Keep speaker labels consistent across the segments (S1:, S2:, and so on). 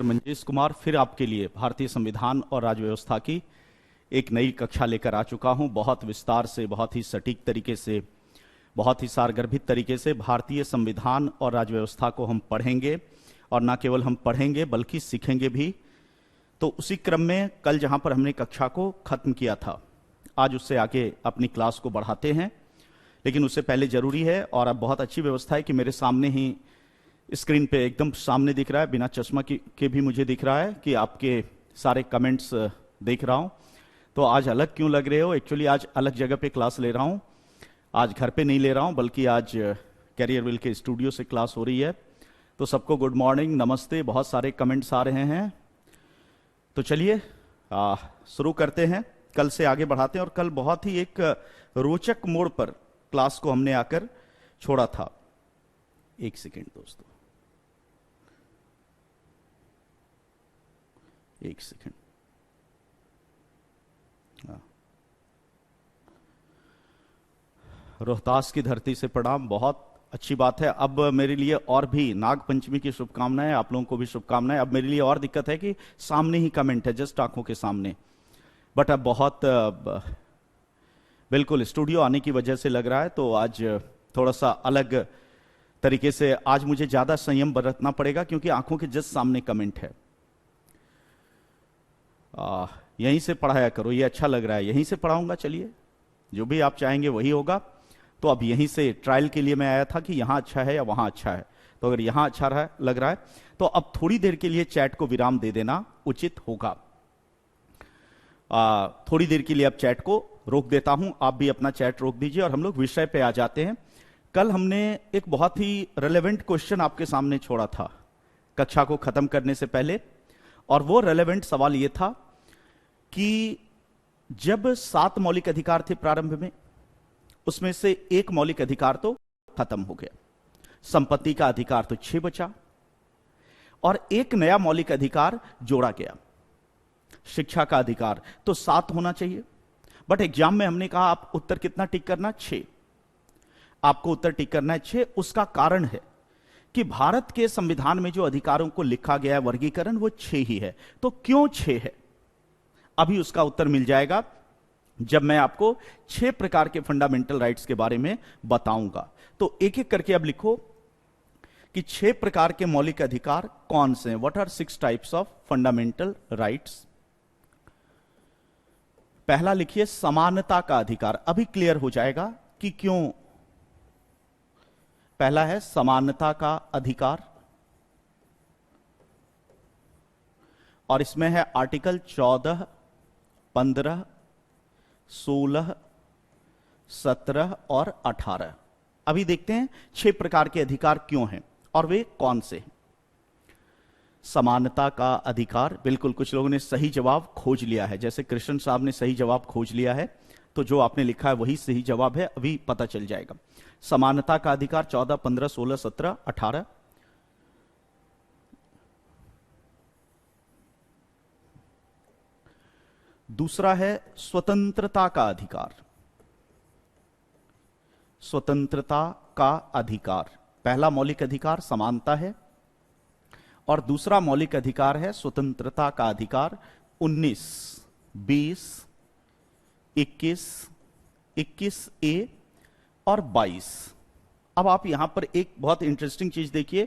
S1: मंजेश कुमार फिर आपके लिए भारतीय संविधान और राज्य व्यवस्था की एक नई कक्षा लेकर आ चुका हूं। बहुत विस्तार से, बहुत ही सटीक तरीके से, बहुत ही सारगर्भित तरीके से भारतीय संविधान और राज्य व्यवस्था को हम पढ़ेंगे, और न केवल हम पढ़ेंगे बल्कि सीखेंगे भी। तो उसी क्रम में कल जहां पर हमने कक्षा को खत्म किया था, आज उससे आगे अपनी क्लास को बढ़ाते हैं। लेकिन उससे पहले जरूरी है, और अब बहुत अच्छी व्यवस्था है कि मेरे सामने ही स्क्रीन पे एकदम सामने दिख रहा है, बिना चश्मा के भी मुझे दिख रहा है कि आपके सारे कमेंट्स देख रहा हूं। तो आज अलग क्यों लग रहे हो? एक्चुअली आज अलग जगह पे क्लास ले रहा हूं। आज घर पे नहीं ले रहा हूं, बल्कि आज कैरियर विल के स्टूडियो से क्लास हो रही है। तो सबको गुड मॉर्निंग, नमस्ते। बहुत सारे कमेंट्स आ रहे हैं, तो चलिए शुरू करते हैं, कल से आगे बढ़ाते हैं। और कल बहुत ही एक रोचक मोड़ पर क्लास को हमने आकर छोड़ा था। एक सेकेंड दोस्तों, एक सेकेंड। रोहतास की धरती से प्रणाम, बहुत अच्छी बात है। अब मेरे लिए और भी नाग पंचमी की शुभकामनाएं, आप लोगों को भी शुभकामनाएं। अब मेरे लिए और दिक्कत है कि सामने ही कमेंट है, जस्ट आंखों के सामने। बट अब बहुत बिल्कुल स्टूडियो आने की वजह से लग रहा है, तो आज थोड़ा सा अलग तरीके से आज मुझे ज्यादा संयम बरतना पड़ेगा, क्योंकि आंखों के जस्ट सामने कमेंट है। यहीं से पढ़ाया करो, ये अच्छा लग रहा है, यहीं से पढ़ाऊंगा। चलिए, जो भी आप चाहेंगे वही होगा। तो अब यहीं से ट्रायल के लिए मैं आया था कि यहां अच्छा है या वहां अच्छा है। तो अगर यहां अच्छा लग रहा है तो अब थोड़ी देर के लिए चैट को विराम दे देना उचित होगा। थोड़ी देर के लिए अब चैट को रोक देता हूं, आप भी अपना चैट रोक दीजिए और हम लोग विषय पे आ जाते हैं। कल हमने एक बहुत ही रेलेवेंट क्वेश्चन आपके सामने छोड़ा था कक्षा को खत्म करने से पहले, और वो रेलेवेंट सवाल ये था कि जब 7 मौलिक अधिकार थे प्रारंभ में, उसमें से एक मौलिक अधिकार तो खत्म हो गया, संपत्ति का अधिकार तो 6 बचा, और एक नया मौलिक अधिकार जोड़ा गया, शिक्षा का अधिकार। तो 7 होना चाहिए, बट एग्जाम में हमने कहा आप उत्तर कितना टिक करना? 6। आपको उत्तर टिक करना है 6। उसका कारण है कि भारत के संविधान में जो अधिकारों को लिखा गया है वर्गीकरण, वो 6 ही है। तो क्यों 6 है, अभी उसका उत्तर मिल जाएगा जब मैं आपको 6 प्रकार के फंडामेंटल राइट्स के बारे में बताऊंगा। तो एक एक करके अब लिखो कि 6 प्रकार के मौलिक अधिकार कौन से हैं। What are 6 types of fundamental rights? पहला लिखिए समानता का अधिकार। अभी क्लियर हो जाएगा कि क्यों। पहला है समानता का अधिकार, और इसमें है आर्टिकल 14, 15, 16, 17 और 18। अभी देखते हैं 6 प्रकार के अधिकार क्यों हैं और वे कौन से हैं। समानता का अधिकार, बिल्कुल कुछ लोगों ने सही जवाब खोज लिया है, जैसे कृष्ण साहब ने सही जवाब खोज लिया है। तो जो आपने लिखा है वही सही जवाब है, अभी पता चल जाएगा। समानता का अधिकार 14, 15, 16, 17, 18। दूसरा है स्वतंत्रता का अधिकार। स्वतंत्रता का अधिकार, पहला मौलिक अधिकार समानता है, और दूसरा मौलिक अधिकार है स्वतंत्रता का अधिकार। 19, 20, 21, 21A और 22। अब आप यहां पर एक बहुत इंटरेस्टिंग चीज देखिए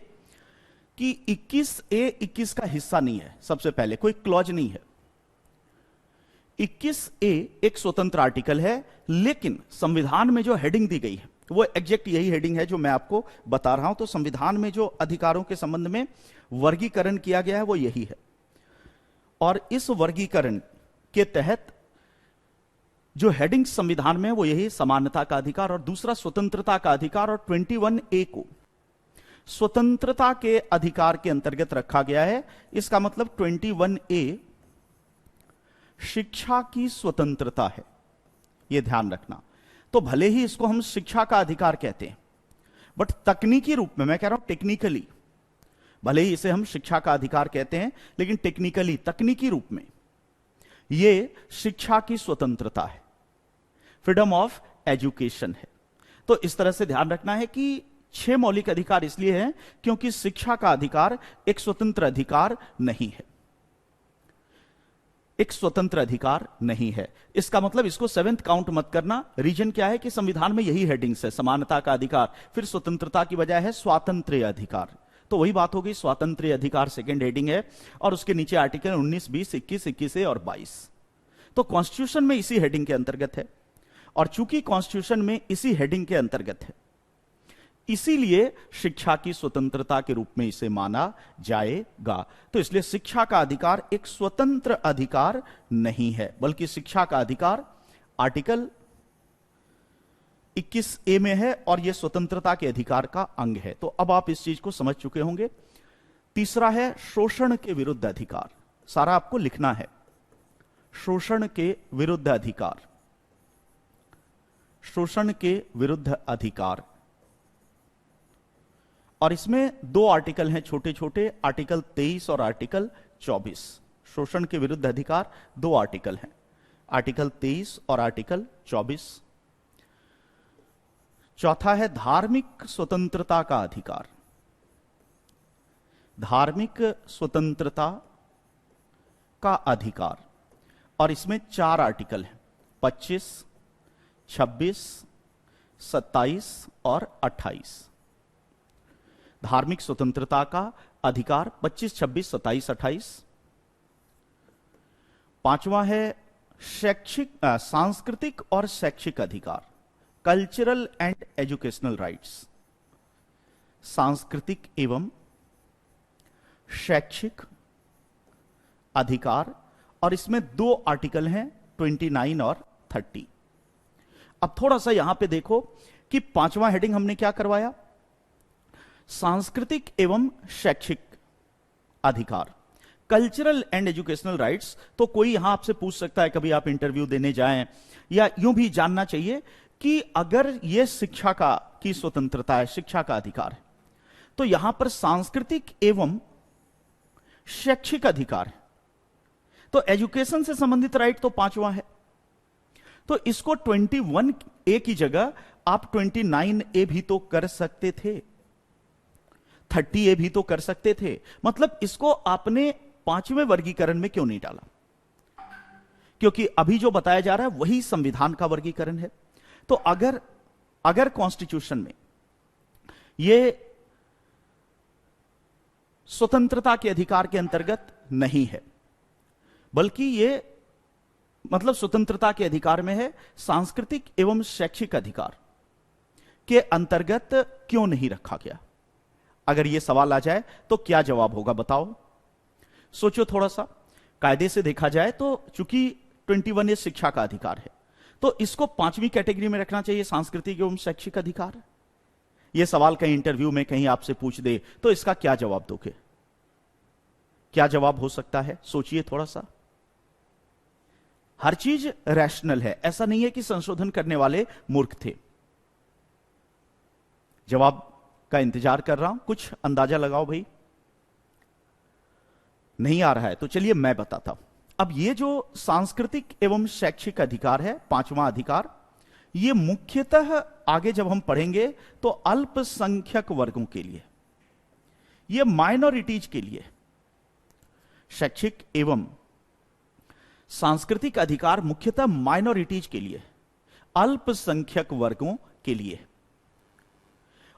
S1: कि 21A 21 का हिस्सा नहीं है। सबसे पहले कोई क्लॉज नहीं है। 21A एक स्वतंत्र आर्टिकल है, लेकिन संविधान में जो हेडिंग दी गई है वो एग्जैक्ट यही हेडिंग है जो मैं आपको बता रहा हूं। तो संविधान में जो अधिकारों के संबंध में वर्गीकरण किया गया है वो यही है, और इस वर्गीकरण के तहत जो हेडिंग संविधान में वो यही समानता का अधिकार और दूसरा स्वतंत्रता का अधिकार। और 21A को स्वतंत्रता के अधिकार के अंतर्गत रखा गया है। इसका मतलब 21A शिक्षा की स्वतंत्रता है, यह ध्यान रखना। तो भले ही इसको हम शिक्षा का अधिकार कहते हैं, बट तकनीकी रूप में, मैं कह रहा हूं टेक्निकली, भले ही इसे हम शिक्षा का अधिकार कहते हैं, लेकिन टेक्निकली, तकनीकी रूप में यह शिक्षा की स्वतंत्रता है, फ्रीडम ऑफ एजुकेशन है। तो इस तरह से ध्यान रखना है कि 6 मौलिक अधिकार इसलिए हैं क्योंकि शिक्षा का अधिकार एक स्वतंत्र अधिकार नहीं है, एक स्वतंत्र अधिकार नहीं है। इसका मतलब इसको 7th काउंट मत करना। रीजन क्या है कि संविधान में यही हेडिंग्स है, समानता का अधिकार, फिर स्वतंत्रता की बजाय है स्वातंत्र्य अधिकार। तो वही बात हो गई, स्वातंत्र्य अधिकार 2nd हेडिंग है और उसके नीचे आर्टिकल 19, 20, 21, 21 और 22। तो कॉन्स्टिट्यूशन में इसी हेडिंग के अंतर्गत है, और चूंकि कॉन्स्टिट्यूशन में इसी हेडिंग के अंतर्गत है, इसीलिए शिक्षा की स्वतंत्रता के रूप में इसे माना जाएगा। तो इसलिए शिक्षा का अधिकार एक स्वतंत्र अधिकार नहीं है, बल्कि शिक्षा का अधिकार आर्टिकल 21A में है और यह स्वतंत्रता के अधिकार का अंग है। तो अब आप इस चीज को समझ चुके होंगे। तीसरा है शोषण के विरुद्ध अधिकार। सारा आपको लिखना है, शोषण के विरुद्ध अधिकार, शोषण के विरुद्ध अधिकार। और इसमें 2 आर्टिकल हैं छोटे छोटे, आर्टिकल 23 और आर्टिकल 24। शोषण के विरुद्ध अधिकार 2 आर्टिकल हैं, आर्टिकल 23 और आर्टिकल 24। चौथा है धार्मिक स्वतंत्रता का अधिकार। धार्मिक स्वतंत्रता का अधिकार, और इसमें 4 आर्टिकल हैं, 25, 26, 27 और 28। धार्मिक स्वतंत्रता का अधिकार 25, 26, 27, 28। पांचवा है शैक्षिक सांस्कृतिक और शैक्षिक अधिकार, कल्चरल एंड एजुकेशनल राइट्स। सांस्कृतिक एवं शैक्षिक अधिकार, और इसमें 2 आर्टिकल हैं, 29 और 30। अब थोड़ा सा यहां पे देखो कि 5वां हेडिंग हमने क्या करवाया, सांस्कृतिक एवं शैक्षिक अधिकार, कल्चरल एंड एजुकेशनल राइट्स। तो कोई यहां आपसे पूछ सकता है, कभी आप इंटरव्यू देने जाएं, या यूं भी जानना चाहिए कि अगर यह शिक्षा का की स्वतंत्रता है, शिक्षा का अधिकार है, तो यहां पर सांस्कृतिक एवं शैक्षिक अधिकार है, तो एजुकेशन से संबंधित राइट तो 5वां है। तो इसको 21A की जगह आप 29A भी तो कर सकते थे, 30A भी तो कर सकते थे। मतलब इसको आपने 5वें वर्गीकरण में क्यों नहीं डाला? क्योंकि अभी जो बताया जा रहा है वही संविधान का वर्गीकरण है। तो अगर कॉन्स्टिट्यूशन में यह स्वतंत्रता के अधिकार के अंतर्गत नहीं है, बल्कि यह मतलब स्वतंत्रता के अधिकार में है, सांस्कृतिक एवं शैक्षिक अधिकार के अंतर्गत क्यों नहीं रखा गया? अगर यह सवाल आ जाए तो क्या जवाब होगा बताओ? सोचो थोड़ा सा। कायदे से देखा जाए तो चूंकि 21A शिक्षा का अधिकार है, तो इसको 5वीं कैटेगरी में रखना चाहिए, सांस्कृतिक एवं शैक्षिक अधिकार। यह सवाल कहीं इंटरव्यू में कहीं आपसे पूछ दे तो इसका क्या जवाब दोगे? क्या जवाब हो सकता है? सोचिए थोड़ा सा। हर चीज रैशनल है, ऐसा नहीं है कि संशोधन करने वाले मूर्ख थे। जवाब का इंतजार कर रहा हूं, कुछ अंदाजा लगाओ भाई। नहीं आ रहा है तो चलिए मैं बताता हूं। अब ये जो सांस्कृतिक एवं शैक्षिक अधिकार है, 5वां अधिकार, ये मुख्यतः आगे जब हम पढ़ेंगे तो अल्पसंख्यक वर्गों के लिए, ये माइनॉरिटीज के लिए। शैक्षिक एवं सांस्कृतिक अधिकार मुख्यतः माइनॉरिटीज के लिए, अल्पसंख्यक वर्गों के लिए।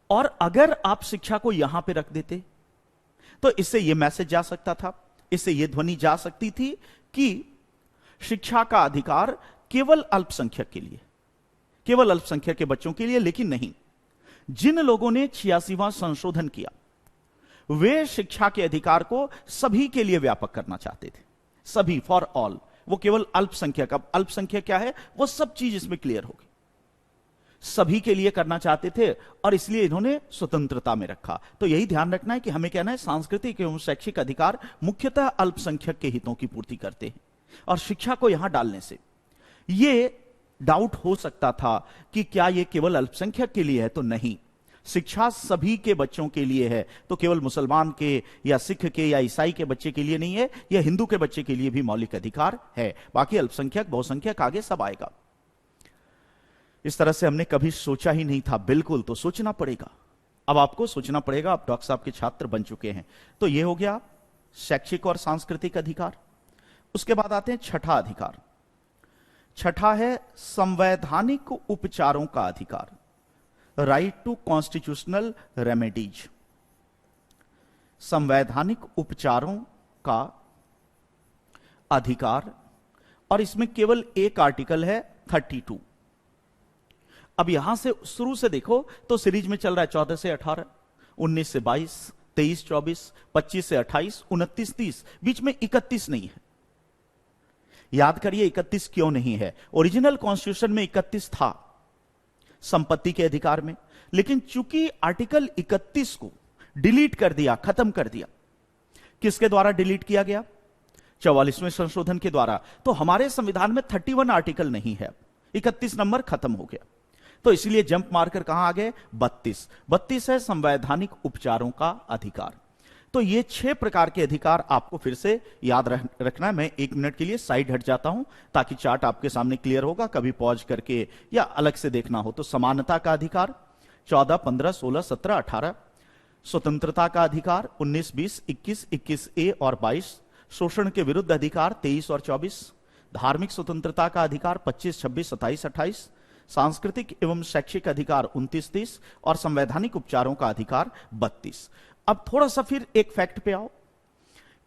S1: और अगर आप शिक्षा को यहां पे रख देते तो इससे यह मैसेज जा सकता था, इससे यह ध्वनि जा सकती थी कि शिक्षा का अधिकार केवल अल्पसंख्यक के लिए, केवल अल्पसंख्यक के बच्चों के लिए। लेकिन नहीं, जिन लोगों ने 86वां संशोधन किया वे शिक्षा के अधिकार को सभी के लिए व्यापक करना चाहते थे, सभी, फॉर ऑल। वो केवल अल्पसंख्यक, अब अल्पसंख्यक क्या है वो सब चीज इसमें क्लियर होगी, सभी के लिए करना चाहते थे और इसलिए इन्होंने स्वतंत्रता में रखा। तो यही ध्यान रखना है कि हमें कहना है सांस्कृतिक एवं शैक्षिक अधिकार मुख्यतः अल्पसंख्यक के हितों की पूर्ति करते हैं। और शिक्षा को यहां डालने से यह डाउट हो सकता था कि क्या यह केवल अल्पसंख्यक के लिए है, तो नहीं, शिक्षा सभी के बच्चों के लिए है। तो केवल मुसलमान के या सिख के या ईसाई के बच्चे के लिए नहीं है, यह हिंदू के बच्चे के लिए भी मौलिक अधिकार है। बाकी अल्पसंख्यक बहुसंख्यक आगे सब आएगा। इस तरह से हमने कभी सोचा ही नहीं था, बिल्कुल, तो सोचना पड़ेगा। अब आपको सोचना पड़ेगा, आप डॉक्टर साहब के छात्र बन चुके हैं। तो यह हो गया शैक्षिक और सांस्कृतिक अधिकार। उसके बाद आते हैं छठा अधिकार। छठा है संवैधानिक उपचारों का अधिकार, राइट टू कॉन्स्टिट्यूशनल रेमेडीज। संवैधानिक उपचारों का अधिकार, और इसमें केवल एक आर्टिकल है 32। अब यहां से शुरू से देखो तो सीरीज में चल रहा है 14 से 18, 19 से 22, 23, 24, 25 से 28, 29, 30, बीच में 31 नहीं है। याद करिए 31 क्यों नहीं है। ओरिजिनल कॉन्स्टिट्यूशन में 31 था संपत्ति के अधिकार में, लेकिन चूंकि आर्टिकल 31 को डिलीट कर दिया, खत्म कर दिया। किसके द्वारा डिलीट किया गया? 44वें संशोधन के द्वारा। तो हमारे संविधान में 31 आर्टिकल नहीं है, 31 नंबर खत्म हो गया। तो इसलिए जंप मारकर कहां आ गए? 32 है संवैधानिक उपचारों का अधिकार। तो ये 6 प्रकार के अधिकार आपको फिर से याद रखना है। मैं 1 मिनट के लिए साइड हट जाता हूं ताकि चार्ट आपके सामने क्लियर होगा, कभी पॉज करके या अलग से देखना हो तो। समानता का अधिकार 14, 15, 16, 17, 18। स्वतंत्रता का अधिकार 19, 20, 21, 21A और 22। शोषण के विरुद्ध अधिकार 23 और 24। धार्मिक स्वतंत्रता का अधिकार 25, 26, 27, 28। सांस्कृतिक एवं शैक्षिक अधिकार 29, 30 और संवैधानिक उपचारों का अधिकार 32। अब थोड़ा सा फिर एक फैक्ट पे आओ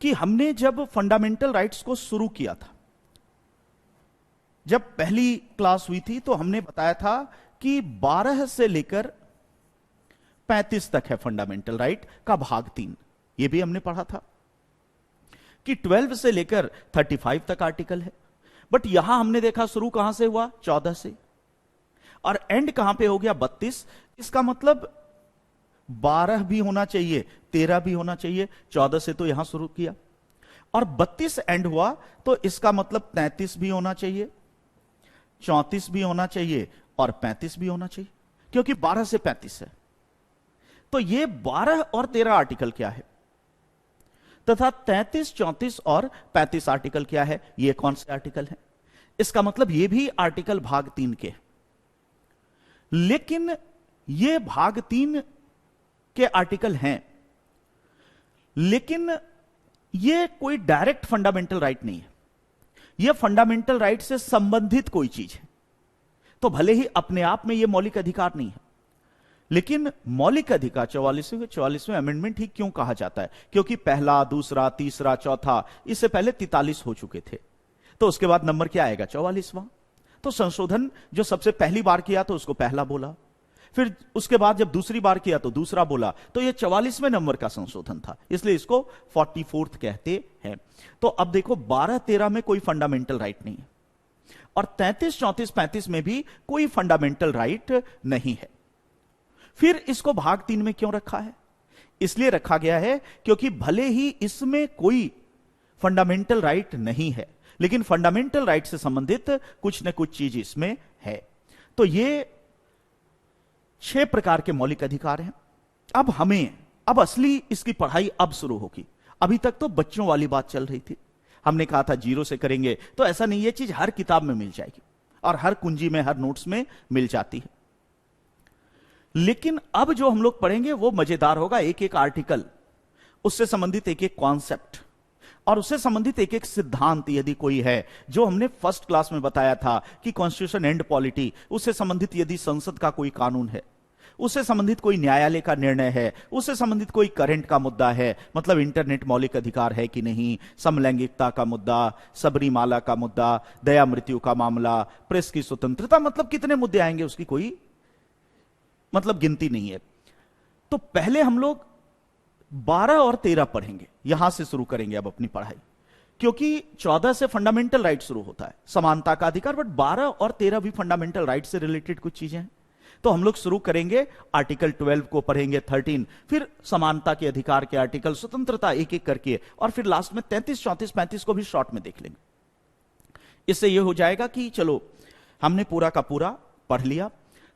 S1: कि हमने जब फंडामेंटल राइट्स को शुरू किया था, जब पहली क्लास हुई थी, तो हमने बताया था कि 12 से लेकर 35 तक है फंडामेंटल राइट का भाग 3। यह भी हमने पढ़ा था कि 12 से लेकर 35 तक आर्टिकल है। बट यहां हमने देखा शुरू कहां से हुआ? 14 से, और एंड कहां पे हो गया? 32। इसका मतलब 12 भी होना चाहिए, 13 भी होना चाहिए। 14 से तो यहां शुरू किया और 32 एंड हुआ, तो इसका मतलब 33 भी होना चाहिए, 34 भी होना चाहिए और 35 भी होना चाहिए, क्योंकि 12 से 35 है। तो ये 12 और 13 आर्टिकल क्या है, तथा 33, 34 और 35 आर्टिकल क्या है? ये कौन से आर्टिकल है? इसका मतलब ये भी आर्टिकल भाग 3 के। लेकिन ये भाग 3 के आर्टिकल हैं, लेकिन ये कोई डायरेक्ट फंडामेंटल राइट नहीं है। ये फंडामेंटल राइट से संबंधित कोई चीज है। तो भले ही अपने आप में ये मौलिक अधिकार नहीं है, लेकिन मौलिक अधिकार 44वें अमेंडमेंट ही क्यों कहा जाता है? क्योंकि पहला, दूसरा, तीसरा, चौथा, इससे पहले 43 हो चुके थे। तो उसके बाद नंबर क्या आएगा? 44वां। तो संशोधन जो सबसे पहली बार किया तो उसको पहला बोला, फिर उसके बाद जब दूसरी बार किया तो दूसरा बोला, तो ये 44वें नंबर का संशोधन था, इसलिए इसको 44th कहते हैं। तो अब देखो 12, 13 में कोई फंडामेंटल राइट नहीं है, और 33, 34, 35 में भी कोई फंडामेंटल राइट नहीं है। फिर इसको भाग 3 में क्यों रखा है? इसलिए रखा गया है क्योंकि भले ही इसमें कोई फंडामेंटल राइट नहीं है, लेकिन फंडामेंटल राइट से संबंधित कुछ न कुछ चीज इसमें है। तो ये 6 प्रकार के मौलिक अधिकार हैं। अब असली इसकी पढ़ाई अब शुरू होगी। अभी तक तो बच्चों वाली बात चल रही थी। हमने कहा था 0 से करेंगे, तो ऐसा नहीं, ये चीज हर किताब में मिल जाएगी और हर कुंजी में, हर नोट्स में मिल जाती है। लेकिन अब जो हम लोग पढ़ेंगे वो मजेदार होगा। एक एक आर्टिकल, उससे संबंधित एक एक कॉन्सेप्ट और उससे संबंधित एक एक सिद्धांत यदि कोई है, जो हमने फर्स्ट क्लास में बताया था कि कॉन्स्टिट्यूशन एंड पॉलिटी, उससे संबंधित यदि संसद का कोई कानून है, उससे संबंधित कोई न्यायालय का निर्णय है, उससे संबंधित कोई करंट का मुद्दा है, मतलब इंटरनेट मौलिक अधिकार है कि नहीं, समलैंगिकता का मुद्दा, सबरीमाला का मुद्दा, दया मृत्यु का मामला, प्रेस की स्वतंत्रता, मतलब कितने मुद्दे आएंगे उसकी कोई मतलब गिनती नहीं है। तो पहले हम लोग 12 और 13 पढ़ेंगे, यहां से शुरू करेंगे अब अपनी पढ़ाई, क्योंकि 14 से फंडामेंटल राइट शुरू होता है, समानता का अधिकार, बट 12 और 13 भी फंडामेंटल राइट से रिलेटेड कुछ चीजें हैं। तो हम लोग शुरू करेंगे आर्टिकल 12 को पढ़ेंगे, 13, फिर समानता के अधिकार के आर्टिकल, स्वतंत्रता, एक एक करके, और फिर लास्ट में 33, 34, 35 को भी शॉर्ट में देख लेंगे। इससे यह हो जाएगा कि चलो हमने पूरा का पूरा पढ़ लिया।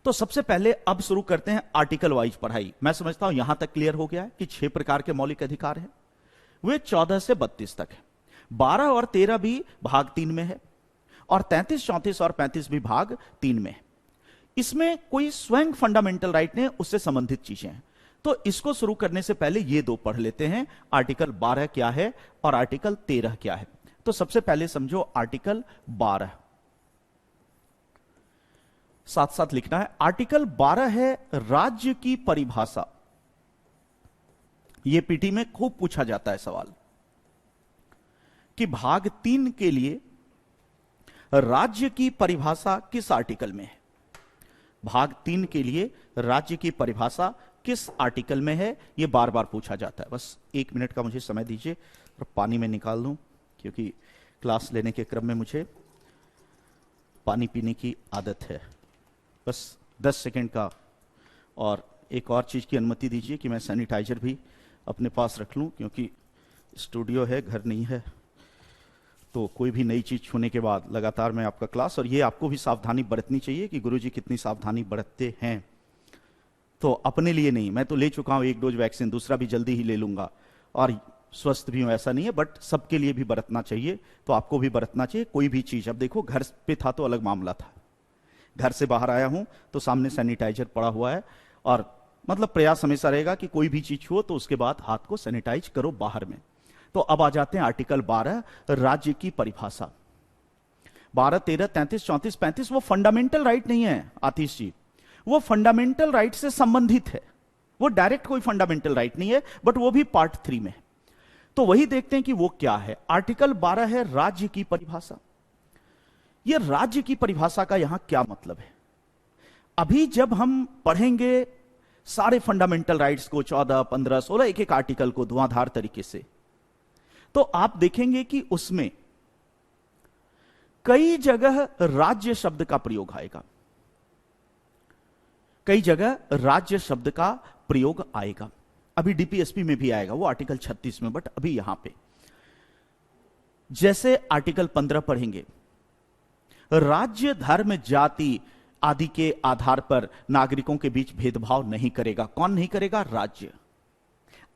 S1: तो सबसे पहले अब शुरू करते हैं आर्टिकल वाइज पढ़ाई। मैं समझता हूं यहां तक क्लियर हो गया है कि 6 प्रकार के मौलिक अधिकार हैं, वे 14 से 32 तक है। 12 और 13 भी भाग 3 में है, और 33, 34 और 35 भी भाग 3 में है। इसमें कोई स्वयं फंडामेंटल राइट नहीं, उससे संबंधित चीजें हैं। तो इसको शुरू करने से पहले ये दो पढ़ लेते हैं, आर्टिकल 12 क्या है और आर्टिकल 13 क्या है। तो सबसे पहले समझो आर्टिकल 12, साथ साथ लिखना है। आर्टिकल 12 है राज्य की परिभाषा। यह पीटी में खूब पूछा जाता है सवाल कि भाग 3 के लिए राज्य की परिभाषा किस आर्टिकल में है। भाग 3 के लिए राज्य की परिभाषा किस आर्टिकल में है, यह बार बार पूछा जाता है। बस 1 मिनट का मुझे समय दीजिए और पानी में निकाल दूं, क्योंकि क्लास लेने के क्रम में मुझे पानी पीने की आदत है। बस 10 सेकंड का, और एक और चीज की अनुमति दीजिए कि मैं सैनिटाइजर भी अपने पास रख लूं, क्योंकि स्टूडियो है, घर नहीं है। तो कोई भी नई चीज छूने के बाद लगातार मैं आपका क्लास, और ये आपको भी सावधानी बरतनी चाहिए कि गुरुजी कितनी सावधानी बरतते हैं। तो अपने लिए नहीं, मैं तो ले चुका हूं 1 डोज वैक्सीन, दूसरा भी जल्दी ही ले लूंगा और स्वस्थ भी हूं, ऐसा नहीं है, बट सबके लिए भी बरतना चाहिए। तो आपको भी बरतना चाहिए कोई भी चीज। अब देखो घर पे था तो अलग मामला था, घर से बाहर आया हूं तो सामने सैनिटाइजर पड़ा हुआ है, और मतलब प्रयास हमेशा रहेगा कि कोई भी चीज छुओ तो उसके बाद हाथ को सैनिटाइज करो बाहर में। तो अब आ जाते हैं आर्टिकल 12, राज्य की परिभाषा। 12, 13, 33, 34, 35 वो फंडामेंटल राइट नहीं है आतिश जी, वो फंडामेंटल राइट से संबंधित है। वो डायरेक्ट कोई फंडामेंटल राइट नहीं है, बट वो भी पार्ट 3 में है। तो वही देखते हैं कि वो क्या है। आर्टिकल 12 है राज्य की परिभाषा। ये राज्य की परिभाषा का यहां क्या मतलब है। अभी जब हम पढ़ेंगे सारे फंडामेंटल राइट्स को, 14, 15, 16, एक एक आर्टिकल को धुआंधार तरीके से, तो आप देखेंगे कि उसमें कई जगह राज्य शब्द का प्रयोग आएगा, कई जगह राज्य शब्द का प्रयोग आएगा। अभी डीपीएसपी में भी आएगा, वो आर्टिकल 36 में, बट अभी यहां पे जैसे आर्टिकल 15 पढ़ेंगे, राज्य धर्म जाति आदि के आधार पर नागरिकों के बीच भेदभाव नहीं करेगा। कौन नहीं करेगा? राज्य।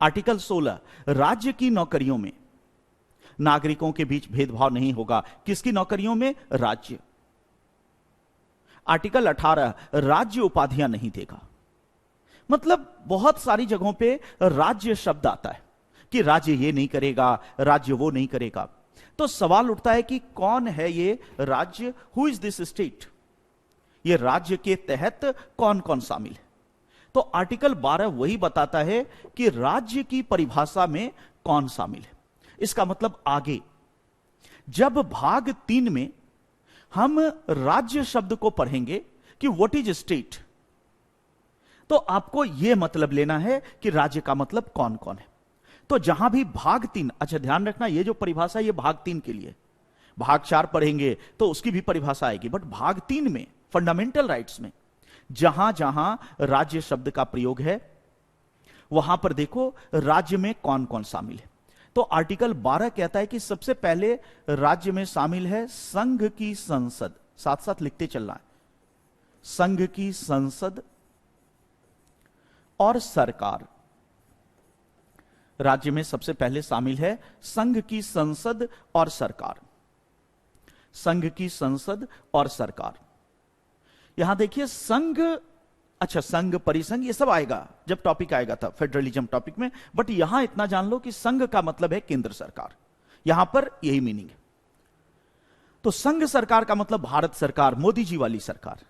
S1: आर्टिकल 16, राज्य की नौकरियों में नागरिकों के बीच भेदभाव नहीं होगा। किसकी नौकरियों में? राज्य। आर्टिकल 18, राज्य उपाधियां नहीं देगा। मतलब बहुत सारी जगहों पे राज्य शब्द आता है कि राज्य ये नहीं करेगा, राज्य वो नहीं करेगा। तो सवाल उठता है कि कौन है ये राज्य? Who is this state? ये राज्य के तहत कौन कौन शामिल है? तो आर्टिकल 12 वही बताता है कि राज्य की परिभाषा में कौन शामिल है। इसका मतलब आगे जब भाग 3 में हम राज्य शब्द को पढ़ेंगे कि व्हाट इज स्टेट, तो आपको यह मतलब लेना है कि राज्य का मतलब कौन कौन है। तो जहां भी भाग 3, अच्छा ध्यान रखना, ये जो परिभाषा है ये भाग 3 के लिए, भाग 4 पढ़ेंगे तो उसकी भी परिभाषा आएगी, बट भाग 3 में फंडामेंटल राइट्स में जहां जहां राज्य शब्द का प्रयोग है वहां पर देखो राज्य में कौन कौन शामिल है। तो आर्टिकल 12 कहता है कि सबसे पहले राज्य में शामिल है संघ की संसद। साथ साथ लिखते चलना है, संघ की संसद और सरकार। राज्य में सबसे पहले शामिल है संघ की संसद और सरकार। संघ की संसद और सरकार। यहां देखिए संघ, अच्छा संघ परिसंघ ये सब आएगा जब टॉपिक आएगा था फेडरलिज्म टॉपिक में, बट यहां इतना जान लो कि संघ का मतलब है केंद्र सरकार। यहां पर यही मीनिंग है। तो संघ सरकार का मतलब भारत सरकार, मोदी जी वाली सरकार,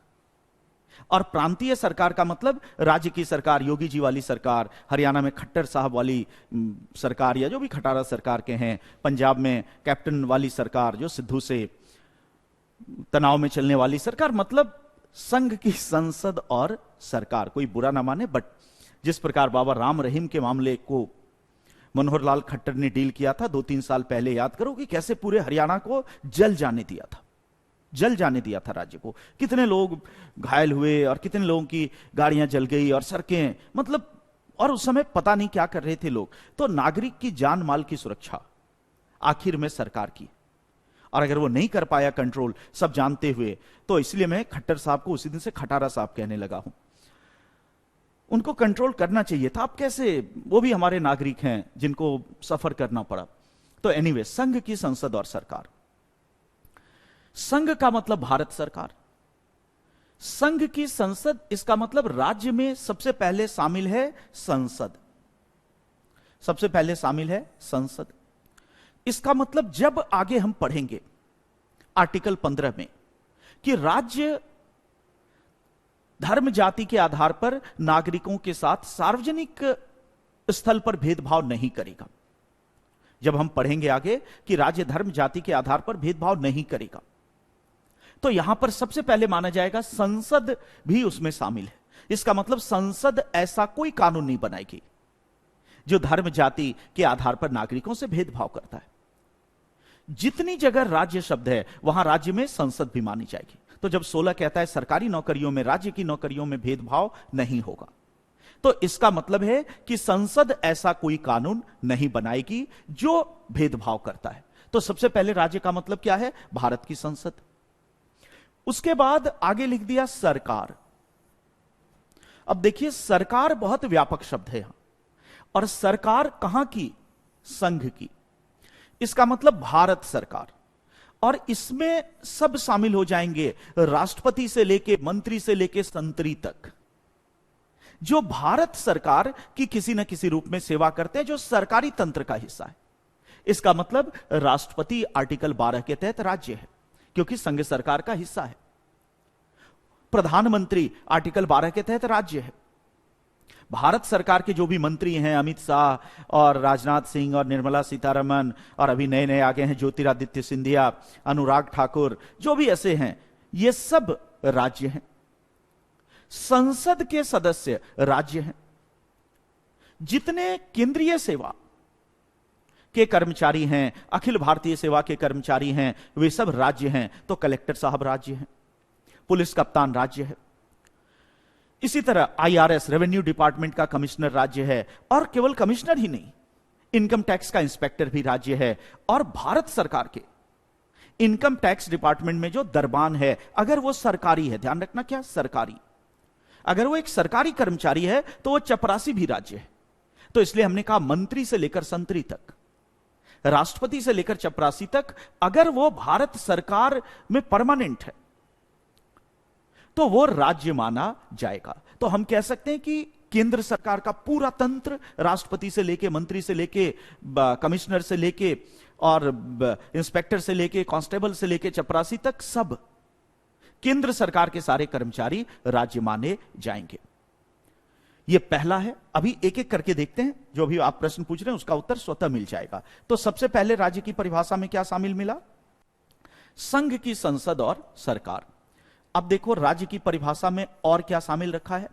S1: और प्रांतीय सरकार का मतलब राज्य की सरकार, योगी जी वाली सरकार, हरियाणा में खट्टर साहब वाली सरकार या जो भी खटारा सरकार के हैं, पंजाब में कैप्टन वाली सरकार जो सिद्धू से तनाव में चलने वाली सरकार। मतलब संघ की संसद और सरकार। कोई बुरा ना माने, बट जिस प्रकार बाबा राम रहीम के मामले को मनोहर लाल खट्टर ने डील किया था 2-3 साल पहले, याद करो कि कैसे पूरे हरियाणा को जल जाने दिया था, जल जाने दिया था राज्य को। कितने लोग घायल हुए और कितने लोगों की गाड़ियां जल गई और सड़कें, मतलब, और उस समय पता नहीं क्या कर रहे थे लोग। तो नागरिक की जान माल की सुरक्षा आखिर में सरकार की, और अगर वो नहीं कर पाया कंट्रोल सब जानते हुए, तो इसलिए मैं खट्टर साहब को उसी दिन से खटारा साहब कहने लगा हूं। उनको कंट्रोल करना चाहिए था। अब कैसे, वो भी हमारे नागरिक हैं जिनको सफर करना पड़ा। तो एनीवे, संघ की संसद और सरकार। संघ का मतलब भारत सरकार, संघ की संसद, इसका मतलब राज्य में सबसे पहले शामिल है संसद, सबसे पहले शामिल है संसद। इसका मतलब जब आगे हम पढ़ेंगे आर्टिकल 15 में कि राज्य धर्म जाति के आधार पर नागरिकों के साथ सार्वजनिक स्थल पर भेदभाव नहीं करेगा, जब हम पढ़ेंगे आगे कि राज्य धर्म जाति के आधार पर भेदभाव नहीं करेगा, तो यहां पर सबसे पहले माना जाएगा संसद भी उसमें शामिल है। इसका मतलब संसद ऐसा कोई कानून नहीं बनाएगी जो धर्म जाति के आधार पर नागरिकों से भेदभाव करता है। जितनी जगह राज्य शब्द है वहां राज्य में संसद भी मानी जाएगी। तो जब 16 कहता है सरकारी नौकरियों में, राज्य की नौकरियों में भेदभाव नहीं होगा, तो इसका मतलब है कि संसद ऐसा कोई कानून नहीं बनाएगी जो भेदभाव करता है। तो सबसे पहले राज्य का मतलब क्या है? भारत की संसद। उसके बाद आगे लिख दिया सरकार। अब देखिए सरकार बहुत व्यापक शब्द है यहां, और सरकार कहां की? संघ की। इसका मतलब भारत सरकार, और इसमें सब शामिल हो जाएंगे, राष्ट्रपति से लेके मंत्री से लेके संतरी तक, जो भारत सरकार की किसी न किसी रूप में सेवा करते हैं, जो सरकारी तंत्र का हिस्सा है। इसका मतलब राष्ट्रपति आर्टिकल 12 के तहत राज्य है क्योंकि संघ सरकार का हिस्सा है। प्रधानमंत्री आर्टिकल 12 के तहत राज्य है। भारत सरकार के जो भी मंत्री हैं, अमित शाह और राजनाथ सिंह और निर्मला सीतारमण, और अभी नए नए आगे हैं ज्योतिरादित्य सिंधिया, अनुराग ठाकुर, जो भी ऐसे हैं, ये सब राज्य हैं। संसद के सदस्य राज्य हैं। जितने केंद्रीय सेवा के कर्मचारी हैं, अखिल भारतीय सेवा के कर्मचारी हैं, वे सब राज्य हैं। तो कलेक्टर साहब राज्य हैं, पुलिस कप्तान राज्य है। इसी तरह आईआरएस, रेवेन्यू डिपार्टमेंट का कमिश्नर राज्य है, और केवल कमिश्नर ही नहीं, इनकम टैक्स का इंस्पेक्टर भी राज्य है। और भारत सरकार के इनकम टैक्स डिपार्टमेंट में जो दरबान है, अगर वो सरकारी है, ध्यान रखना क्या सरकारी, अगर वो एक सरकारी कर्मचारी है तो वो चपरासी भी राज्य है। तो इसलिए हमने कहा मंत्री से लेकर संतरी तक, राष्ट्रपति से लेकर चपरासी तक, अगर वो भारत सरकार में परमानेंट है तो वो राज्य माना जाएगा। तो हम कह सकते हैं कि केंद्र सरकार का पूरा तंत्र, राष्ट्रपति से लेके, मंत्री से लेके, कमिश्नर से लेके, और इंस्पेक्टर से लेके, कांस्टेबल से लेके चपरासी तक, सब केंद्र सरकार के सारे कर्मचारी राज्य माने जाएंगे। यह पहला है। अभी एक एक करके देखते हैं, जो भी आप प्रश्न पूछ रहे हैं उसका उत्तर स्वतः मिल जाएगा। तो सबसे पहले राज्य की परिभाषा में क्या शामिल मिला? संघ की संसद और सरकार। अब देखो राज्य की परिभाषा में और क्या शामिल रखा है?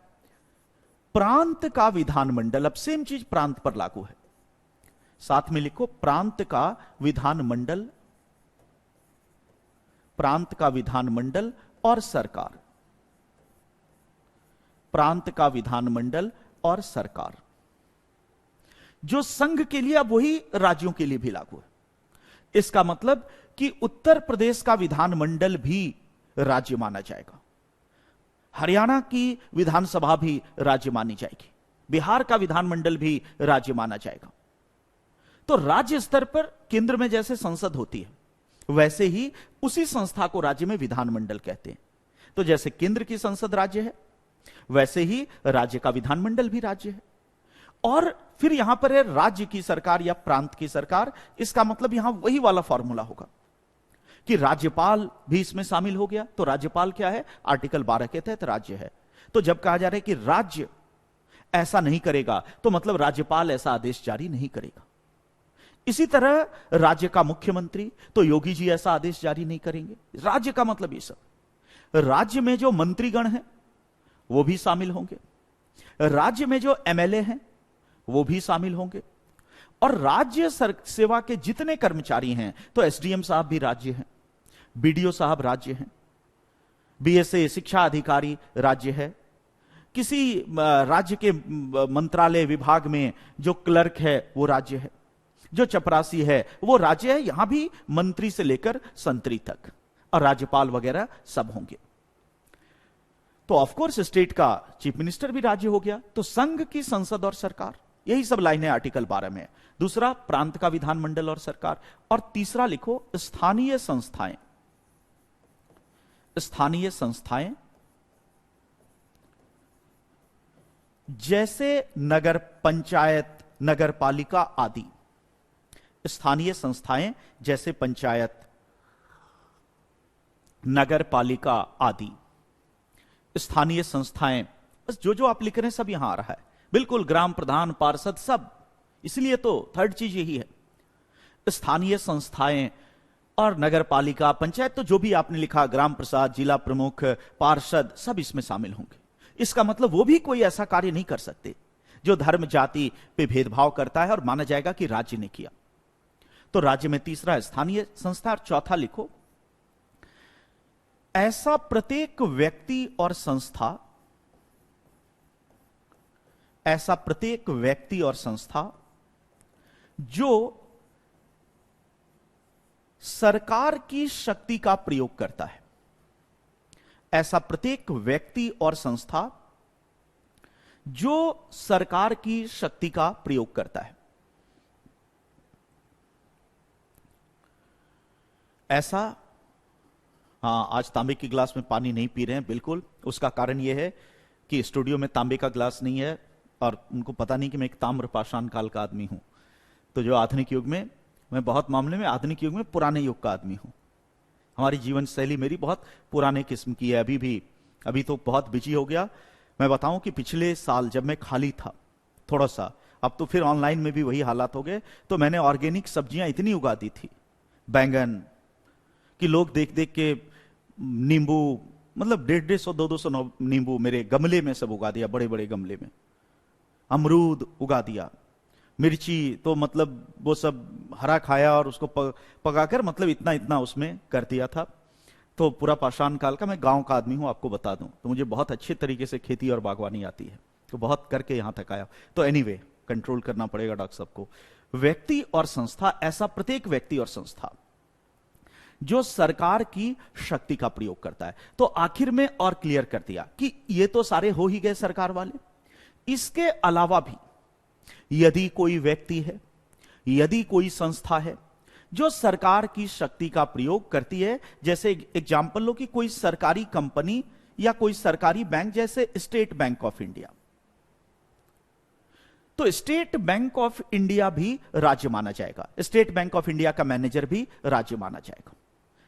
S1: प्रांत का विधानमंडल। अब सेम चीज प्रांत पर लागू है, साथ में लिखो प्रांत का विधानमंडल, प्रांत का विधानमंडल और सरकार, प्रांत का विधानमंडल और सरकार। जो संघ के लिए अब वही राज्यों के लिए भी लागू है। इसका मतलब कि उत्तर प्रदेश का विधानमंडल भी राज्य माना जाएगा, हरियाणा की विधानसभा भी राज्य मानी जाएगी, बिहार का विधानमंडल भी राज्य माना जाएगा। तो राज्य स्तर पर केंद्र में जैसे संसद होती है, वैसे ही उसी संस्था को राज्य में विधानमंडल कहते हैं। तो जैसे केंद्र की संसद राज्य है, वैसे ही राज्य का विधानमंडल भी राज्य है। और फिर यहां पर है राज्य की सरकार या प्रांत की सरकार। इसका मतलब यहां वही वाला फॉर्मूला होगा कि राज्यपाल भी इसमें शामिल हो गया। तो राज्यपाल क्या है? आर्टिकल 12 के तहत राज्य है। तो जब कहा जा रहा है कि राज्य ऐसा नहीं करेगा, तो मतलब राज्यपाल ऐसा आदेश जारी नहीं करेगा। इसी तरह राज्य का मुख्यमंत्री, तो योगी जी ऐसा आदेश जारी नहीं करेंगे। राज्य का मतलब ये सब। राज्य में जो मंत्रीगण हैं वो भी शामिल होंगे, राज्य में जो एमएलए हैं वो भी शामिल होंगे, और राज्य सेवा के जितने कर्मचारी हैं, तो एसडीएम साहब भी राज्य हैं, बीडीओ साहब राज्य हैं, बीएसए शिक्षा अधिकारी राज्य है, किसी राज्य के मंत्रालय विभाग में जो क्लर्क है वो राज्य है, जो चपरासी है वो राज्य है। यहां भी मंत्री से लेकर संतरी तक, और राज्यपाल वगैरह सब होंगे। तो ऑफकोर्स स्टेट का चीफ मिनिस्टर भी राज्य हो गया। तो संघ की संसद और सरकार, यही सब लाइनें आर्टिकल 12 में है। दूसरा प्रांत का विधानमंडल और सरकार, और तीसरा लिखो स्थानीय संस्थाएं। स्थानीय संस्थाएं जैसे नगर पंचायत, नगर पालिका आदि। स्थानीय संस्थाएं जैसे पंचायत, नगर पालिका आदि। स्थानीय संस्थाएं, बस जो जो आप लिख रहे हैं सब यहां आ रहा है, बिल्कुल ग्राम प्रधान, पार्षद, सब। इसलिए तो थर्ड चीज यही है, स्थानीय संस्थाएं और नगर पालिका, पंचायत, तो जो भी आपने लिखा, ग्राम प्रसाद, जिला प्रमुख, पार्षद, सब इसमें शामिल होंगे। इसका मतलब वो भी कोई ऐसा कार्य नहीं कर सकते जो धर्म जाति पे भेदभाव करता है और माना जाएगा कि राज्य ने किया। तो राज्य में तीसरा है स्थानीय संस्था, और चौथा लिखो, ऐसा प्रत्येक व्यक्ति और संस्था, ऐसा प्रत्येक व्यक्ति और संस्था जो सरकार की शक्ति का प्रयोग करता है। ऐसा प्रत्येक व्यक्ति और संस्था जो सरकार की शक्ति का प्रयोग करता है। ऐसा, हाँ, आज तांबे के गिलास में पानी नहीं पी रहे हैं, बिल्कुल। उसका कारण यह है कि स्टूडियो में तांबे का गिलास नहीं है और उनको पता नहीं कि मैं एक ताम्र पाषाण काल का आदमी हूं। तो जो आधुनिक युग में, मैं बहुत मामले में आधुनिक युग में पुराने युग का आदमी हूं। हमारी जीवन शैली मेरी बहुत पुराने किस्म की है। अभी तो बहुत बिजी हो गया। मैं बताऊं कि पिछले साल जब मैं खाली था थोड़ा सा, अब तो फिर ऑनलाइन में भी वही हालात हो गए, तो मैंने ऑर्गेनिक सब्जियां इतनी उगा दी थी, बैंगन, कि लोग देख देख के नींबू, मतलब 150-200 200 नींबू मेरे गमले में सब उगा दिया, बड़े बड़े गमले में। अमरूद उगा दिया, मिर्ची तो मतलब वो सब हरा खाया और उसको पकाकर मतलब इतना इतना उसमें कर दिया था। तो पूरा पाषाण काल का, मैं गांव का आदमी हूं, आपको बता दूं, तो मुझे बहुत अच्छे तरीके से खेती और बागवानी आती है, तो बहुत करके यहां तक आया। तो एनीवे, कंट्रोल करना पड़ेगा डॉक्टर साहब को। व्यक्ति और संस्था, ऐसा प्रत्येक व्यक्ति और संस्था जो सरकार की शक्ति का प्रयोग करता है। तो आखिर में और क्लियर कर दिया कि ये तो सारे हो ही गए सरकार वाले। इसके अलावा भी यदि कोई व्यक्ति है, यदि कोई संस्था है जो सरकार की शक्ति का प्रयोग करती है, जैसे एग्जाम्पल लो कि कोई सरकारी कंपनी या कोई सरकारी बैंक, जैसे स्टेट बैंक ऑफ इंडिया, तो स्टेट बैंक ऑफ इंडिया भी राज्य माना जाएगा। स्टेट बैंक ऑफ इंडिया का मैनेजर भी राज्य माना जाएगा।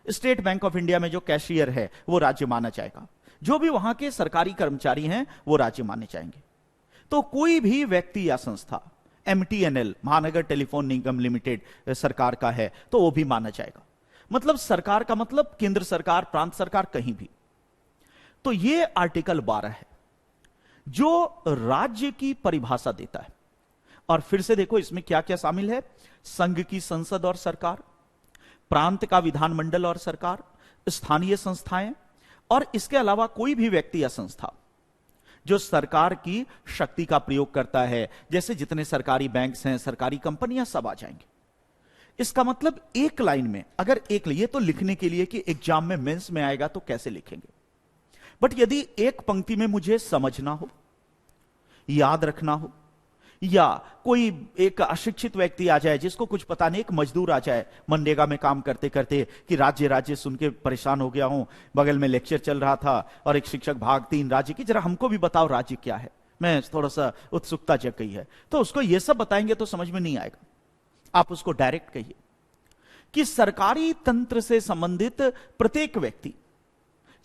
S1: स्टेट बैंक ऑफ इंडिया में जो कैशियर है वो राज्य माना जाएगा। जो भी वहां के सरकारी कर्मचारी हैं वो राज्य माने जाएंगे। तो कोई भी व्यक्ति या संस्था, MTNL, महानगर टेलीफोन निगम लिमिटेड सरकार का है, तो वो भी माना जाएगा। मतलब सरकार का मतलब केंद्र सरकार, प्रांत सरकार, कहीं भी। तो ये आर्टिकल 12 है जो राज्य की परिभाषा देता है। और फिर से देखो इसमें क्या क्या शामिल है, संघ की संसद और सरकार, प्रांत का विधानमंडल और सरकार, स्थानीय संस्थाएं, और इसके अलावा कोई भी व्यक्ति या संस्था जो सरकार की शक्ति का प्रयोग करता है, जैसे जितने सरकारी बैंक्स हैं, सरकारी कंपनियां, सब आ जाएंगे। इसका मतलब एक लाइन में, अगर एक, ये तो लिखने के लिए कि एग्जाम में, मेंस में आएगा तो कैसे लिखेंगे, बट यदि एक पंक्ति में मुझे समझना हो, याद रखना हो, या कोई एक अशिक्षित व्यक्ति आ जाए जिसको कुछ पता नहीं, एक मजदूर आ जाए मनरेगा में काम करते करते कि राज्य राज्य सुन के परेशान हो गया हूं, बगल में लेक्चर चल रहा था और एक शिक्षक भाग 3 राज्य की, जरा हमको भी बताओ राज्य क्या है, मैं थोड़ा सा उत्सुकता जग गई है, तो उसको ये सब बताएंगे तो समझ में नहीं आएगा। आप उसको डायरेक्ट कहिए कि सरकारी तंत्र से संबंधित प्रत्येक व्यक्ति,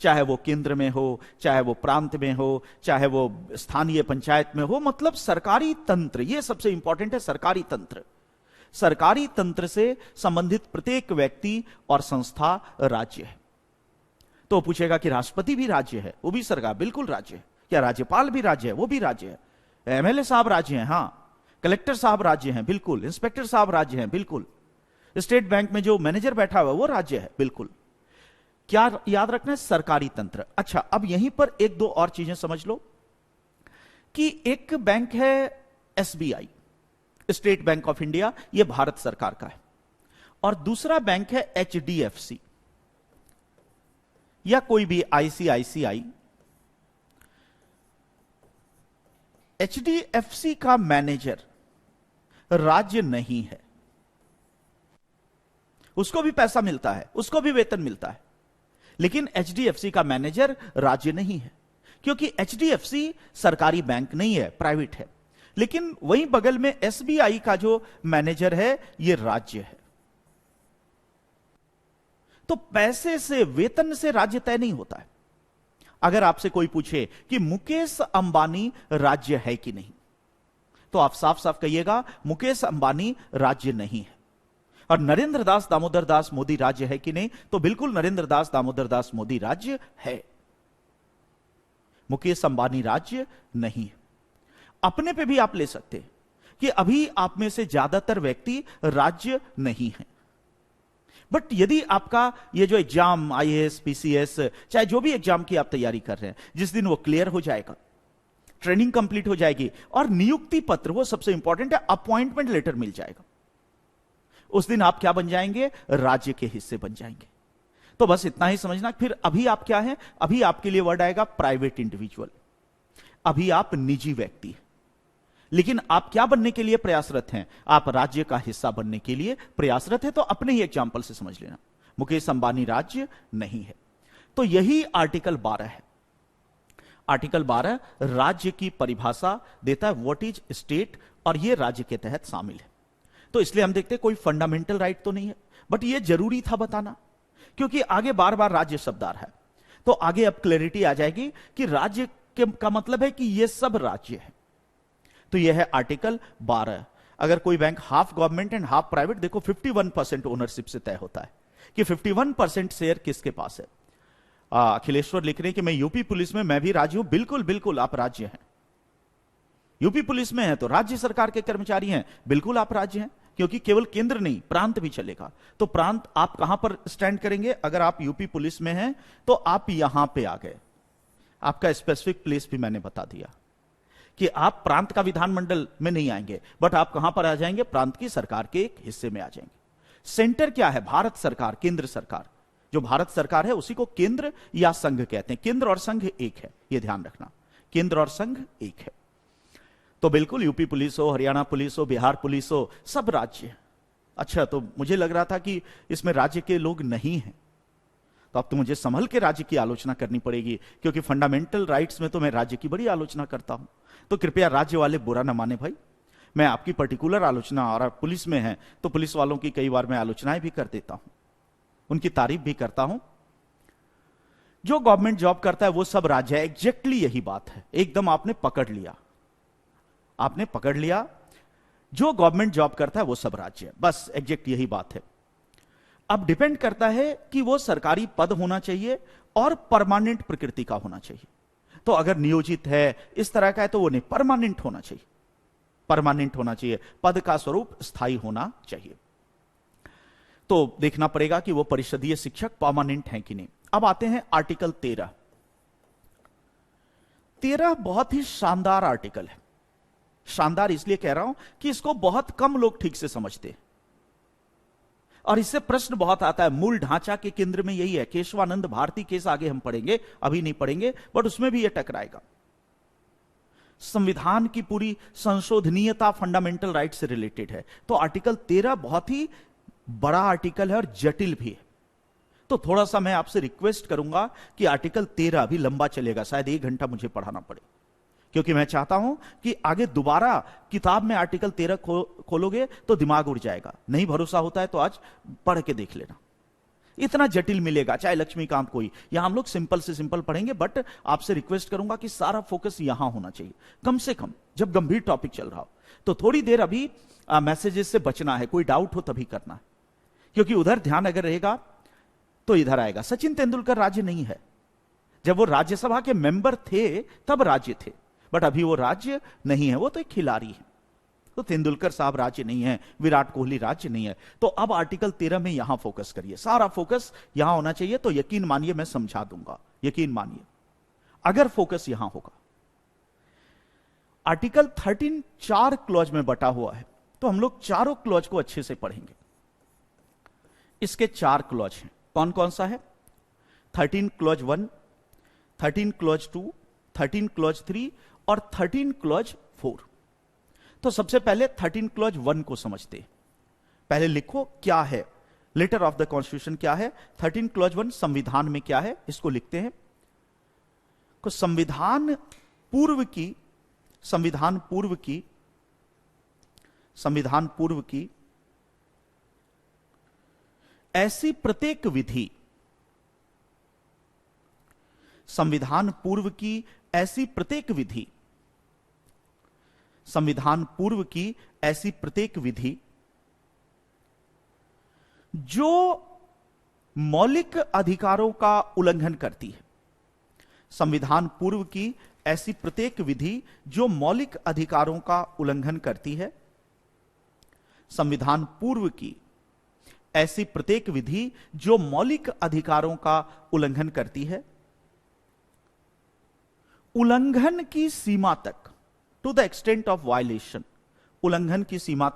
S1: चाहे वो केंद्र में हो, चाहे वो प्रांत में हो, चाहे वो स्थानीय पंचायत में हो, मतलब सरकारी तंत्र, ये सबसे इंपॉर्टेंट है, सरकारी तंत्र। सरकारी तंत्र से संबंधित प्रत्येक व्यक्ति और संस्था राज्य है। तो पूछेगा कि राष्ट्रपति भी राज्य है? वो भी सरकार, बिल्कुल राज्य है। क्या राज्यपाल भी राज्य है? वो भी राज्य है। MLA साहब राज्य हैं, हां। कलेक्टर साहब राज्य हैं, बिल्कुल। इंस्पेक्टर साहब राज्य हैं, बिल्कुल। स्टेट बैंक में जो मैनेजर बैठा हुआ है वो राज्य है, बिल्कुल। क्या याद रखना है? सरकारी तंत्र। अच्छा, अब यहीं पर एक दो और चीजें समझ लो कि एक बैंक है SBI, state bank of India, यह भारत सरकार का है, और दूसरा बैंक है HDFC या कोई भी ICICI। HDFC का मैनेजर राज्य नहीं है, उसको भी पैसा मिलता है, उसको भी वेतन मिलता है, लेकिन HDFC का मैनेजर राज्य नहीं है। क्योंकि एचडीएफसी सरकारी बैंक नहीं है, प्राइवेट है। लेकिन वहीं बगल में एसबीआई का जो मैनेजर है ये राज्य है। तो पैसे से, वेतन से राज्य तय नहीं होता है। अगर आपसे कोई पूछे कि मुकेश अंबानी राज्य है कि नहीं, तो आप साफ साफ कहिएगा मुकेश अंबानी राज्य नहीं है। और नरेंद्र दास दामोदर दास मोदी राज्य है कि नहीं, तो बिल्कुल नरेंद्र दास दामोदर दास मोदी राज्य है। मुकेश अंबानी राज्य नहीं है। अपने पे भी आप ले सकते हैं कि अभी आप में से ज्यादातर व्यक्ति राज्य नहीं है। बट यदि आपका ये जो एग्जाम आईएएस, पीसीएस, चाहे जो भी एग्जाम की आप तैयारी कर रहे हैं, जिस दिन वो क्लियर हो जाएगा, ट्रेनिंग कंप्लीट हो जाएगी और नियुक्ति पत्र, वो सबसे इंपॉर्टेंट है, अपॉइंटमेंट लेटर मिल जाएगा, उस दिन आप क्या बन जाएंगे? राज्य के हिस्से बन जाएंगे। तो बस इतना ही समझना। फिर अभी आप क्या हैं? अभी आपके लिए वर्ड आएगा प्राइवेट इंडिविजुअल। अभी आप निजी व्यक्ति हैं। लेकिन आप क्या बनने के लिए प्रयासरत हैं? आप राज्य का हिस्सा बनने के लिए प्रयासरत हैं। तो अपने ही एग्जाम्पल से समझ लेना, मुकेश अंबानी राज्य नहीं है। तो यही आर्टिकल 12 है। आर्टिकल 12 राज्य की परिभाषा देता है, व्हाट इज स्टेट, और यह राज्य के तहत शामिल है। तो इसलिए हम देखते हैं कोई फंडामेंटल राइट तो नहीं है, बट यह जरूरी था बताना, क्योंकि आगे बार बार राज्य शब्द आ रहा है। तो आगे अब क्लैरिटी आ जाएगी कि राज्य का मतलब है कि यह सब राज्य है। तो यह है आर्टिकल 12। अगर कोई bank half government and half private, देखो 51% ओनरशिप से तय होता है कि 51% शेयर किसके पास है। अखिलेश्वर लिख रहे हैं कि मैं यूपी पुलिस में, मैं भी राज्य हूं। बिल्कुल बिल्कुल आप राज्य हैं। यूपी पुलिस में है तो राज्य सरकार के कर्मचारी हैं, बिल्कुल आप राज्य हैं, क्योंकि केवल केंद्र नहीं, प्रांत भी चलेगा। तो प्रांत आप कहां पर स्टैंड करेंगे? अगर आप यूपी पुलिस में हैं तो आप यहां पे आ गए। आपका स्पेसिफिक प्लेस भी मैंने बता दिया कि आप प्रांत का विधानमंडल में नहीं आएंगे, बट आप कहां पर आ जाएंगे? प्रांत की सरकार के एक हिस्से में आ जाएंगे। सेंटर क्या है? भारत सरकार, केंद्र सरकार। जो भारत सरकार है उसी को केंद्र या संघ कहते हैं। केंद्र और संघ एक है, यह ध्यान रखना, केंद्र और संघ एक है। तो बिल्कुल यूपी पुलिस हो, हरियाणा पुलिस हो, बिहार पुलिस हो, सब राज्य। अच्छा, तो मुझे लग रहा था कि इसमें राज्य के लोग नहीं हैं, तो अब तो मुझे संभल के राज्य की आलोचना करनी पड़ेगी, क्योंकि फंडामेंटल राइट्स में तो मैं राज्य की बड़ी आलोचना करता हूं। तो कृपया राज्य वाले बुरा ना माने भाई, मैं आपकी पर्टिकुलर आलोचना, और आप पुलिस में हैं तो पुलिस वालों की कई बार मैं आलोचनाएं भी कर देता हूं, उनकी तारीफ भी करता हूं। जो गवर्नमेंट जॉब करता है वो सब राज्य है, एग्जैक्टली यही बात है। एकदम आपने पकड़ लिया, आपने पकड़ लिया। जो गवर्नमेंट जॉब करता है वो सब राज्य है, बस एग्जैक्ट यही बात है। अब डिपेंड करता है कि वो सरकारी पद होना चाहिए और परमानेंट प्रकृति का होना चाहिए। तो अगर नियोजित है, इस तरह का है, तो वो नहीं, परमानेंट होना चाहिए, परमानेंट होना चाहिए, पद का स्वरूप स्थायी होना चाहिए। तो देखना पड़ेगा कि वो परिषदीय शिक्षक परमानेंट हैं कि नहीं। अब आते हैं आर्टिकल 13। 13 बहुत ही शानदार आर्टिकल है। शानदार इसलिए कह रहा हूं कि इसको बहुत कम लोग ठीक से समझते हैं, और इससे प्रश्न बहुत आता है। मूल ढांचा के केंद्र में यही है। केशवानंद भारती केस आगे हम पढ़ेंगे, अभी नहीं पढ़ेंगे, बट उसमें भी यह टकराएगा। संविधान की पूरी संशोधनीयता फंडामेंटल राइट से रिलेटेड है। तो आर्टिकल 13 बहुत ही बड़ा आर्टिकल है और जटिल भी है। तो थोड़ा सा मैं आपसे रिक्वेस्ट करूंगा कि आर्टिकल 13 अभी लंबा चलेगा, शायद 1 घंटा मुझे पढ़ाना पड़े, क्योंकि मैं चाहता हूं कि आगे दोबारा किताब में आर्टिकल 13 खोलोगे तो दिमाग उड़ जाएगा। नहीं भरोसा होता है तो आज पढ़ के देख लेना, इतना जटिल मिलेगा। चाहे लक्ष्मीकांत कोई, यहां हम लोग सिंपल से सिंपल पढ़ेंगे, बट आपसे रिक्वेस्ट करूंगा कि सारा फोकस यहां होना चाहिए, कम से कम जब गंभीर टॉपिक चल रहा हो। तो थोड़ी देर अभी मैसेजेस से बचना है, कोई डाउट हो तभी करना है, क्योंकि उधर ध्यान अगर रहेगा तो इधर आएगा। सचिन तेंदुलकर राज्य नहीं है। जब वो राज्यसभा के मेंबर थे तब राज्य थे, बट अभी वो राज्य नहीं है, वो तो एक खिलाड़ी है। तो तेंदुलकर साहब राज्य नहीं है, विराट कोहली राज्य नहीं है। तो अब आर्टिकल 13 में यहां फोकस करिए, सारा फोकस यहां होना चाहिए। तो यकीन मानिए मैं समझा दूंगा, यकीन मानिए अगर फोकस यहां होगा। आर्टिकल 13 4 क्लॉज में बटा हुआ है, तो हम लोग चारों क्लॉज को अच्छे से पढ़ेंगे। इसके 4 क्लॉज हैं, कौन कौन सा है? 13 क्लॉज 1, 13 क्लॉज 2, 13 क्लॉज 3 और 13 क्लॉज 4। तो सबसे पहले 13 क्लॉज 1 को समझते हैं। पहले लिखो क्या है, लेटर ऑफ द कॉन्स्टिट्यूशन क्या है। 13 क्लॉज 1 संविधान में क्या है, इसको लिखते हैं। को संविधान पूर्व की ऐसी प्रत्येक विधि, संविधान पूर्व की ऐसी प्रत्येक विधि जो मौलिक अधिकारों का उल्लंघन करती है। संविधान पूर्व की ऐसी प्रत्येक विधि जो मौलिक अधिकारों का उल्लंघन करती है। संविधान पूर्व की ऐसी प्रत्येक विधि जो मौलिक अधिकारों का उल्लंघन करती है। उल्लंघन की सीमा तक, to the extent of violation, उल्लंघन की सीमा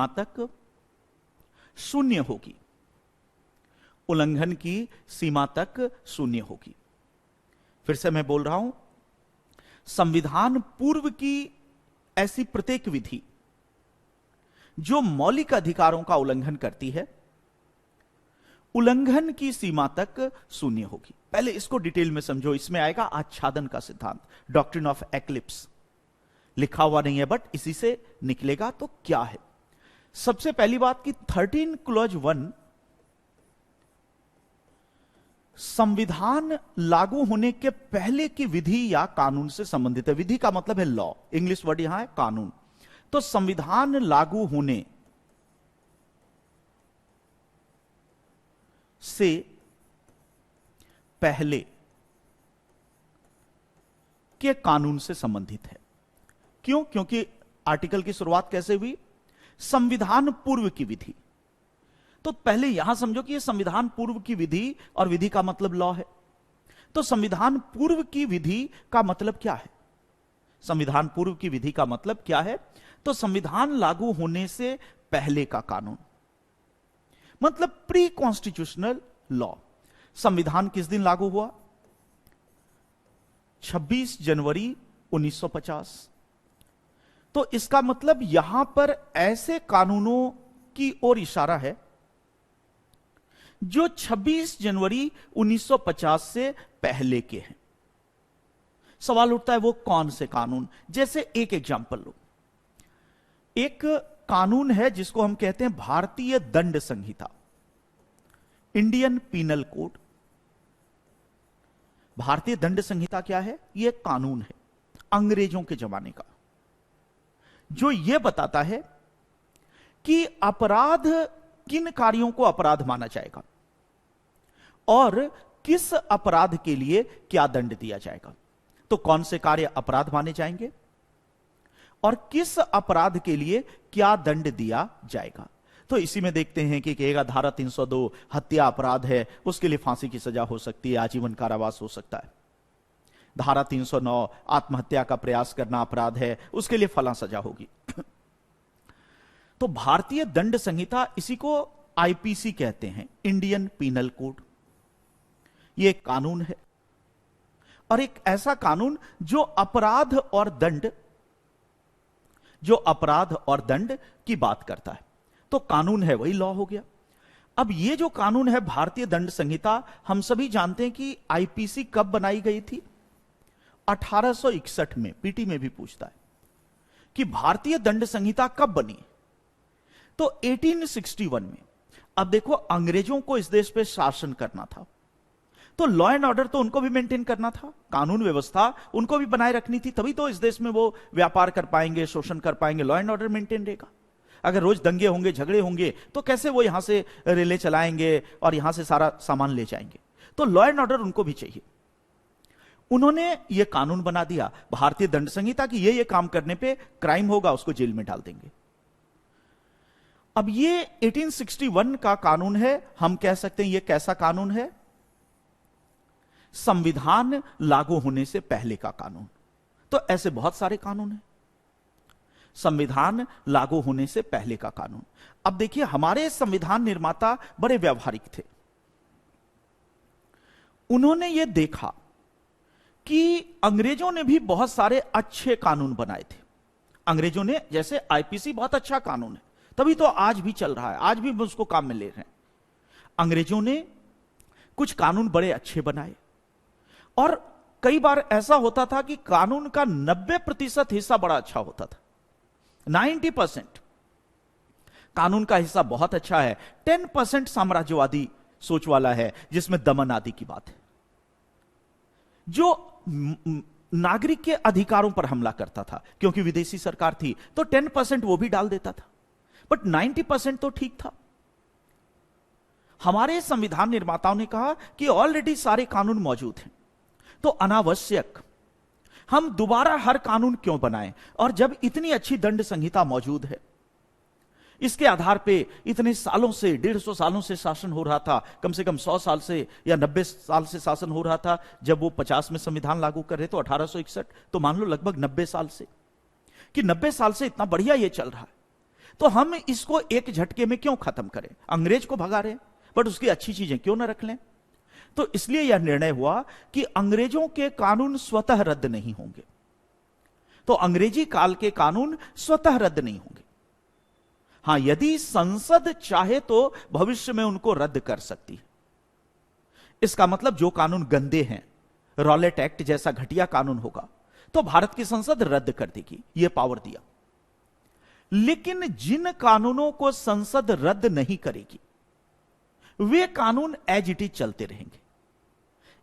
S1: तक शून्य होगी। उल्लंघन की सीमा तक शून्य होगी। फिर से मैं बोल रहा हूं, संविधान पूर्व की ऐसी प्रत्येक विधि जो मौलिक अधिकारों का उल्लंघन करती है, उल्लंघन की सीमा तक शून्य होगी। पहले इसको डिटेल में समझो। इसमें आएगा आच्छादन का सिद्धांत, डॉक्ट्रिन ऑफ एक्लिप्स। लिखा हुआ नहीं है बट इसी से निकलेगा। तो क्या है? सबसे पहली बात कि 13 क्लॉज 1 संविधान लागू होने के पहले की विधि या कानून से संबंधित है। विधि का मतलब है लॉ, इंग्लिश वर्ड यहां है कानून। तो संविधान लागू होने से पहले के कानून से संबंधित है। क्यों? क्योंकि आर्टिकल की शुरुआत कैसे हुई? संविधान पूर्व की विधि। तो पहले यहां समझो कि यह संविधान पूर्व की विधि, और विधि का मतलब लॉ है। तो संविधान पूर्व की विधि का मतलब क्या है? संविधान पूर्व की विधि का मतलब क्या है? तो संविधान लागू होने से पहले का कानून, मतलब प्री कॉन्स्टिट्यूशनल लॉ। संविधान किस दिन लागू हुआ? 26 जनवरी 1950। तो इसका मतलब यहां पर ऐसे कानूनों की ओर इशारा है जो 26 जनवरी 1950 से पहले के हैं। सवाल उठता है वो कौन से कानून? जैसे एक एग्जांपल लो। एक कानून है जिसको हम कहते हैं भारतीय दंड संहिता, इंडियन पीनल कोड। भारतीय दंड संहिता क्या है? यह कानून है अंग्रेजों के जमाने का, जो यह बताता है कि अपराध, किन कार्यों को अपराध माना जाएगा और किस अपराध के लिए क्या दंड दिया जाएगा। तो कौन से कार्य अपराध माने जाएंगे और किस अपराध के लिए क्या दंड दिया जाएगा। तो इसी में देखते हैं कि कहेगा धारा 302 हत्या अपराध है, उसके लिए फांसी की सजा हो सकती है, आजीवन कारावास हो सकता है। धारा 309 आत्महत्या का प्रयास करना अपराध है, उसके लिए फलां सजा होगी। तो भारतीय दंड संहिता, इसी को आईपीसी कहते हैं, इंडियन पीनल कोड। यह एक कानून है, और एक ऐसा कानून जो अपराध और दंड की बात करता है। तो कानून है, वही लॉ हो गया। अब ये जो कानून है भारतीय दंड संहिता, हम सभी जानते हैं कि आईपीसी कब बनाई गई थी? 1861 में। पीटी में भी पूछता है कि भारतीय दंड संहिता कब बनी? तो 1861 में। अब देखो, अंग्रेजों को इस देश पे शासन करना था, तो लॉ एंड ऑर्डर तो उनको भी मेंटेन करना था, कानून व्यवस्था उनको भी बनाए रखनी थी, तभी तो इस देश में वो व्यापार कर पाएंगे, शोषण कर पाएंगे, लॉ एंड ऑर्डर मेंटेन रहेगा। अगर रोज दंगे होंगे, झगड़े होंगे, तो कैसे वो यहां से रेले चलाएंगे और यहां से सारा सामान ले जाएंगे? तो लॉ एंड ऑर्डर उनको भी चाहिए। उन्होंने ये कानून बना दिया भारतीय दंड संहिता की, ये काम करने पे क्राइम होगा, उसको जेल में डाल देंगे। अब ये 1861 का कानून है। हम कह सकते हैं ये कैसा कानून है? संविधान लागू होने से पहले का कानून। तो ऐसे बहुत सारे कानून हैं, संविधान लागू होने से पहले का कानून। अब देखिए, हमारे संविधान निर्माता बड़े व्यावहारिक थे। उन्होंने यह देखा कि अंग्रेजों ने भी बहुत सारे अच्छे कानून बनाए थे। अंग्रेजों ने, जैसे आईपीसी बहुत अच्छा कानून है, तभी तो आज भी चल रहा है, आज भी उसको काम में ले रहे हैं। अंग्रेजों ने कुछ कानून बड़े अच्छे बनाए, और कई बार ऐसा होता था कि कानून का 90% हिस्सा बड़ा अच्छा होता था। 90% कानून का हिस्सा बहुत अच्छा है, 10% साम्राज्यवादी सोच वाला है, जिसमें दमन आदि की बात है, जो नागरिक के अधिकारों पर हमला करता था। क्योंकि विदेशी सरकार थी तो 10% वो भी डाल देता था, बट 90% तो ठीक था। हमारे संविधान निर्माताओं ने कहा कि ऑलरेडी सारे कानून मौजूद हैं, तो अनावश्यक हम दोबारा हर कानून क्यों बनाएं, और जब इतनी अच्छी दंड संहिता मौजूद है, इसके आधार पे इतने सालों से, 150 सालों से शासन हो रहा था, कम से कम 100 साल से या 90 साल से शासन हो रहा था। जब वो 50 में संविधान लागू कर रहे तो 1861, तो मान लो लगभग 90 साल से, कि 90 साल से इतना बढ़िया ये चल रहा है, तो हम इसको एक झटके में क्यों खत्म करें। अंग्रेज को भगा रहे, बट उसकी अच्छी चीजें क्यों ना रख लें। तो इसलिए यह निर्णय हुआ कि अंग्रेजों के कानून स्वतः रद्द नहीं होंगे, तो अंग्रेजी काल के कानून स्वतः रद्द नहीं होंगे। हां, यदि संसद चाहे तो भविष्य में उनको रद्द कर सकती है। इसका मतलब जो कानून गंदे हैं, रॉलेट एक्ट जैसा घटिया कानून होगा, तो भारत की संसद रद्द कर देगी, यह पावर दिया। लेकिन जिन कानूनों को संसद रद्द नहीं करेगी, वे कानून एज इट इज चलते रहेंगे।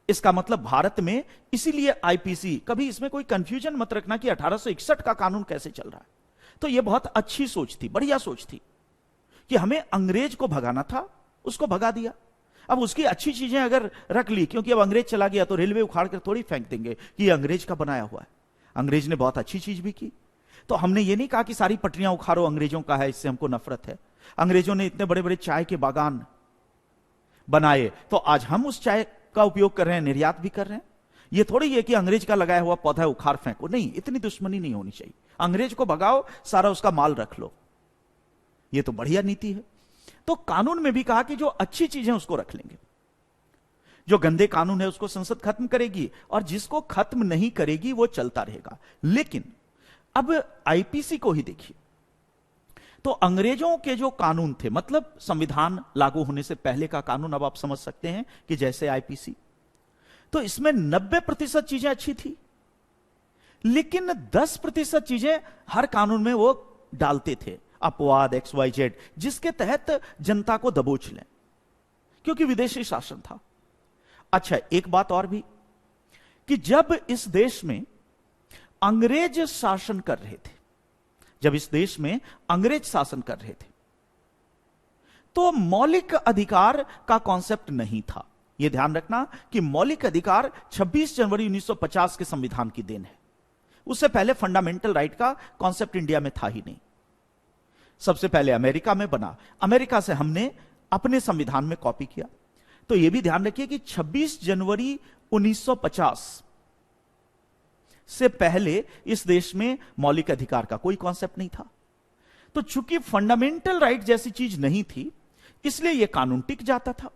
S1: इसका मतलब भारत में, इसीलिए आईपीसी, कभी इसमें कोई कंफ्यूजन मत रखना कि 1861 का कानून कैसे चल रहा है। तो यह बहुत अच्छी सोच थी, बढ़िया सोच थी, कि हमें अंग्रेज को भगाना था, उसको भगा दिया। अब उसकी अच्छी चीजें अगर रख ली, क्योंकि अब अंग्रेज चला गया तो रेलवे उखाड़ कर थोड़ी फेंक देंगे कि यह अंग्रेज का बनाया हुआ है। अंग्रेज ने बहुत अच्छी चीज भी की, तो हमने ये नहीं कहा कि सारी पटरियां उखाड़ो, अंग्रेजों का है, इससे हमको नफरत है। अंग्रेजों ने इतने बड़े बड़े चाय के बागान बनाए, तो आज हम उस चाय का उपयोग कर रहे हैं, निर्यात भी कर रहे हैं। ये थोड़ी है कि अंग्रेज का लगाया हुआ पौधा उखाड़ फेंको, नहीं, इतनी दुश्मनी नहीं होनी चाहिए। अंग्रेज को भगाओ, सारा उसका माल रख लो, ये तो बढ़िया नीति है। तो कानून में भी कहा कि जो अच्छी चीजें उसको रख लेंगे, जो गंदे कानून है उसको संसद खत्म करेगी, और जिसको खत्म नहीं करेगी वो चलता रहेगा। लेकिन अब आईपीसी को ही देखिए, तो अंग्रेजों के जो कानून थे, मतलब संविधान लागू होने से पहले का कानून, अब आप समझ सकते हैं कि जैसे आईपीसी, तो इसमें 90% चीजें अच्छी थी, लेकिन 10% चीजें हर कानून में वो डालते थे, अपवाद XYZ, जिसके तहत जनता को दबोच लें, क्योंकि विदेशी शासन था। अच्छा, एक बात और भी, कि जब इस देश में अंग्रेज शासन कर रहे थे, जब इस देश में अंग्रेज शासन कर रहे थे, तो मौलिक अधिकार का कॉन्सेप्ट नहीं था। यह ध्यान रखना कि मौलिक अधिकार 26 जनवरी 1950 के संविधान की देन है। उससे पहले फंडामेंटल राइट का कॉन्सेप्ट इंडिया में था ही नहीं। सबसे पहले अमेरिका में बना, अमेरिका से हमने अपने संविधान में कॉपी किया। तो यह भी ध्यान रखिए कि 26 जनवरी 1950 से पहले इस देश में मौलिक अधिकार का कोई कॉन्सेप्ट नहीं था। तो चूंकि फंडामेंटल राइट जैसी चीज नहीं थी, इसलिए यह कानून टिक जाता था,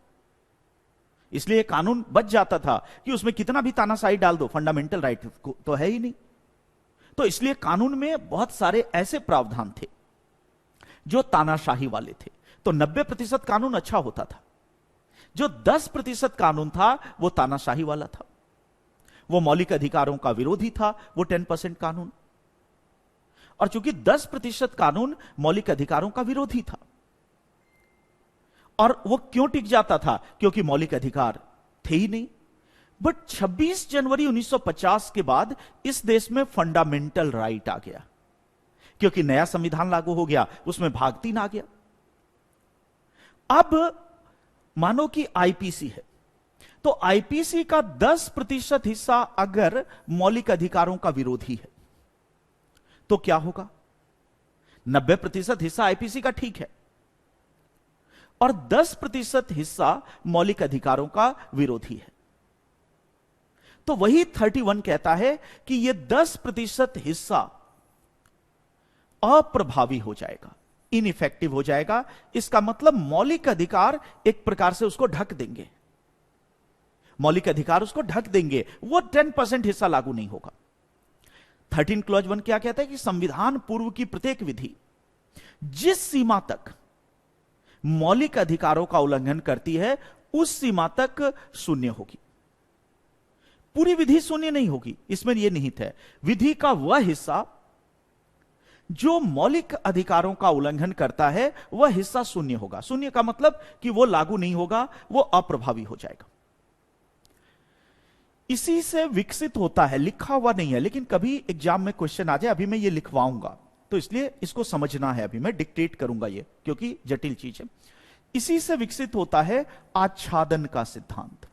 S1: इसलिए कानून बच जाता था कि उसमें कितना भी तानाशाही डाल दो, फंडामेंटल राइट तो है ही नहीं। तो इसलिए कानून में बहुत सारे ऐसे प्रावधान थे जो तानाशाही वाले थे। तो 90% कानून अच्छा होता था, जो 10% कानून था वो तानाशाही वाला था, वो मौलिक अधिकारों का विरोधी था, वो 10% कानून। और चूंकि 10% कानून मौलिक अधिकारों का विरोधी था, और वो क्यों टिक जाता था, क्योंकि मौलिक अधिकार थे ही नहीं। बट 26 जनवरी 1950 के बाद इस देश में फंडामेंटल राइट आ गया, क्योंकि नया संविधान लागू हो गया, उसमें भाग 3 आ गया। अब मानो कि आईपीसी है, तो आईपीसी का 10% हिस्सा अगर मौलिक अधिकारों का विरोधी है तो क्या होगा? 90% हिस्सा आईपीसी का ठीक है, और 10% हिस्सा मौलिक अधिकारों का विरोधी है। तो वही 31 कहता है कि यह 10% हिस्सा अप्रभावी हो जाएगा, इनइफेक्टिव हो जाएगा। इसका मतलब मौलिक अधिकार एक प्रकार से उसको ढक देंगे, मौलिक अधिकार उसको ढक देंगे, वो 10% हिस्सा लागू नहीं होगा। 13 क्लॉज 1 क्या कहता है कि संविधान पूर्व की प्रत्येक विधि जिस सीमा तक मौलिक अधिकारों का उल्लंघन करती है, उस सीमा तक शून्य होगी। पूरी विधि शून्य नहीं होगी, इसमें यह निहित है। विधि का वह हिस्सा जो मौलिक अधिकारों का उल्लंघन करता है वह हिस्सा शून्य होगा। शून्य का मतलब कि वो लागू नहीं होगा, वो अप्रभावी हो जाएगा। इसी से विकसित होता है, लिखा हुआ नहीं है, लेकिन कभी एग्जाम में क्वेश्चन आ जाए, अभी मैं ये लिखवाऊंगा तो इसलिए इसको समझना है। अभी मैं डिक्टेट करूंगा ये, क्योंकि जटिल चीज है। इसी से विकसित होता है आच्छादन का सिद्धांत।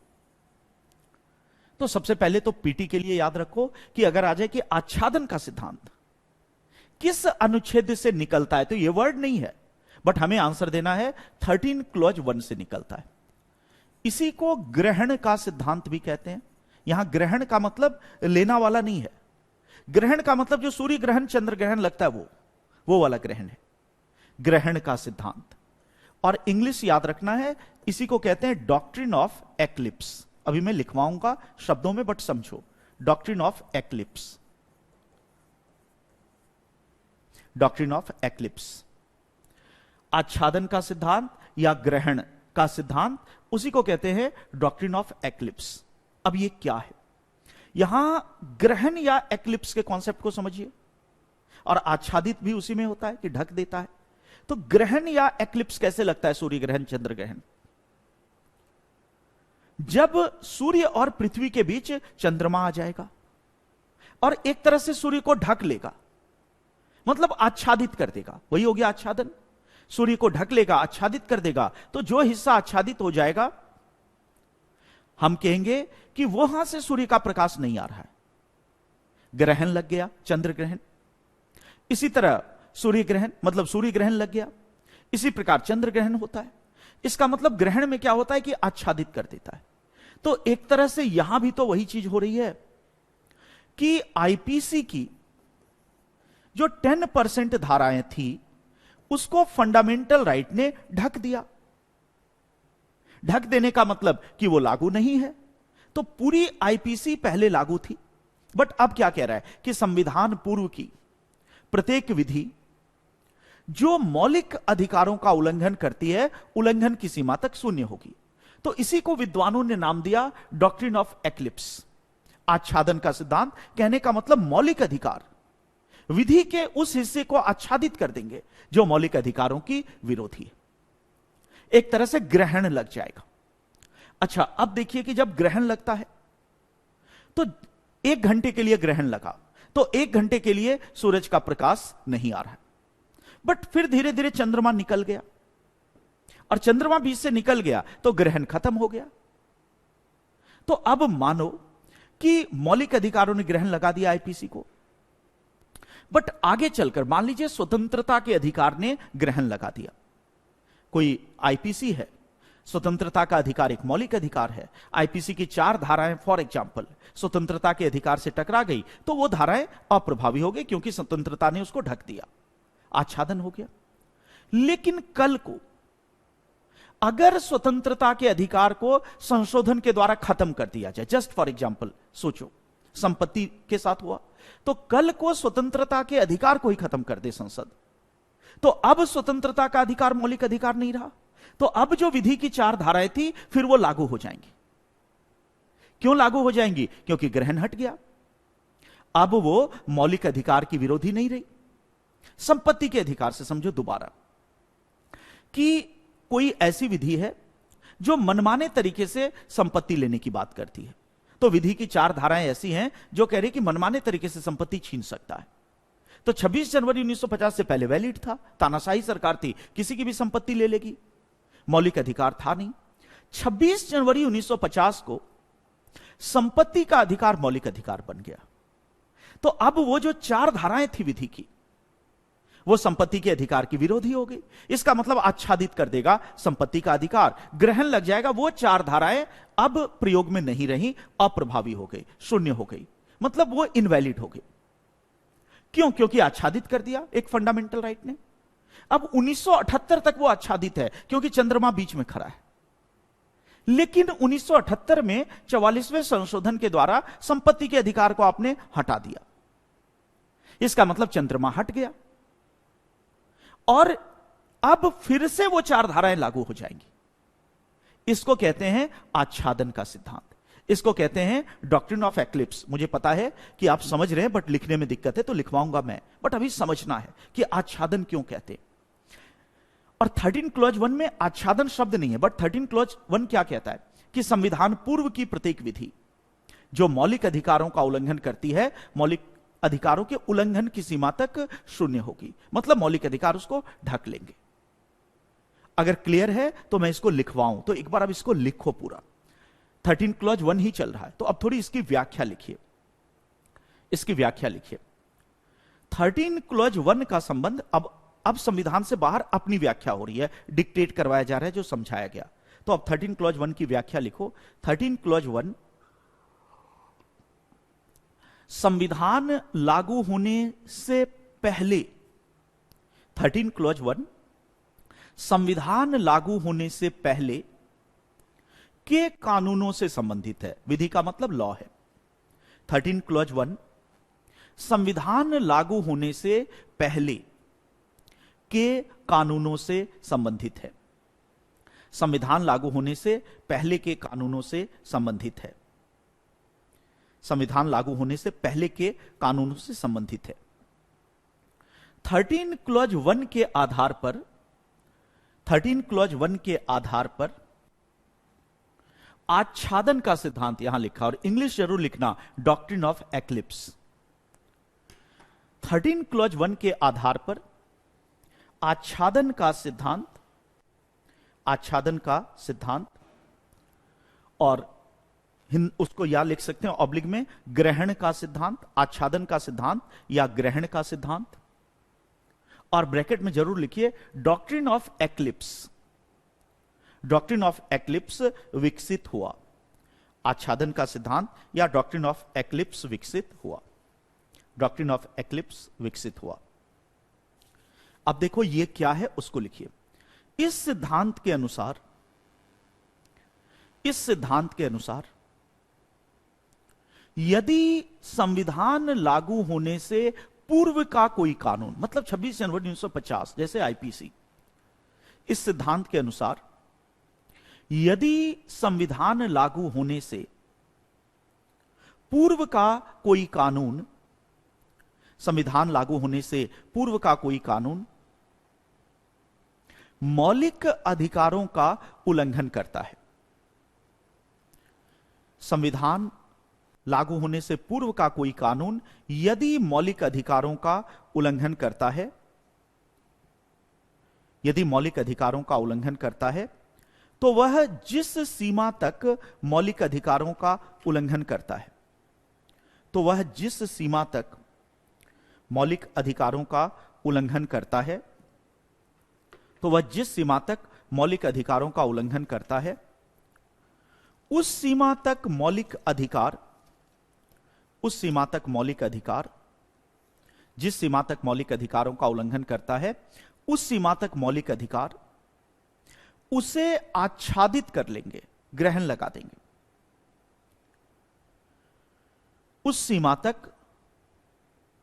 S1: तो सबसे पहले तो पीटी के लिए याद रखो कि अगर आ जाए कि आच्छादन का सिद्धांत किस अनुच्छेद से निकलता है, तो ये वर्ड नहीं है, बट हमें आंसर देना है 13 क्लॉज 1 से निकलता है। इसी को ग्रहण का सिद्धांत भी कहते हैं। यहां ग्रहण का मतलब लेना वाला नहीं है। ग्रहण का मतलब जो सूर्य ग्रहण चंद्र ग्रहण लगता है वो वाला ग्रहण है, ग्रहण का सिद्धांत। और इंग्लिश याद रखना है, इसी को कहते हैं डॉक्ट्रिन ऑफ एक्लिप्स। अभी मैं लिखवाऊंगा शब्दों में, बट समझो, doctrine of eclipse, doctrine of eclipse. आच्छादन का सिद्धांत या ग्रहण का सिद्धांत, उसी को कहते हैं डॉक्ट्रिन ऑफ एक्लिप्स। अब ये क्या है? यहां ग्रहण या एक्लिप्स के कॉन्सेप्ट को समझिए, और आच्छादित भी उसी में होता है कि ढक देता है। तो ग्रहण या एक्लिप्स कैसे लगता है? सूर्य ग्रहण चंद्र ग्रहण, जब सूर्य और पृथ्वी के बीच चंद्रमा आ जाएगा और एक तरह से सूर्य को ढक लेगा, मतलब आच्छादित कर देगा, वही हो गया आच्छादन। सूर्य को ढक लेगा, आच्छादित कर देगा, तो जो हिस्सा आच्छादित हो जाएगा हम कहेंगे कि वहां से सूर्य का प्रकाश नहीं आ रहा है, ग्रहण लग गया, चंद्र ग्रहण। इसी तरह सूर्य ग्रहण मतलब सूर्य ग्रहण लग गया, इसी प्रकार चंद्र ग्रहण होता है। इसका मतलब ग्रहण में क्या होता है कि आच्छादित कर देता है। तो एक तरह से यहां भी तो वही चीज हो रही है कि आईपीसी की जो 10% धाराएं थी उसको फंडामेंटल राइट ने ढक दिया। ढक देने का मतलब कि वो लागू नहीं है। तो पूरी आईपीसी पहले लागू थी, बट अब क्या कह रहा है कि संविधान पूर्व की प्रत्येक विधि जो मौलिक अधिकारों का उल्लंघन करती है, उल्लंघन की सीमा तक शून्य होगी। तो इसी को विद्वानों ने नाम दिया डॉक्ट्रिन ऑफ एक्लिप्स, आच्छादन का सिद्धांत। कहने का मतलब मौलिक अधिकार विधि के उस हिस्से को आच्छादित कर देंगे जो मौलिक अधिकारों की विरोधी है। एक तरह से ग्रहण लग जाएगा। अच्छा, अब देखिए कि जब ग्रहण लगता है तो 1 घंटे के लिए ग्रहण लगा, तो 1 घंटे के लिए सूरज का प्रकाश नहीं आ रहा है, बट फिर धीरे धीरे चंद्रमा निकल गया और चंद्रमा बीच से निकल गया तो ग्रहण खत्म हो गया। तो अब मानो कि मौलिक अधिकारों ने ग्रहण लगा दिया आईपीसी को, बट आगे चलकर मान लीजिए स्वतंत्रता के अधिकार ने ग्रहण लगा दिया। कोई आईपीसी है, स्वतंत्रता का अधिकार एक मौलिक अधिकार है, आईपीसी की 4 धाराएं फॉर एग्जांपल स्वतंत्रता के अधिकार से टकरा गई, तो वो धाराएं अप्रभावी हो गई क्योंकि स्वतंत्रता ने उसको ढक दिया, आच्छादन हो गया। लेकिन कल को अगर स्वतंत्रता के अधिकार को संशोधन के द्वारा खत्म कर दिया जाए, जस्ट फॉर एग्जांपल सोचो संपत्ति के साथ हुआ, तो कल को स्वतंत्रता के अधिकार को ही खत्म कर दे संसद, तो अब स्वतंत्रता का अधिकार मौलिक अधिकार नहीं रहा। तो अब जो विधि की 4 धाराएं थी फिर वो लागू हो जाएंगी। क्यों लागू हो जाएंगी? क्योंकि ग्रहण हट गया, अब वो मौलिक अधिकार की विरोधी नहीं रही। संपत्ति के अधिकार से समझो दोबारा कि कोई ऐसी विधि है जो मनमाने तरीके से संपत्ति लेने की बात करती है, तो विधि की 4 धाराएं ऐसी हैं जो कह रही कि मनमाने तरीके से संपत्ति छीन सकता है। तो 26 जनवरी 1950 से पहले वैलिड था, तानाशाही सरकार थी, किसी की भी संपत्ति ले लेगी, मौलिक अधिकार था नहीं। 26 जनवरी 1950 को संपत्ति का अधिकार मौलिक अधिकार बन गया, तो अब वो जो 4 धाराएं थी विधि की, वो संपत्ति के अधिकार की विरोधी हो गई। इसका मतलब आच्छादित कर देगा संपत्ति का अधिकार, ग्रहण लग जाएगा, वो 4 धाराएं अब प्रयोग में नहीं रही, अप्रभावी हो गई, शून्य हो गई, मतलब वो इनवैलिड हो गई। क्यों? क्योंकि आच्छादित कर दिया एक फंडामेंटल राइट ने। अब 1978 तक वो आच्छादित है क्योंकि चंद्रमा बीच में खड़ा है, लेकिन 1978 में 44वें संशोधन के द्वारा संपत्ति के अधिकार को आपने हटा दिया। इसका मतलब चंद्रमा हट गया और अब फिर से वो 4 धाराएं लागू हो जाएंगी। इसको कहते हैं आच्छादन का सिद्धांत, इसको कहते हैं डॉक्ट्रिन ऑफ एक्लिप्स। मुझे पता है कि आप समझ रहे हैं बट लिखने में दिक्कत है तो लिखवाऊंगा मैं, बट अभी समझना है कि आच्छादन क्यों कहते हैं। और 13 क्लॉज 1 में आच्छादन शब्द नहीं है, बट 13 क्लॉज 1 क्या कहता है कि संविधान पूर्व की प्रत्येक विधि जो मौलिक अधिकारों का उल्लंघन करती है, मौलिक अधिकारों के उल्लंघन की सीमा तक शून्य होगी, मतलब मौलिक अधिकार उसको ढक लेंगे। अगर क्लियर है तो मैं इसको लिखवाऊं, तो एक बार अब इसको लिखो पूरा। 13 क्लॉज 1 ही चल रहा है, तो अब थोड़ी इसकी व्याख्या लिखिए, इसकी व्याख्या लिखिए। 13 क्लॉज 1 का संबंध अब संविधान से बाहर अपनी व्याख्या हो रही है, डिक्टेट करवाया जा रहा है जो समझाया गया। तो अब 13 क्लॉज 1 की व्याख्या लिखो। 13 क्लॉज 1, संविधान लागू होने से पहले, 13 क्लॉज 1 संविधान लागू होने से पहले के कानूनों से संबंधित है। विधि का मतलब लॉ है। 13 क्लॉज 1 संविधान लागू होने से पहले के कानूनों से संबंधित है। संविधान लागू होने से पहले के कानूनों से संबंधित है। संविधान लागू होने से पहले के कानूनों से संबंधित है। 13 क्लॉज 1 के आधार पर, 13 क्लॉज 1 के आधार पर आच्छादन का सिद्धांत यहां लिखा, और इंग्लिश जरूर लिखना, डॉक्ट्रिन ऑफ एक्लिप्स। 13 क्लॉज 1 के आधार पर आच्छादन का सिद्धांत, आच्छादन का सिद्धांत, और उसको या लिख सकते हैं ऑब्लिक में ग्रहण का सिद्धांत, आच्छादन का सिद्धांत या ग्रहण का सिद्धांत, और ब्रैकेट में जरूर लिखिए doctrine of eclipse. Doctrine of eclipse विकसित हुआ, आच्छादन का सिद्धांत या डॉक्ट्रिन ऑफ एक्लिप्स विकसित हुआ, डॉक्ट्रिन ऑफ एक्लिप्स विकसित हुआ। अब देखो ये क्या है उसको लिखिए। इस सिद्धांत के अनुसार, इस सिद्धांत के अनुसार यदि संविधान लागू होने से पूर्व का कोई कानून, मतलब 26 जनवरी 1950 जैसे आईपीसी, इस सिद्धांत के अनुसार यदि संविधान लागू होने से पूर्व का कोई कानून, संविधान लागू होने से पूर्व का कोई कानून मौलिक अधिकारों का उल्लंघन करता है, संविधान लागू होने से पूर्व का कोई कानून यदि मौलिक अधिकारों का उल्लंघन करता है, यदि मौलिक अधिकारों का उल्लंघन करता है, तो वह जिस सीमा तक मौलिक अधिकारों का उल्लंघन करता है, तो वह जिस सीमा तक मौलिक अधिकारों का उल्लंघन करता है, तो वह जिस सीमा तक मौलिक अधिकारों का उल्लंघन करता है, उस सीमा तक मौलिक अधिकार, उस सीमा तक मौलिक अधिकार, जिस सीमा तक मौलिक अधिकारों का उल्लंघन करता है, उस सीमा तक मौलिक अधिकार उसे आच्छादित कर लेंगे, ग्रहण लगा देंगे। उस सीमा तक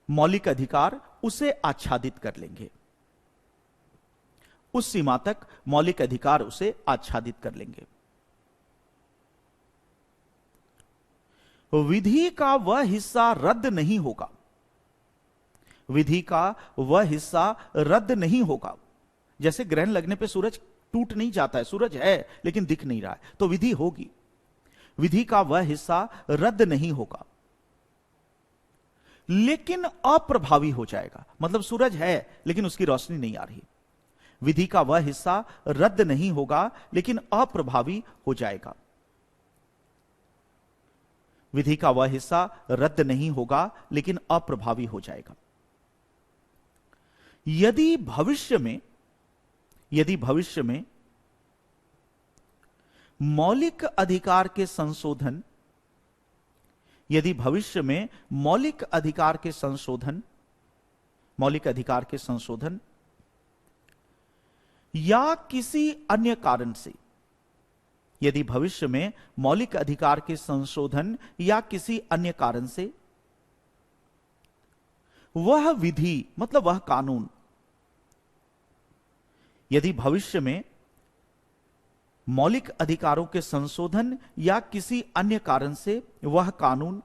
S1: मौलिक अधिकार उसे आच्छादित कर लेंगे, उस सीमा तक मौलिक अधिकार उसे आच्छादित कर लेंगे। विधि का वह हिस्सा रद्द नहीं होगा, विधि का वह हिस्सा रद्द नहीं होगा। जैसे ग्रहण लगने पे सूरज टूट नहीं जाता है, सूरज है लेकिन दिख नहीं रहा है, तो विधि होगी। विधि का वह हिस्सा रद्द नहीं होगा लेकिन अप्रभावी हो जाएगा, मतलब सूरज है लेकिन उसकी रोशनी नहीं आ रही। विधि का वह हिस्सा रद्द नहीं होगा लेकिन अप्रभावी हो जाएगा। विधि का वह हिस्सा रद्द नहीं होगा लेकिन अप्रभावी हो जाएगा। यदि भविष्य में मौलिक अधिकार के संशोधन, यदि भविष्य में मौलिक अधिकार के संशोधन, मौलिक अधिकार के संशोधन या किसी अन्य कारण से, यदि भविष्य में मौलिक अधिकार के संशोधन या किसी अन्य कारण से वह विधि, मतलब वह कानून, यदि भविष्य में मौलिक अधिकारों के संशोधन या किसी अन्य कारण से वह कानून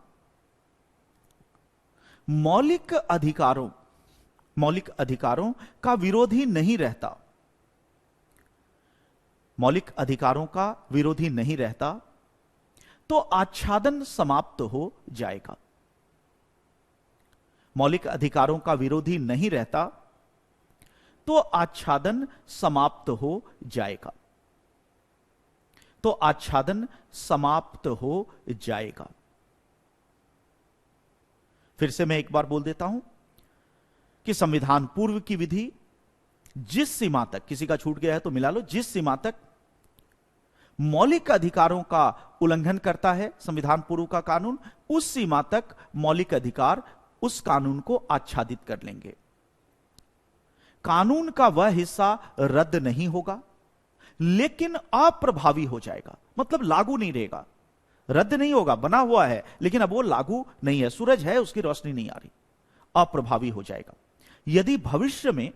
S1: मौलिक अधिकारों का विरोधी नहीं रहता, मौलिक अधिकारों का विरोधी नहीं रहता, तो आच्छादन समाप्त हो जाएगा। मौलिक अधिकारों का विरोधी नहीं रहता तो आच्छादन समाप्त हो जाएगा, तो आच्छादन समाप्त हो जाएगा। फिर से मैं एक बार बोल देता हूं कि संविधान पूर्व की विधि जिस सीमा तक, किसी का छूट गया है तो मिला लो, जिस सीमा तक मौलिक अधिकारों का उल्लंघन करता है संविधान पूर्व का कानून, उस सीमा तक मौलिक अधिकार उस कानून को आच्छादित कर लेंगे। कानून का वह हिस्सा रद्द नहीं होगा लेकिन अप्रभावी हो जाएगा, मतलब लागू नहीं रहेगा। रद्द नहीं होगा, बना हुआ है लेकिन अब वो लागू नहीं है, सूरज है उसकी रोशनी नहीं आ रही, अप्रभावी हो जाएगा। यदि भविष्य में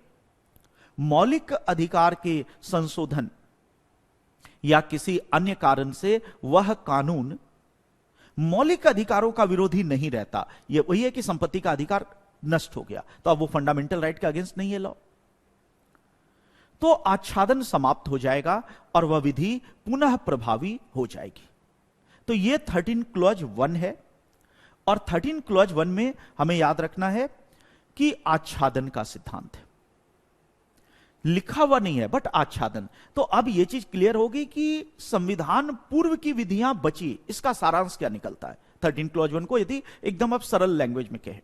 S1: मौलिक अधिकार के संशोधन या किसी अन्य कारण से वह कानून मौलिक अधिकारों का विरोधी नहीं रहता, यह वही है कि संपत्ति का अधिकार नष्ट हो गया तो अब वो फंडामेंटल राइट के अगेंस्ट नहीं है लॉ, तो आच्छादन समाप्त हो जाएगा और वह विधि पुनः प्रभावी हो जाएगी। तो यह 13 क्लॉज 1 है और 13 क्लॉज 1 में हमें याद रखना है कि आच्छादन का सिद्धांत है, लिखा हुआ नहीं है बट आच्छादन। तो अब यह चीज क्लियर होगी कि संविधान पूर्व की विधियां बची, इसका सारांश क्या निकलता है 13 क्लॉज 1 को यदि एकदम अब सरल लैंग्वेज में कहे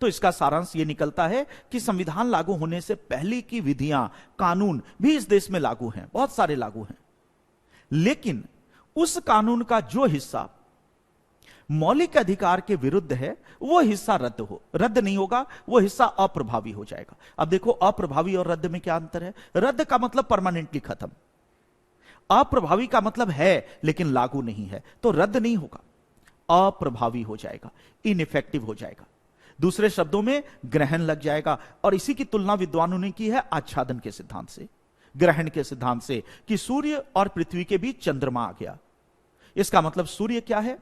S1: तो इसका सारांश यह निकलता है कि संविधान लागू होने से पहले की विधियां, कानून भी इस देश में लागू हैं, बहुत सारे लागू हैं, लेकिन उस कानून का जो हिस्सा मौलिक अधिकार के विरुद्ध है वो हिस्सा रद्द नहीं होगा, वो हिस्सा अप्रभावी हो जाएगा। अब देखो अप्रभावी और रद्द में क्या अंतर है। रद्द का मतलब परमानेंटली खत्म, अप्रभावी का मतलब है लेकिन लागू नहीं है, तो रद्द नहीं होगा, अप्रभावी हो जाएगा, इनइफेक्टिव हो जाएगा, दूसरे शब्दों में ग्रहण लग जाएगा। और इसी की तुलना विद्वानों ने की है आच्छादन के सिद्धांत से, ग्रहण के सिद्धांत से, कि सूर्य और पृथ्वी के बीच चंद्रमा आ गया। इसका मतलब सूर्य क्या है,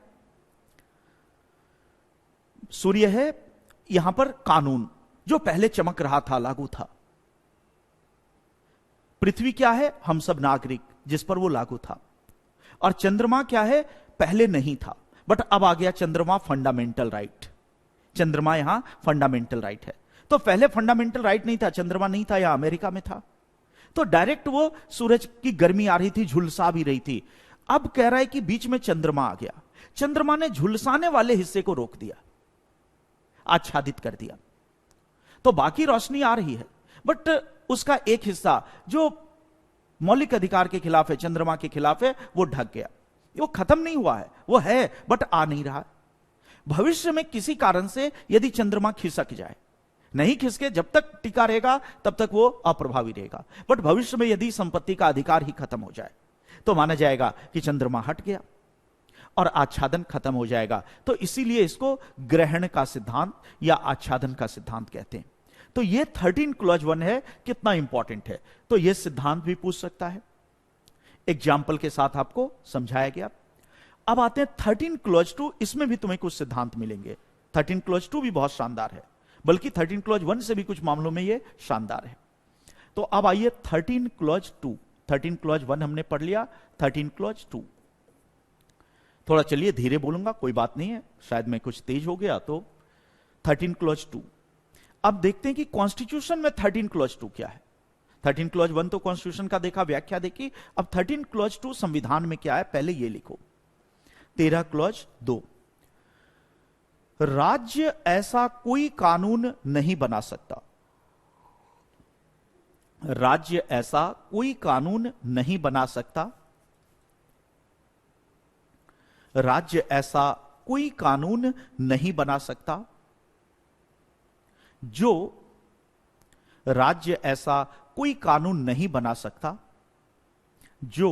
S1: सूर्य है यहां पर कानून जो पहले चमक रहा था, लागू था। पृथ्वी क्या है, हम सब नागरिक जिस पर वो लागू था। और चंद्रमा क्या है, पहले नहीं था बट अब आ गया चंद्रमा, फंडामेंटल राइट। चंद्रमा यहां फंडामेंटल राइट है, तो पहले फंडामेंटल राइट नहीं था, चंद्रमा नहीं था, या अमेरिका में था, तो डायरेक्ट वो सूरज की गर्मी आ रही थी, झुलसा भी रही थी। अब कह रहा है कि बीच में चंद्रमा आ गया, चंद्रमा ने झुलसाने वाले हिस्से को रोक दिया, आच्छादित कर दिया, तो बाकी रोशनी आ रही है बट उसका एक हिस्सा जो मौलिक अधिकार के खिलाफ है, चंद्रमा के खिलाफ है, वो ढक गया। वो खत्म नहीं हुआ है, वो है बट आ नहीं रहा। भविष्य में किसी कारण से यदि चंद्रमा खिसक जाए, नहीं खिसके, जब तक टिका रहेगा तब तक वो अप्रभावी रहेगा, बट भविष्य में यदि संपत्ति का अधिकार ही खत्म हो जाए तो माना जाएगा कि चंद्रमा हट गया और आच्छादन खत्म हो जाएगा। तो इसीलिए इसको ग्रहण का सिद्धांत या आच्छादन का सिद्धांत कहते हैं। तो ये 13 क्लॉज 1 है, कितना इंपॉर्टेंट है, तो यह सिद्धांत भी पूछ सकता है, एग्जाम्पल के साथ आपको समझाया गया। अब आते हैं 13 क्लॉज 2, इसमें भी तुम्हें कुछ सिद्धांत मिलेंगे। 13 क्लॉज 2 भी बहुत शानदार है, बल्कि 13 क्लॉज 1 से भी कुछ मामलों में यह शानदार है। तो अब आइए 13 क्लॉज 2। 13 क्लॉज 1 हमने पढ़ लिया, 13 क्लॉज 2 थोड़ा चलिए धीरे बोलूंगा, कोई बात नहीं है, शायद मैं कुछ तेज हो गया। तो 13 क्लॉज 2, अब देखते हैं कि कॉन्स्टिट्यूशन में 13 क्लॉज 2 क्या है। 13 क्लॉज 1 तो कॉन्स्टिट्यूशन का देखा, व्याख्या देखी, अब 13 क्लॉज 2 संविधान में क्या है, पहले ये लिखो। 13 क्लॉज 2, राज्य ऐसा कोई कानून नहीं बना सकता, राज्य ऐसा कोई कानून नहीं बना सकता, राज्य ऐसा कोई कानून नहीं बना सकता जो, राज्य ऐसा कोई कानून नहीं बना सकता जो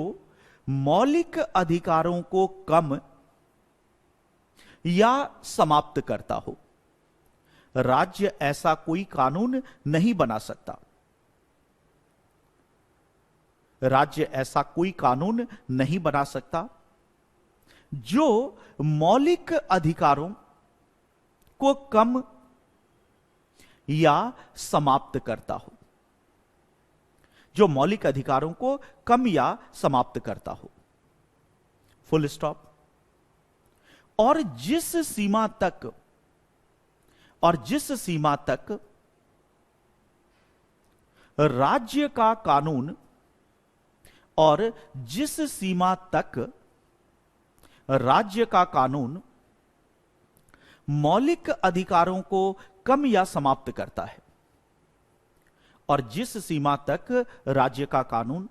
S1: मौलिक अधिकारों को कम या समाप्त करता हो। राज्य ऐसा कोई कानून नहीं बना सकता राज्य ऐसा कोई कानून नहीं बना सकता जो मौलिक अधिकारों को कम या समाप्त करता हो, जो मौलिक अधिकारों को कम या समाप्त करता हो, फुल स्टॉप। और जिस सीमा तक राज्य का कानून और जिस सीमा तक राज्य का कानून मौलिक अधिकारों को कम या समाप्त करता है, और जिस सीमा तक राज्य का कानून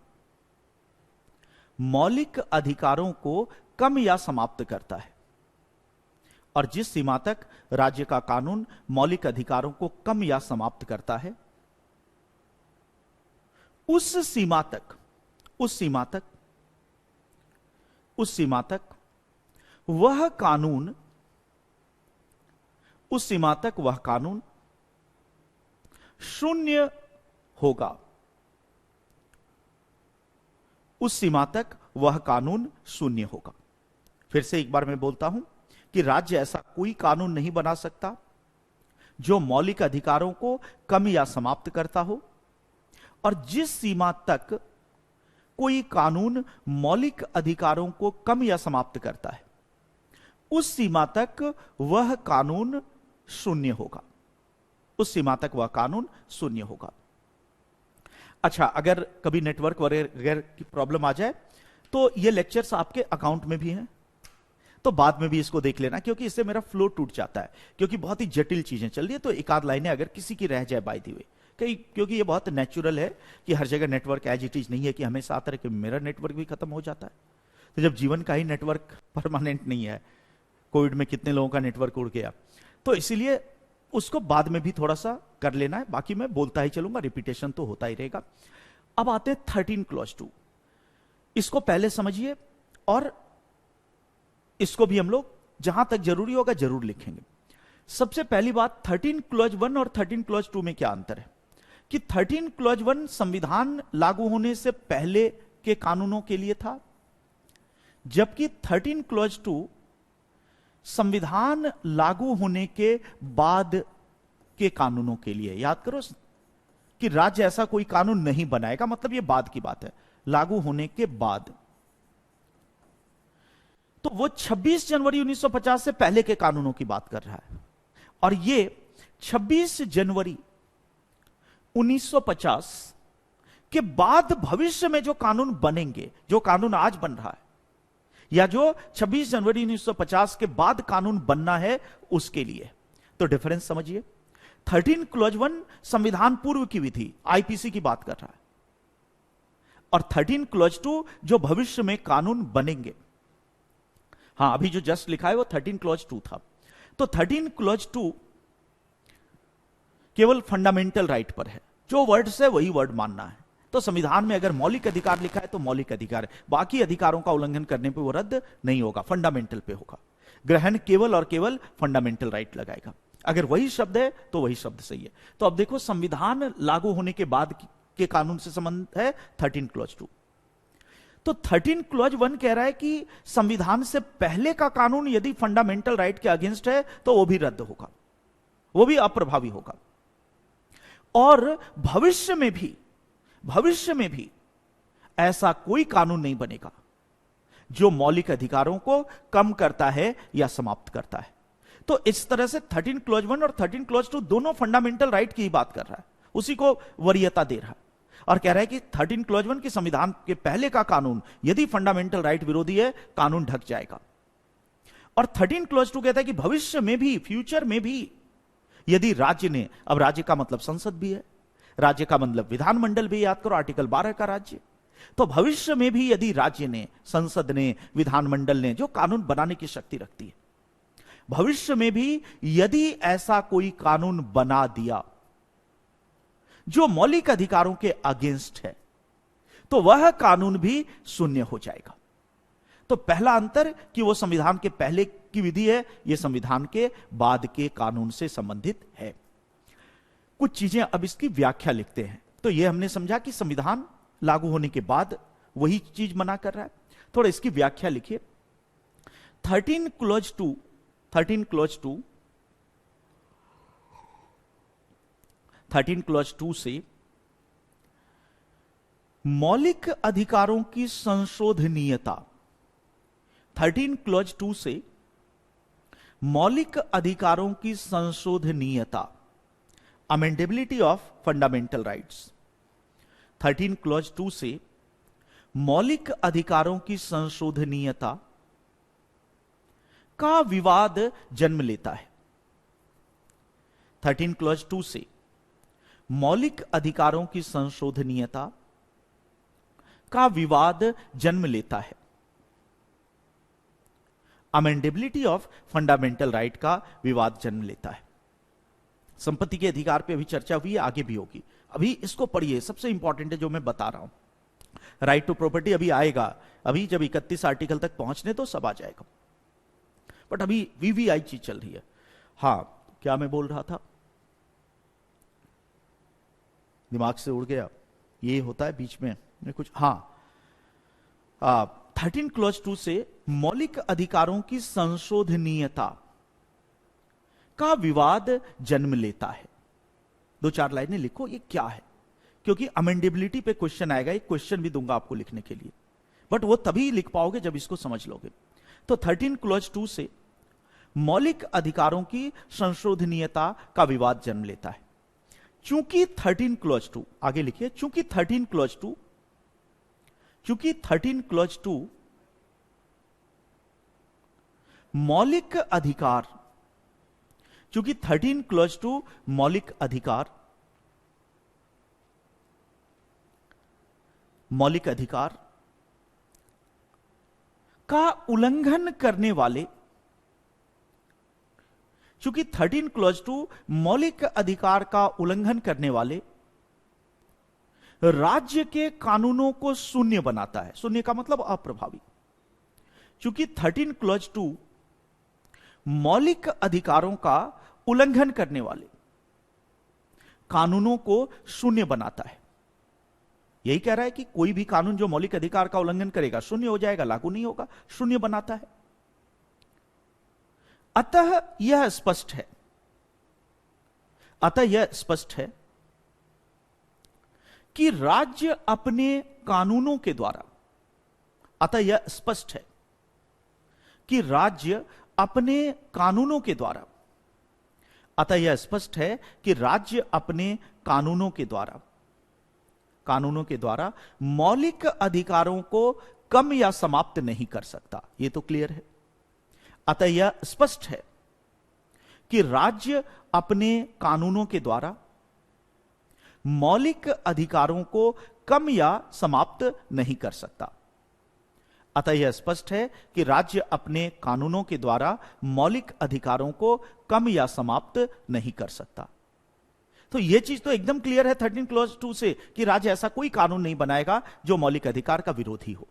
S1: मौलिक अधिकारों को कम या समाप्त करता है, और जिस सीमा तक राज्य का कानून मौलिक अधिकारों को कम या समाप्त करता है, उस सीमा तक वह कानून शून्य होगा। उस सीमा तक वह कानून शून्य होगा। फिर से एक बार मैं बोलता हूं कि राज्य ऐसा कोई कानून नहीं बना सकता जो मौलिक अधिकारों को कम या समाप्त करता हो, और जिस सीमा तक कोई कानून मौलिक अधिकारों को कम या समाप्त करता है, उस सीमा तक वह कानून शून्य होगा। उस सीमा तक वह कानून शून्य होगा। अच्छा, अगर कभी नेटवर्क वगैरह की प्रॉब्लम आ जाए तो ये लेक्चर्स आपके अकाउंट में भी हैं, तो बाद में भी इसको देख लेना, क्योंकि इससे मेरा फ्लो टूट जाता है, क्योंकि बहुत ही जटिल चीजें चल रही है। तो एक आध लाइनें अगर किसी की रह जाए बाय द वे, क्योंकि ये बहुत नेचुरल है कि हर जगह नेटवर्क एज इट इज नहीं है कि हमेशा आता है कि मेरा नेटवर्क भी खत्म हो जाता है। तो जब जीवन का ही नेटवर्क परमानेंट नहीं है, कोविड में कितने लोगों का नेटवर्क उड़ गया, तो इसीलिए उसको बाद में भी थोड़ा सा कर लेना है। बाकी मैं बोलता ही चलूंगा, रिपीटेशन तो होता ही रहेगा। अब आते हैं 13 क्लॉज 2। इसको पहले समझिए और इसको भी हम लोग जहां तक जरूरी होगा जरूर लिखेंगे। सबसे पहली बात, 13 क्लॉज 1 और 13 क्लॉज 2 में क्या अंतर है कि 13 क्लॉज 1 संविधान लागू होने से पहले के कानूनों के लिए था, जबकि 13 क्लॉज 2 संविधान लागू होने के बाद के कानूनों के लिए। याद करो कि राज्य ऐसा कोई कानून नहीं बनाएगा, मतलब यह बाद की बात है, लागू होने के बाद। तो वो 26 जनवरी 1950 से पहले के कानूनों की बात कर रहा है, और ये 26 जनवरी 1950 के बाद भविष्य में जो कानून बनेंगे, जो कानून आज बन रहा है, या जो 26 जनवरी 1950 के बाद कानून बनना है, उसके लिए। तो डिफरेंस समझिए। 13 क्लॉज 1 संविधान पूर्व की विधि, आईपीसी की बात कर रहा है, और 13 क्लॉज 2 जो भविष्य में कानून बनेंगे। हां, अभी जो जस्ट लिखा है वो 13 क्लॉज 2 था। तो 13 क्लॉज 2 केवल फंडामेंटल राइट पर है, जो वर्ड से वही वर्ड मानना है। तो संविधान में अगर मौलिक अधिकार लिखा है तो मौलिक अधिकार है, बाकी अधिकारों का उल्लंघन करने पे वो रद्द नहीं होगा, फंडामेंटल पे होगा। ग्रहण केवल और केवल फंडामेंटल राइट लगाएगा। अगर वही शब्द है तो वही शब्द सही है। तो अब देखो, संविधान लागू होने के बाद के कानून से संबंध है 13 क्लॉज 2। तो 13 क्लॉज 1 कह रहा है कि संविधान से पहले का कानून यदि फंडामेंटल राइट के अगेंस्ट है तो वो भी रद्द होगा, वो भी अप्रभावी होगा। और भविष्य में भी ऐसा कोई कानून नहीं बनेगा जो मौलिक अधिकारों को कम करता है या समाप्त करता है। तो इस तरह से 13 क्लॉज 1 और 13 क्लॉज 2 दोनों फंडामेंटल राइट की ही बात कर रहा है, उसी को वरीयता दे रहा है, और कह रहा है कि 13 क्लॉज 1 की संविधान के पहले का कानून यदि फंडामेंटल राइट विरोधी है, कानून ढक जाएगा। और 13 क्लॉज 2 कहता है कि भविष्य में भी, फ्यूचर में भी, यदि राज्य ने, अब राज्य का मतलब संसद भी है, राज्य का मतलब विधानमंडल भी, याद करो आर्टिकल 12 का राज्य। तो भविष्य में भी यदि राज्य ने, संसद ने, विधानमंडल ने, जो कानून बनाने की शक्ति रखती है, भविष्य में भी यदि ऐसा कोई कानून बना दिया जो मौलिक अधिकारों के अगेंस्ट है, तो वह कानून भी शून्य हो जाएगा। तो पहला अंतर कि वो संविधान के पहले की विधि है, यह संविधान के बाद के कानून से संबंधित है। कुछ चीजें अब इसकी व्याख्या लिखते हैं। तो यह हमने समझा कि संविधान लागू होने के बाद वही चीज मना कर रहा है। थोड़ा इसकी व्याख्या लिखिए। 13 क्लॉज 2 13 क्लॉज 2 से मौलिक अधिकारों की संशोधनीयता, 13 क्लॉज 2 से मौलिक अधिकारों की संशोधनीयता, amendability of fundamental rights, 13 clause 2 से मौलिक अधिकारों की संशोधनीयता का विवाद जन्म लेता है। 13 क्लॉज 2 से मौलिक अधिकारों की संशोधनीयता का विवाद जन्म लेता है। अमेंडेबिलिटी ऑफ फंडामेंटल राइट का विवाद जन्म लेता है। संपत्ति के अधिकार पे अभी चर्चा हुई है, आगे भी होगी। अभी इसको पढ़िए, सबसे इंपॉर्टेंट है जो मैं बता रहा हूं। राइट टू प्रॉपर्टी अभी आएगा, अभी जब 31 आर्टिकल तक पहुंचने तो सब आ जाएगा, बट अभी वीवीआई चीज चल रही है। हां, क्या मैं बोल रहा था, दिमाग से उड़ गया। ये होता है बीच में कुछ। हां, 13 क्लॉज 2 से मौलिक अधिकारों की संशोधनीयता का विवाद जन्म लेता है। 2-4 लाइनें लिखो, ये क्या है, क्योंकि अमेंडेबिलिटी पे क्वेश्चन आएगा। एक क्वेश्चन भी दूंगा आपको लिखने के लिए, बट वो तभी लिख पाओगे जब इसको समझ लोगे। तो 13 क्लॉज 2 से मौलिक अधिकारों की संशोधनीयता का विवाद जन्म लेता है। चूंकि 13 क्लॉज 2, आगे लिखिए, चूंकि 13 क्लॉज 2 मौलिक अधिकार, चूंकि 13 क्लॉज 2 मौलिक अधिकार का उल्लंघन करने वाले, चूंकि 13 क्लॉज 2 मौलिक अधिकार का उल्लंघन करने वाले राज्य के कानूनों को शून्य बनाता है। शून्य का मतलब अप्रभावी। चूंकि 13 क्लॉज 2 मौलिक अधिकारों का उल्लंघन करने वाले कानूनों को शून्य बनाता है। यही कह रहा है कि कोई भी कानून जो मौलिक अधिकार का उल्लंघन करेगा शून्य हो जाएगा, लागू नहीं होगा, शून्य बनाता है। अतः यह स्पष्ट है कि राज्य अपने कानूनों के द्वारा, अतः यह स्पष्ट है कि राज्य अपने कानूनों के द्वारा, अतः यह स्पष्ट है कि राज्य अपने कानूनों के द्वारा मौलिक अधिकारों को कम या समाप्त नहीं कर सकता। यह तो क्लियर है। अतः यह स्पष्ट है कि राज्य अपने कानूनों के द्वारा मौलिक अधिकारों को कम या समाप्त नहीं कर सकता। अतः यह स्पष्ट है कि राज्य अपने कानूनों के द्वारा मौलिक अधिकारों को कम या समाप्त नहीं कर सकता। तो यह चीज तो एकदम क्लियर है 13 क्लॉज 2 से कि राज्य ऐसा कोई कानून नहीं बनाएगा जो मौलिक अधिकार का विरोधी हो।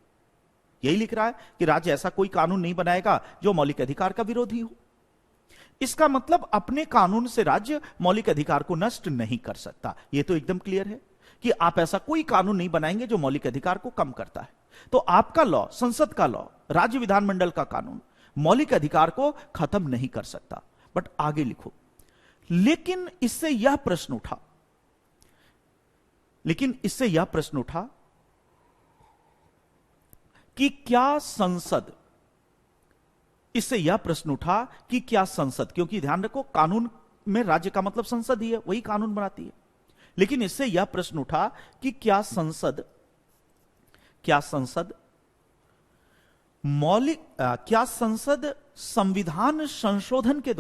S1: यही लिख रहा है कि राज्य ऐसा कोई कानून नहीं बनाएगा जो मौलिक अधिकार का विरोधी हो। इसका मतलब अपने कानून से राज्य मौलिक अधिकार को नष्ट नहीं कर सकता। यह तो एकदम क्लियर है कि आप ऐसा कोई कानून नहीं बनाएंगे जो मौलिक अधिकार को कम करता है। तो आपका लॉ, संसद का लॉ, राज्य विधानमंडल का कानून मौलिक अधिकार को खत्म नहीं कर सकता। बट आगे लिखो, लेकिन इससे यह प्रश्न उठा कि क्या संसद, क्योंकि ध्यान रखो कानून में राज्य का मतलब संसद ही है, वही कानून बनाती है। लेकिन इससे यह प्रश्न उठा कि क्या संसद संविधान संशोधन के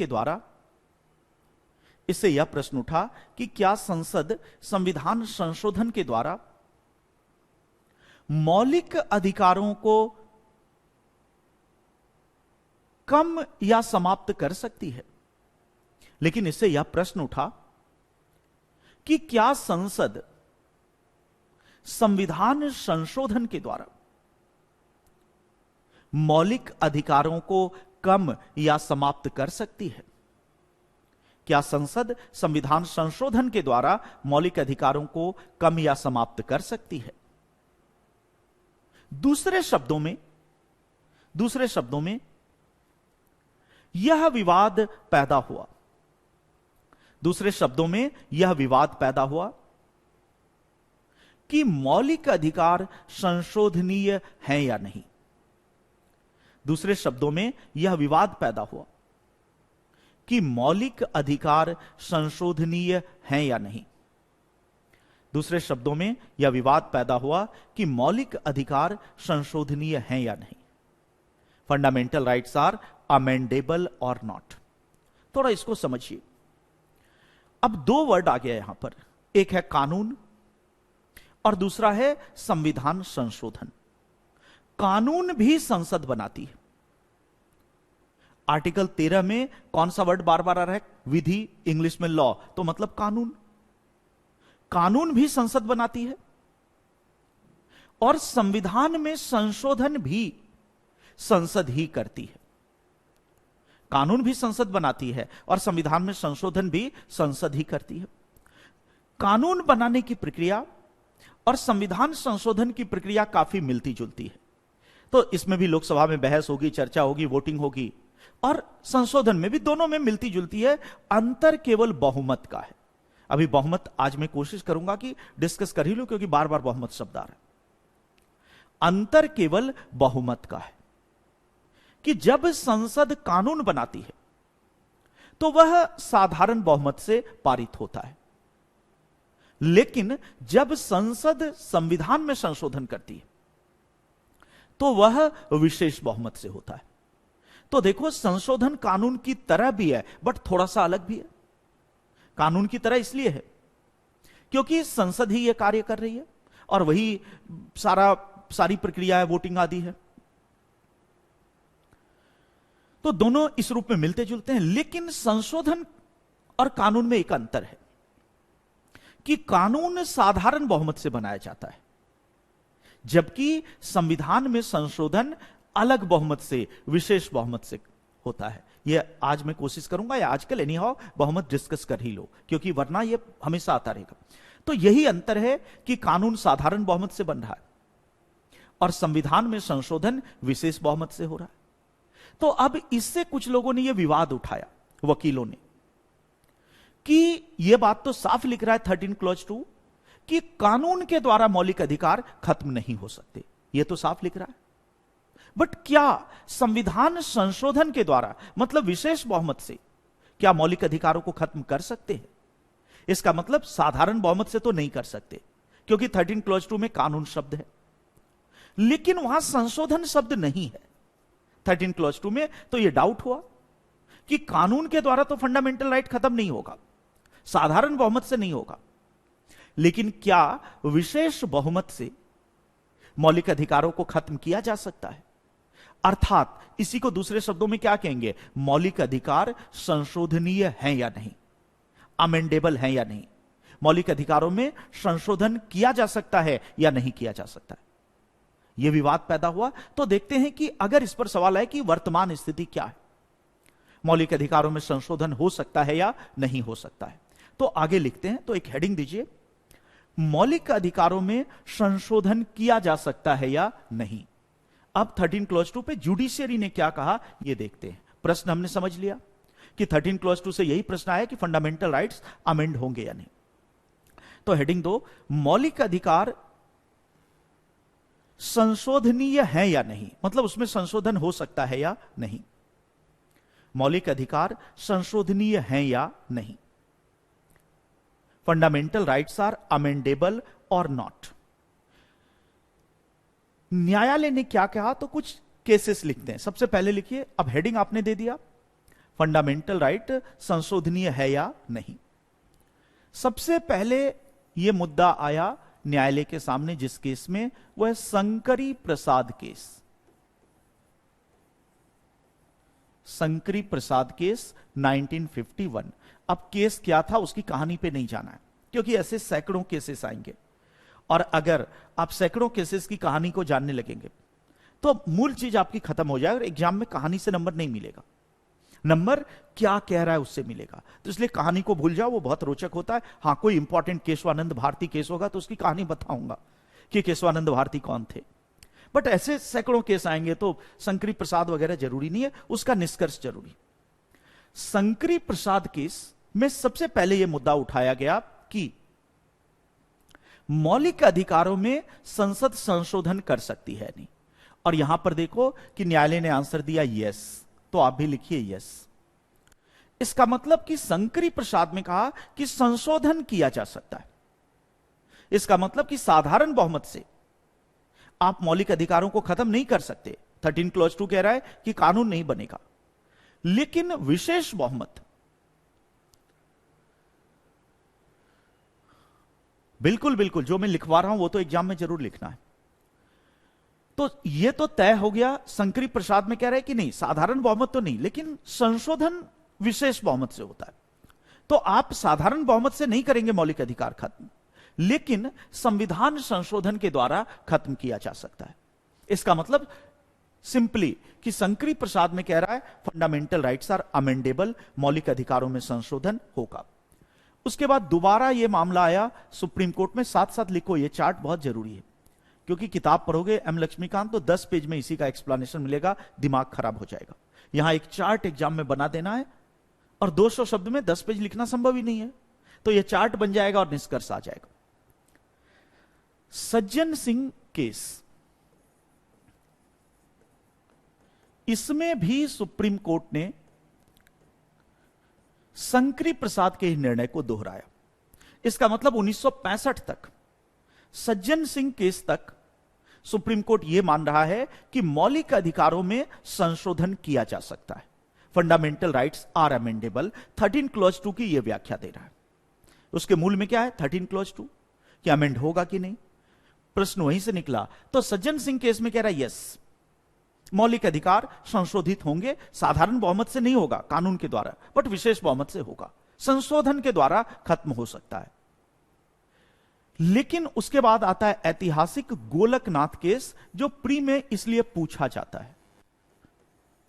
S1: द्वारा, इससे यह प्रश्न उठा कि क्या संसद संविधान संशोधन के द्वारा मौलिक अधिकारों को कम या समाप्त कर सकती है। लेकिन इससे यह प्रश्न उठा कि क्या संसद संविधान संशोधन के द्वारा मौलिक अधिकारों को कम या समाप्त कर सकती है। क्या संसद संविधान संशोधन के द्वारा मौलिक अधिकारों को कम या समाप्त कर सकती है? दूसरे शब्दों में यह विवाद पैदा हुआ। दूसरे शब्दों में यह विवाद पैदा हुआ कि मौलिक अधिकार संशोधनीय हैं या नहीं। दूसरे शब्दों में यह विवाद पैदा हुआ कि मौलिक अधिकार संशोधनीय हैं या नहीं। दूसरे शब्दों में यह विवाद पैदा हुआ कि मौलिक अधिकार संशोधनीय हैं या नहीं। फंडामेंटल राइट्स आर अमेंडेबल और नॉट। थोड़ा इसको समझिए। अब दो वर्ड आ गया यहां पर, एक है कानून और दूसरा है संविधान संशोधन। कानून भी संसद बनाती है। आर्टिकल 13 में कौन सा वर्ड बार बार आ रहा है? विधि, इंग्लिश में लॉ, तो मतलब कानून। कानून भी संसद बनाती है और संविधान में संशोधन भी संसद ही करती है। कानून भी संसद बनाती है और संविधान में संशोधन भी संसद ही करती है। कानून बनाने की प्रक्रिया और संविधान संशोधन की प्रक्रिया काफी मिलती जुलती है। तो इसमें भी लोकसभा में बहस होगी, चर्चा होगी, वोटिंग होगी, और संशोधन में भी, दोनों में मिलती जुलती है। अंतर केवल बहुमत का है। अभी बहुमत आज मैं कोशिश करूंगा कि डिस्कस कर ही लो, क्योंकि बार बार बहुमत शब्द आ रहा है। अंतर केवल बहुमत का है कि जब संसद कानून बनाती है तो वह साधारण बहुमत से पारित होता है, लेकिन जब संसद संविधान में संशोधन करती है तो वह विशेष बहुमत से होता है। तो देखो, संशोधन कानून की तरह भी है, बट थोड़ा सा अलग भी है। कानून की तरह इसलिए है क्योंकि संसद ही यह कार्य कर रही है और वही सारी प्रक्रिया है, वोटिंग आदि है। तो दोनों इस रूप में मिलते जुलते हैं। लेकिन संशोधन और कानून में एक अंतर है कि कानून साधारण बहुमत से बनाया जाता है, जबकि संविधान में संशोधन अलग बहुमत से, विशेष बहुमत से होता है। यह आज मैं कोशिश करूंगा, या आजकल एनी हाउ बहुमत डिस्कस कर ही लो, क्योंकि वरना यह हमेशा आता रहेगा। तो यही अंतर है कि कानून साधारण बहुमत से बन रहा है और संविधान में संशोधन विशेष बहुमत से हो रहा है। तो अब इससे कुछ लोगों ने यह विवाद उठाया, वकीलों ने, कि यह बात तो साफ लिख रहा है 13 क्लॉज 2 कि कानून के द्वारा मौलिक अधिकार खत्म नहीं हो सकते। यह तो साफ लिख रहा है, बट क्या संविधान संशोधन के द्वारा, मतलब विशेष बहुमत से, क्या मौलिक अधिकारों को खत्म कर सकते हैं? इसका मतलब साधारण बहुमत से तो नहीं कर सकते, क्योंकि 13 क्लॉज 2 में कानून शब्द है, लेकिन वहां संशोधन शब्द नहीं है 13 क्लॉज 2 में। तो यह डाउट हुआ कि कानून के द्वारा तो फंडामेंटल राइट खत्म नहीं होगा, साधारण बहुमत से नहीं होगा, लेकिन क्या विशेष बहुमत से मौलिक अधिकारों को खत्म किया जा सकता है? अर्थात इसी को दूसरे शब्दों में क्या कहेंगे? मौलिक अधिकार संशोधनीय हैं या नहीं, अमेंडेबल हैं या नहीं, मौलिक अधिकारों में संशोधन किया जा सकता है या नहीं किया जा सकता है। यह विवाद पैदा हुआ। तो देखते हैं कि अगर इस पर सवाल है कि वर्तमान स्थिति क्या है, मौलिक अधिकारों में संशोधन हो सकता है या नहीं हो सकता है। तो आगे लिखते हैं, तो एक हेडिंग दीजिए, मौलिक अधिकारों में संशोधन किया जा सकता है या नहीं। अब 13 क्लॉज 2 पे जुडिशियरी ने क्या कहा यह देखते हैं। प्रश्न हमने समझ लिया कि 13 क्लॉज 2 से यही प्रश्न आया कि फंडामेंटल राइट्स अमेंड होंगे या नहीं। तो हेडिंग 2, मौलिक अधिकार संशोधनीय है या नहीं, मतलब उसमें संशोधन हो सकता है या नहीं। मौलिक अधिकार संशोधनीय है या नहीं। फंडामेंटल राइट्स आर अमेंडेबल और नॉट। न्यायालय ने क्या कहा, तो कुछ केसेस लिखते हैं। सबसे पहले लिखिए, अब हेडिंग आपने दे दिया, फंडामेंटल राइट संशोधनीय है या नहीं। सबसे पहले यह मुद्दा आया न्यायालय के सामने जिस केस में, वह शंकरी प्रसाद केस। शंकरी प्रसाद केस 1951। अब केस क्या था उसकी कहानी पे नहीं जाना है, क्योंकि ऐसे सैकड़ों केसेस आएंगे, और अगर आप सैकड़ों केसेस की कहानी को जानने लगेंगे तो मूल चीज आपकी खत्म हो जाएगी और एग्जाम में कहानी से नंबर नहीं मिलेगा। नंबर क्या कह रहा है उससे मिलेगा। तो इसलिए कहानी को भूल जाओ, वो बहुत रोचक होता है। हाँ, कोई इंपॉर्टेंट केशवानंद भारती केस होगा तो उसकी कहानी बताऊंगा कि केशवानंद भारती कौन थे। बट ऐसे सैकड़ों केस आएंगे तो शंकरी प्रसाद वगैरह जरूरी नहीं है, उसका निष्कर्ष जरूरी। शंकरी प्रसाद केस में सबसे पहले यह मुद्दा उठाया गया कि मौलिक अधिकारों में संसद संशोधन कर सकती है नहीं। और यहां पर देखो कि न्यायालय ने आंसर दिया यस, तो आप भी लिखिए यस। इसका मतलब कि शंकरी प्रसाद ने कहा कि संशोधन किया जा सकता है। इसका मतलब कि साधारण बहुमत से आप मौलिक अधिकारों को खत्म नहीं कर सकते। 13 क्लॉज 2 कह रहा है कि कानून नहीं बनेगा, लेकिन विशेष बहुमत, बिल्कुल बिल्कुल जो मैं लिखवा रहा हूं वो तो एग्जाम में जरूर लिखना है। तो यह तो तय हो गया। शंकरी प्रसाद में कह रहे हैं कि नहीं, साधारण बहुमत तो नहीं, लेकिन संशोधन विशेष बहुमत से होता है। तो आप साधारण बहुमत से नहीं करेंगे मौलिक अधिकार खत्म, लेकिन संविधान संशोधन के द्वारा खत्म किया जा सकता है। इसका मतलब सिंपली कि शंकरी प्रसाद में कह रहा है फंडामेंटल राइट्स आर अमेंडेबल, मौलिक अधिकारों में संशोधन होगा। उसके बाद दोबारा यह मामला आया सुप्रीम कोर्ट में। साथ साथ लिखो, यह चार्ट बहुत जरूरी है, क्योंकि किताब पढ़ोगे एम लक्ष्मीकांत तो 10 पेज में इसी का एक्सप्लेनेशन मिलेगा, दिमाग खराब हो जाएगा। यहां एक चार्ट एग्जाम में बना देना है, और 200 शब्द में 10 पेज लिखना संभव ही नहीं है। तो यह चार्ट बन जाएगा और निष्कर्ष आ जाएगा। सज्जन सिंह केस, इसमें भी सुप्रीम कोर्ट ने शंकरी प्रसाद के निर्णय को दोहराया। इसका मतलब 1965 तक, सज्जन सिंह केस तक सुप्रीम कोर्ट यह मान रहा है कि मौलिक अधिकारों में संशोधन किया जा सकता है। Fundamental rights are amendable, 13 clause 2 की यह व्याख्या दे रहा है। उसके मूल में क्या है 13 क्लॉज 2, कि अमेंड होगा कि नहीं, प्रश्न वहीं से निकला। तो सज्जन सिंह केस में कह रहा है यस, मौलिक अधिकार संशोधित होंगे, साधारण बहुमत से नहीं होगा कानून के द्वारा, बट विशेष बहुमत से होगा, संशोधन के द्वारा खत्म हो सकता है। लेकिन उसके बाद आता है ऐतिहासिक गोलकनाथ केस, जो प्री में इसलिए पूछा जाता है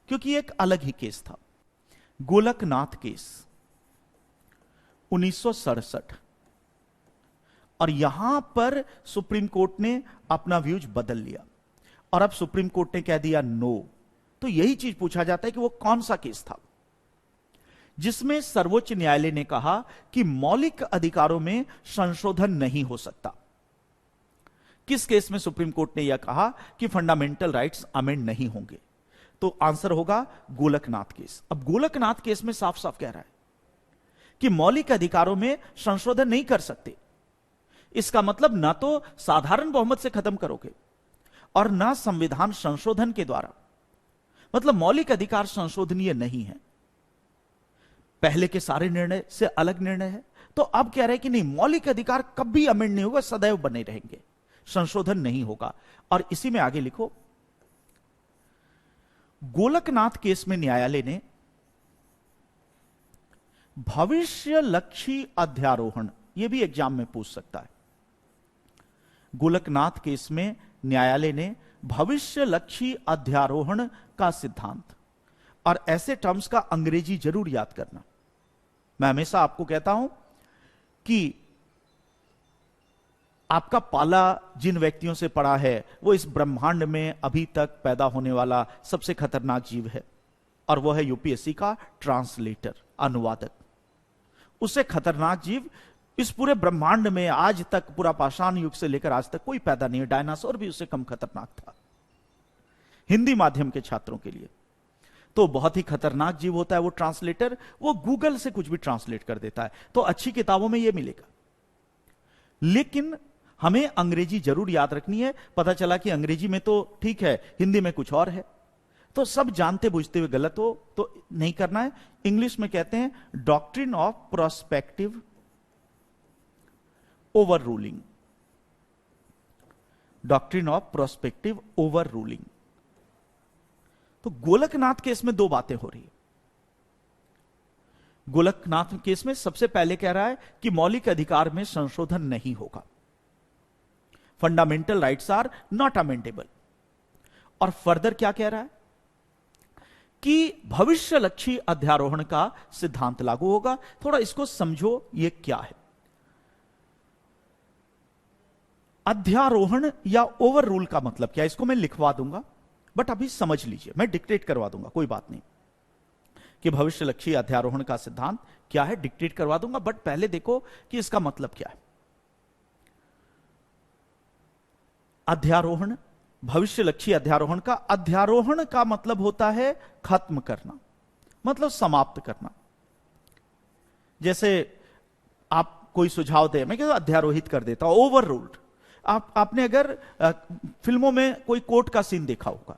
S1: क्योंकि एक अलग ही केस था। गोलकनाथ केस 1967, और यहां पर सुप्रीम कोर्ट ने अपना व्यूज बदल लिया, और अब सुप्रीम कोर्ट ने कह दिया नो। तो यही चीज पूछा जाता है कि वो कौन सा केस था जिसमें सर्वोच्च न्यायालय ने कहा कि मौलिक अधिकारों में संशोधन नहीं हो सकता। किस केस में सुप्रीम कोर्ट ने यह कहा कि फंडामेंटल राइट्स अमेंड नहीं होंगे? तो आंसर होगा गोलकनाथ केस। अब गोलकनाथ केस में साफ साफ कह रहा है कि मौलिक अधिकारों में संशोधन नहीं कर सकते। इसका मतलब ना तो साधारण बहुमत से खत्म करोगे और ना संविधान संशोधन के द्वारा, मतलब मौलिक अधिकार संशोधनीय नहीं है। पहले के सारे निर्णय से अलग निर्णय है। तो अब कह रहे हैं कि नहीं, मौलिक अधिकार कभी अमेंड नहीं होगा, सदैव बने रहेंगे, संशोधन नहीं होगा। और इसी में आगे लिखो, गोलकनाथ केस में न्यायालय ने भविष्य लक्षी अध्यारोहण, यह भी एग्जाम में पूछ सकता है। गोलकनाथ केस में न्यायालय ने भविष्य लक्षी अध्यारोहण का सिद्धांत, और ऐसे टर्म्स का अंग्रेजी जरूर याद करना। मैं हमेशा आपको कहता हूं कि आपका पाला जिन व्यक्तियों से पड़ा है वो इस ब्रह्मांड में अभी तक पैदा होने वाला सबसे खतरनाक जीव है, और वो है यूपीएससी का ट्रांसलेटर, अनुवादक। उससे खतरनाक जीव इस पूरे ब्रह्मांड में आज तक, पूरा पाषाण युग से लेकर आज तक कोई पैदा नहीं है। डायनासोर भी उससे कम खतरनाक था हिंदी माध्यम के छात्रों के लिए। तो बहुत ही खतरनाक जीव होता है वो ट्रांसलेटर। वो गूगल से कुछ भी ट्रांसलेट कर देता है। तो अच्छी किताबों में यह मिलेगा, लेकिन हमें अंग्रेजी जरूर याद रखनी है। पता चला कि अंग्रेजी में तो ठीक है, हिंदी में कुछ और है, तो सब जानते बुझते हुए गलत हो तो नहीं करना है। इंग्लिश में कहते हैं doctrine of prospective over ruling, doctrine of prospective over ruling. तो गोलकनाथ केस में दो बातें हो रही है। गोलकनाथ केस में सबसे पहले कह रहा है कि मौलिक अधिकार में संशोधन नहीं होगा, fundamental rights are not amendable. और फर्दर क्या कह रहा है कि भविष्यलक्षी अध्यारोहण का सिद्धांत लागू होगा। थोड़ा इसको समझो, ये क्या है। अध्यारोहण या ओवर रूल का मतलब क्या है, इसको मैं लिखवा दूंगा, बट अभी समझ लीजिए, मैं डिक्टेट करवा दूंगा, कोई बात नहीं, कि भविष्यलक्षी अध्यारोहण का सिद्धांत क्या है, डिक्टेट करवा दूंगा, बट पहले देखो कि इसका मतलब क्या है। अध्यारोहण, भविष्यलक्षी अध्यारोहण का मतलब होता है खत्म करना, मतलब समाप्त करना। जैसे आप कोई सुझाव दे, मैं कहता अध्यारोहित कर देता हूं, ओवर रूल्ड। आपने अगर फिल्मों में कोई कोर्ट का सीन देखा होगा,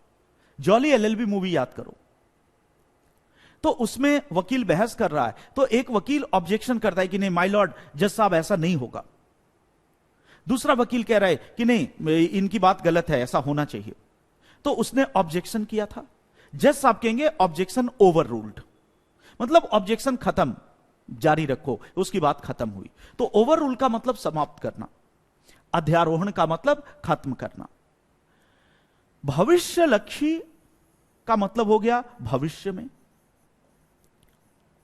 S1: जॉली एलएलबी मूवी याद करो, तो उसमें वकील बहस कर रहा है, तो एक वकील ऑब्जेक्शन करता है कि नहीं माय लॉर्ड, जज साहब ऐसा नहीं होगा। दूसरा वकील कह रहा है कि नहीं, इनकी बात गलत है, ऐसा होना चाहिए। तो उसने ऑब्जेक्शन किया था, जज साहब कहेंगे ऑब्जेक्शन ओवर रूल्ड, मतलब ऑब्जेक्शन खत्म, जारी रखो, उसकी बात खत्म हुई। तो ओवर रूल का मतलब समाप्त करना, अध्यारोहण का मतलब खत्म करना। भविष्यलक्षी का मतलब हो गया भविष्य में,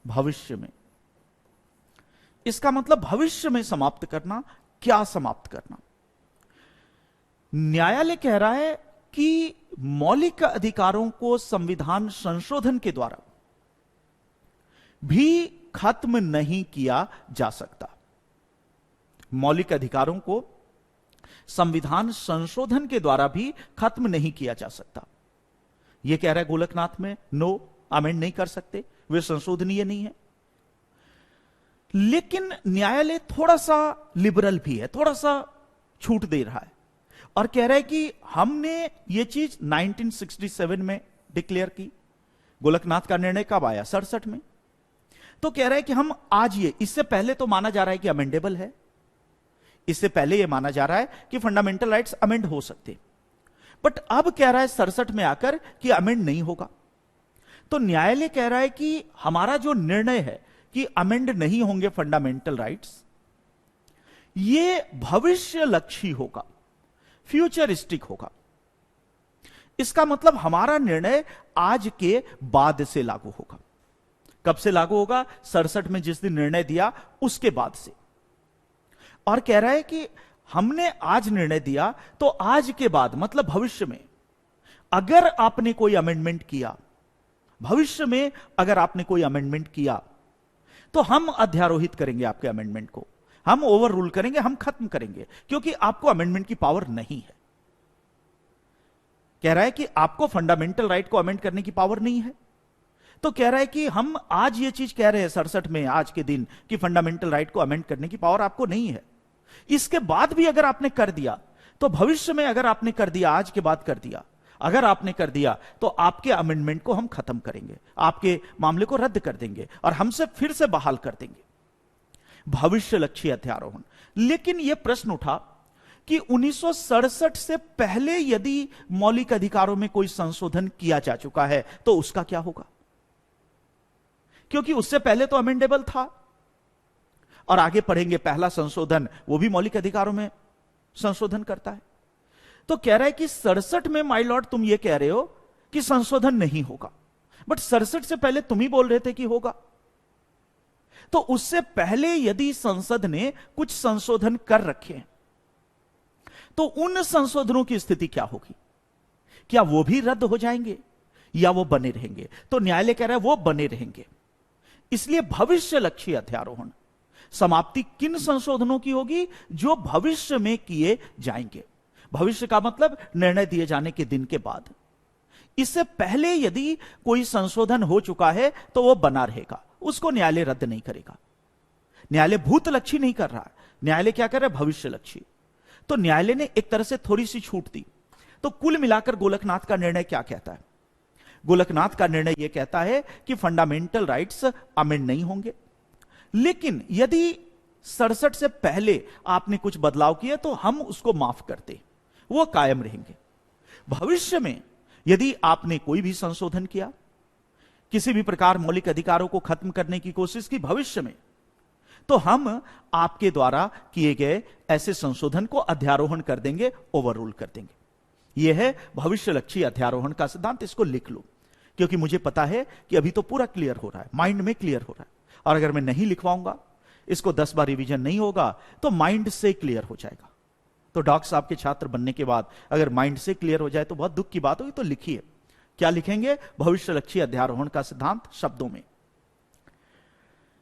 S1: भविष्य में, इसका मतलब भविष्य में समाप्त करना। क्या समाप्त करना? न्यायालय कह रहा है कि मौलिक अधिकारों को संविधान संशोधन के द्वारा भी खत्म नहीं किया जा सकता। मौलिक अधिकारों को संविधान संशोधन के द्वारा भी खत्म नहीं किया जा सकता। यह कह रहा है गोलकनाथ में, नो, अमेंड नहीं कर सकते, वे संशोधनीय नहीं है। लेकिन न्यायालय थोड़ा सा लिबरल भी है, थोड़ा सा छूट दे रहा है और कह रहा है कि हमने यह चीज 1967 में डिक्लेयर की। गोलकनाथ का निर्णय कब आया? 67 में। तो कह रहा है कि हम आज ये, इससे पहले तो माना जा रहा है कि अमेंडेबल है, इससे पहले यह माना जा रहा है कि फंडामेंटल राइट्स अमेंड हो सकते, बट अब कह रहा है 67 में आकर कि अमेंड नहीं होगा। तो न्यायालय कह रहा है कि हमारा जो निर्णय है कि अमेंड नहीं होंगे फंडामेंटल राइट्स, ये भविष्यलक्षी होगा, फ्यूचरिस्टिक होगा। इसका मतलब हमारा निर्णय आज के बाद से लागू होगा। कब से लागू होगा? 67 में जिस दिन निर्णय दिया उसके बाद से। और कह रहा है कि हमने आज निर्णय दिया, तो आज के बाद मतलब भविष्य में अगर आपने कोई अमेंडमेंट किया, भविष्य में अगर आपने कोई अमेंडमेंट किया, तो हम अध्यारोहित करेंगे आपके अमेंडमेंट को, हम ओवर रूल करेंगे, हम खत्म करेंगे, क्योंकि आपको अमेंडमेंट की पावर नहीं है। कह रहा है कि आपको फंडामेंटल राइट को अमेंड करने की पावर नहीं है। तो कह रहा है कि हम आज ये चीज कह रहे हैं 67 में, आज के दिन, कि फंडामेंटल राइट को अमेंड करने की पावर आपको नहीं है। इसके बाद भी अगर आपने कर दिया, तो भविष्य में अगर आपने कर दिया, आज के बाद कर दिया, अगर आपने कर दिया, तो आपके अमेंडमेंट को हम खत्म करेंगे, आपके मामले को रद्द कर देंगे और हमसे फिर से बहाल कर देंगे। भविष्यलक्षी अध्यारोहण। लेकिन यह प्रश्न उठा कि 1967 से पहले यदि मौलिक अधिकारों में कोई संशोधन किया जा चुका है, तो उसका क्या होगा? क्योंकि उससे पहले तो अमेंडेबल था। और आगे पढ़ेंगे, पहला संशोधन वो भी मौलिक अधिकारों में संशोधन करता है। तो कह रहा है कि 67 में माय लॉर्ड तुम ये कह रहे हो कि संशोधन नहीं होगा, बट 67 से पहले तुम ही बोल रहे थे कि होगा। तो उससे पहले यदि संसद ने कुछ संशोधन कर रखे, तो उन संशोधनों की स्थिति क्या होगी? क्या वो भी रद्द हो जाएंगे या वो बने रहेंगे? तो न्यायालय कह रहा है वो बने रहेंगे। इसलिए भविष्यलक्षी अध्यारोहण, समाप्ति किन संशोधनों की होगी? जो भविष्य में किए जाएंगे। भविष्य का मतलब निर्णय दिए जाने के दिन के बाद। इससे पहले यदि कोई संशोधन हो चुका है, तो वो बना रहेगा, उसको न्यायालय रद्द नहीं करेगा। न्यायालय भूतलक्षी नहीं कर रहा, न्यायालय क्या कर रहा है? भविष्यलक्षी। तो न्यायालय ने एक तरह से थोड़ी सी छूट दी। तो कुल मिलाकर गोलकनाथ का निर्णय क्या कहता है? गोलकनाथ का निर्णय यह कहता है कि फंडामेंटल राइट्स अमेंड नहीं होंगे, लेकिन यदि 67 से पहले आपने कुछ बदलाव किए तो हम उसको माफ करते, वो कायम रहेंगे। भविष्य में यदि आपने कोई भी संशोधन किया, किसी भी प्रकार मौलिक अधिकारों को खत्म करने की कोशिश की भविष्य में, तो हम आपके द्वारा किए गए ऐसे संशोधन को अध्यारोहण कर देंगे, ओवररूल कर देंगे। यह है भविष्यलक्षी अध्यारोहण का सिद्धांत। इसको लिख लो। क्योंकि मुझे पता है कि अभी तो पूरा क्लियर हो रहा है, माइंड में क्लियर हो रहा है, और अगर मैं नहीं लिखवाऊंगा, इसको 10 बार रिवीजन नहीं होगा, तो माइंड से क्लियर हो जाएगा। तो डॉक्टर साहब के छात्र बनने के बाद अगर माइंड से क्लियर हो जाए तो बहुत दुख की बात होगी। तो लिखिए, क्या लिखेंगे? भविष्यलक्षी अध्यारोहण का सिद्धांत, शब्दों में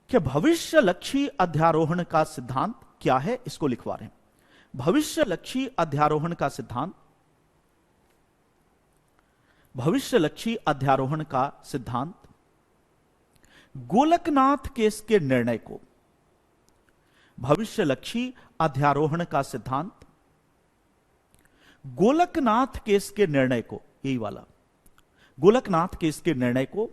S1: कि भविष्यलक्षी अध्यारोहण का सिद्धांत क्या है, इसको लिखवा रहे हैं। भविष्यलक्षी अध्यारोहण का सिद्धांत, भविष्यलक्षी अध्यारोहण का सिद्धांत गोलकनाथ केस के निर्णय को, भविष्यलक्षी अध्यारोहण का सिद्धांत गोलकनाथ केस के निर्णय को, यही वाला गोलकनाथ केस के निर्णय को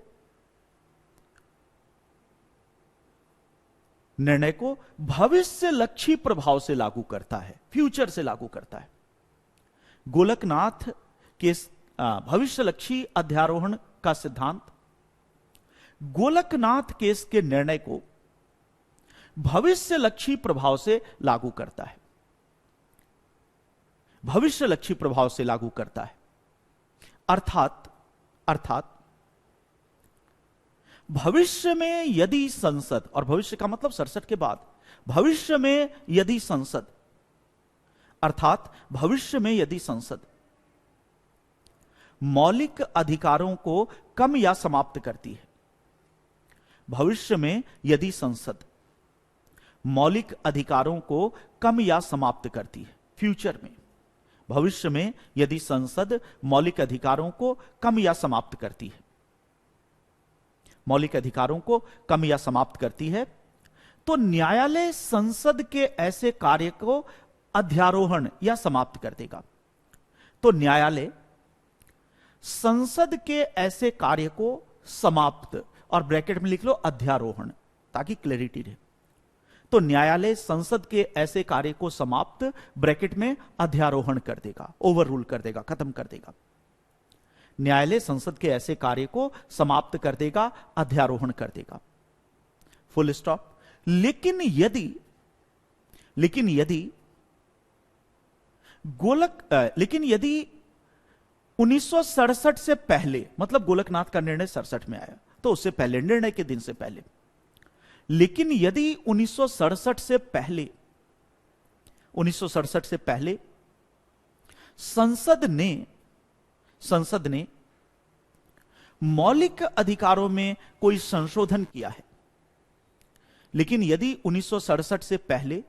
S1: भविष्यलक्षी प्रभाव से लागू करता है, फ्यूचर से लागू करता है। गोलकनाथ केस, भविष्यलक्षी अध्यारोहण का सिद्धांत गोलकनाथ केस के निर्णय को भविष्यलक्षी प्रभाव से लागू करता है, भविष्यलक्षी प्रभाव से लागू करता है। अर्थात भविष्य में यदि संसद, और भविष्य का मतलब 67 के बाद, भविष्य में यदि संसद, अर्थात भविष्य में यदि संसद मौलिक अधिकारों को कम या समाप्त करती है, भविष्य में यदि संसद मौलिक अधिकारों को कम या समाप्त करती है, फ्यूचर में, भविष्य में यदि संसद मौलिक अधिकारों को कम या समाप्त करती है, मौलिक अधिकारों को कम या समाप्त करती है, तो न्यायालय संसद के ऐसे कार्य को अध्यारोहण या समाप्त कर देगा। तो न्यायालय संसद के ऐसे कार्य को समाप्त, और ब्रैकेट में लिख लो अध्यारोहण ताकि क्लैरिटी रहे। तो न्यायालय संसद के ऐसे कार्य को समाप्त, ब्रैकेट में अध्यारोहण कर देगा, ओवर रूल कर देगा, खत्म कर देगा। न्यायालय संसद के ऐसे कार्य को समाप्त कर देगा, अध्यारोहण कर देगा, फुल स्टॉप। लेकिन यदि 1967 से पहले, मतलब गोलकनाथ का निर्णय 67 में आया, तो उससे पहले, निर्णय के दिन से पहले, लेकिन यदि 1967 से पहले संसद ने मौलिक अधिकारों में कोई संशोधन किया है, लेकिन यदि 1967 से पहले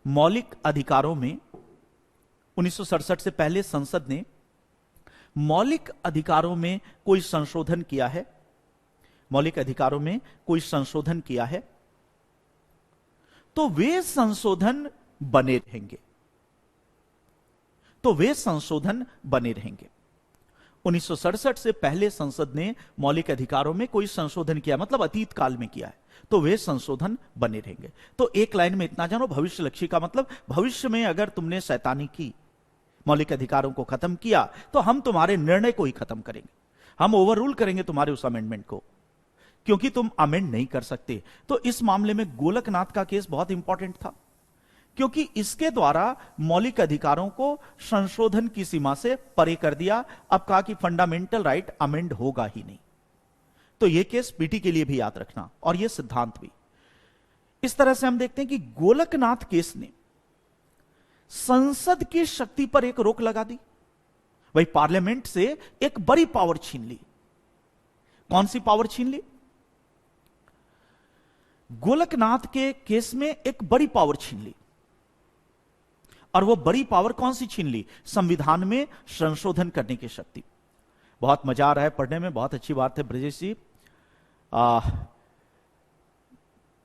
S1: मौलिक अधिकारों में, 1967 से पहले संसद ने मौलिक अधिकारों में कोई संशोधन किया है, मौलिक अधिकारों में कोई संशोधन किया है, तो वे संशोधन बने रहेंगे, तो वे संशोधन बने रहेंगे। 1967 से पहले संसद ने मौलिक अधिकारों में कोई संशोधन किया, मतलब अतीत काल में किया है, तो वे संशोधन बने रहेंगे। तो एक लाइन में इतना जानो, भविष्यलक्षी का मतलब भविष्य में अगर तुमने शैतानी की, मौलिक अधिकारों को खत्म किया, तो हम तुम्हारे निर्णय को ही खत्म करेंगे, हम ओवर रूल करेंगे तुम्हारे उस अमेंडमेंट को, क्योंकि तुम अमेंड नहीं कर सकते। तो इस मामले में गोलकनाथ का केस बहुत इंपॉर्टेंट था, क्योंकि इसके द्वारा मौलिक अधिकारों को संशोधन की सीमा से परे कर दिया। अब कहा कि फंडामेंटल राइट अमेंड होगा ही नहीं। तो यह केस पीटी के लिए भी याद रखना, और यह सिद्धांत भी। इस तरह से हम देखते हैं कि गोलकनाथ केस ने संसद की शक्ति पर एक रोक लगा दी, वही पार्लियामेंट से एक बड़ी पावर छीन ली। कौन सी पावर छीन ली? गोलकनाथ के केस में एक बड़ी पावर छीन ली, और वो बड़ी पावर कौन सी छीन ली? संविधान में संशोधन करने की शक्ति। बहुत मजा आ रहा है पढ़ने में, बहुत अच्छी बात है ब्रजेश जी।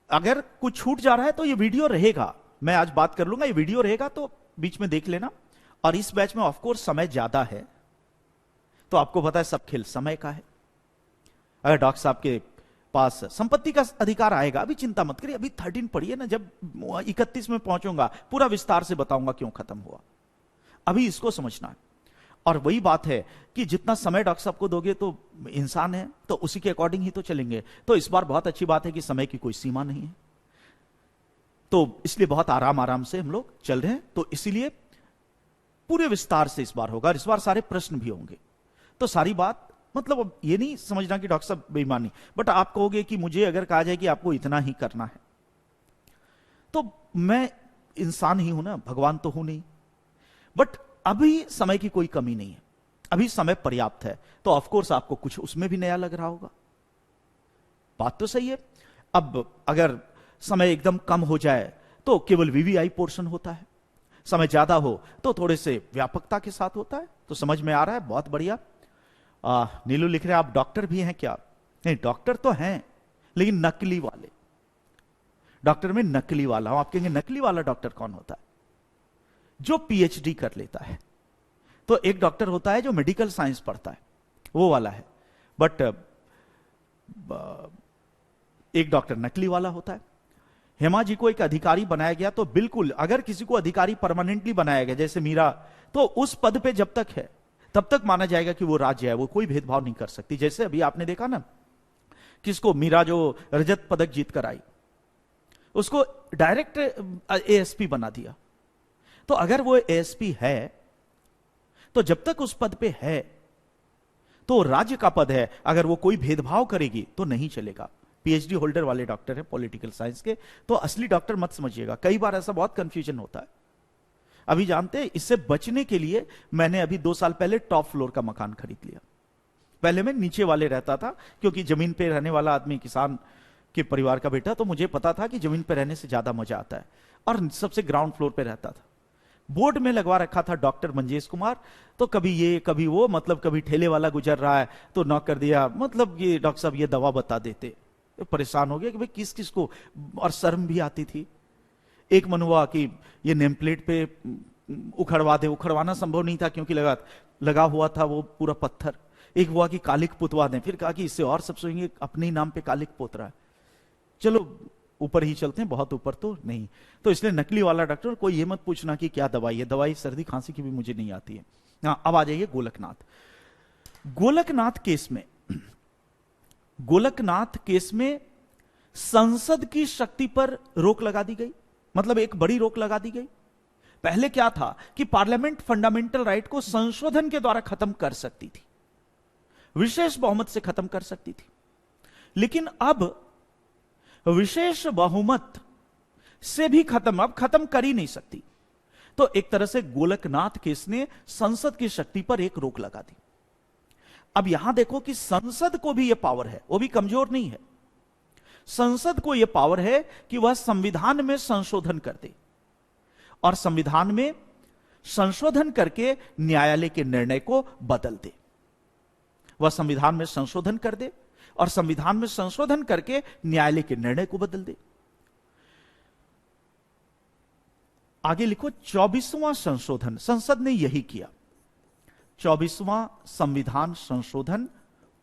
S1: अगर कुछ छूट जा रहा है तो ये वीडियो रहेगा, मैं आज बात कर लूंगा, ये वीडियो रहेगा, तो बीच में देख लेना। और इस बैच में ऑफ कोर्स समय ज्यादा है, तो आपको पता है सब खेल समय का है। अगर डॉक्टर साहब के पास संपत्ति का अधिकार आएगा, अभी चिंता मत करिए, अभी 13 पढ़िए ना, जब 31 में पहुंचूंगा पूरा विस्तार से बताऊंगा क्यों खत्म हुआ। अभी इसको समझना है। और वही बात है कि जितना समय डॉक्टर साहब को दोगे, तो इंसान है तो उसी के अकॉर्डिंग ही तो चलेंगे। तो इस बार बहुत अच्छी बात है कि समय की कोई सीमा नहीं है, तो इसलिए बहुत आराम आराम से हम लोग चल रहे हैं। तो इसीलिए पूरे विस्तार से इस बार होगा, और इस बार सारे प्रश्न भी होंगे। तो सारी बात, मतलब अब ये नहीं समझना कि डॉक्टर साहब बेईमानी, बट आप कहोगे कि मुझे अगर कहा जाए कि आपको इतना ही करना है, तो मैं इंसान ही हूं ना, भगवान तो हूं नहीं। बट अभी समय की कोई कमी नहीं है, अभी समय पर्याप्त है, तो ऑफकोर्स आपको कुछ उसमें भी नया लग रहा होगा। बात तो सही है। अब अगर समय एकदम कम हो जाए तो केवल वीवीआई पोर्शन होता है, समय ज्यादा हो तो थोड़े से व्यापकता के साथ होता है। तो समझ में आ रहा है, बहुत बढ़िया। नीलू लिख रहे हैं आप डॉक्टर भी हैं क्या? नहीं, डॉक्टर तो हैं लेकिन नकली वाले। डॉक्टर में नकली वाला हूं। आप कहेंगे नकली वाला डॉक्टर कौन होता है? जो पीएचडी कर लेता है। तो एक डॉक्टर होता है जो मेडिकल साइंस पढ़ता है, वो वाला है। बट एक डॉक्टर नकली वाला होता है। हेमा जी को एक अधिकारी बनाया गया, तो बिल्कुल अगर किसी को अधिकारी परमानेंटली बनाया गया जैसे मीरा, तो उस पद पे जब तक है तब तक माना जाएगा कि वो राज्य है, वो कोई भेदभाव नहीं कर सकती। जैसे अभी आपने देखा ना, किसको, मीरा जो रजत पदक जीत कर आई, उसको डायरेक्ट एएसपी बना दिया। तो अगर वो एएसपी है तो जब तक उस पद पे है तो राज्य का पद है, अगर वो कोई भेदभाव करेगी तो नहीं चलेगा। पीएचडी होल्डर वाले डॉक्टर है पॉलिटिकल साइंस के, तो असली डॉक्टर मत समझिएगा। कई बार ऐसा बहुत कंफ्यूजन होता है। अभी जानते हैं, इससे बचने के लिए मैंने अभी 2 साल पहले टॉप फ्लोर का मकान खरीद लिया। पहले मैं नीचे वाले रहता था, क्योंकि जमीन पे रहने वाला आदमी किसान के परिवार का बेटा, तो मुझे पता था कि जमीन पे रहने से ज्यादा मजा आता है, और सबसे ग्राउंड फ्लोर पे रहता था। बोर्ड में लगवा रखा था डॉक्टर मंजेश कुमार, तो कभी ये कभी वो, मतलब कभी ठेले वाला गुजर रहा है तो नॉक कर दिया, मतलब ये डॉक्टर साहब ये दवा बता देते। तो परेशान हो गया कि भाई किस किस को, और शर्म भी आती थी। एक मन हुआ कि ये नेम प्लेट पे उखड़वा दे, उखड़वाना संभव नहीं था क्योंकि लगा हुआ था वो पूरा पत्थर। एक हुआ कि कालिक पुतवा दें, फिर कहा कि इससे और सब सोचेंगे अपने ही नाम पे कालिक पोत रहा है, चलो ऊपर ही चलते हैं, बहुत ऊपर तो नहीं। तो इसलिए नकली वाला डॉक्टर, कोई ये मत पूछना कि क्या दवाई है, दवाई सर्दी खांसी की भी मुझे नहीं आती है। हाँ, अब आ जाइए गोलकनाथ। गोलकनाथ केस में संसद की शक्ति पर रोक लगा दी गई, मतलब एक बड़ी रोक लगा दी गई। पहले क्या था कि पार्लियामेंट फंडामेंटल राइट को संशोधन के द्वारा खत्म कर सकती थी, विशेष बहुमत से खत्म कर सकती थी, लेकिन अब विशेष बहुमत से भी अब खत्म कर ही नहीं सकती। तो एक तरह से गोलकनाथ केस ने संसद की शक्ति पर एक रोक लगा दी। अब यहां देखो कि संसद को भी यह पावर है, वो भी कमजोर नहीं है। संसद को यह पावर है कि वह संविधान में संशोधन कर दे, और संविधान में संशोधन करके न्यायालय के निर्णय को बदल दे। वह संविधान में संशोधन कर दे और संविधान में संशोधन करके न्यायालय के निर्णय को बदल दे। आगे लिखो, 24वां संशोधन संसद ने यही किया। 24वां संविधान संशोधन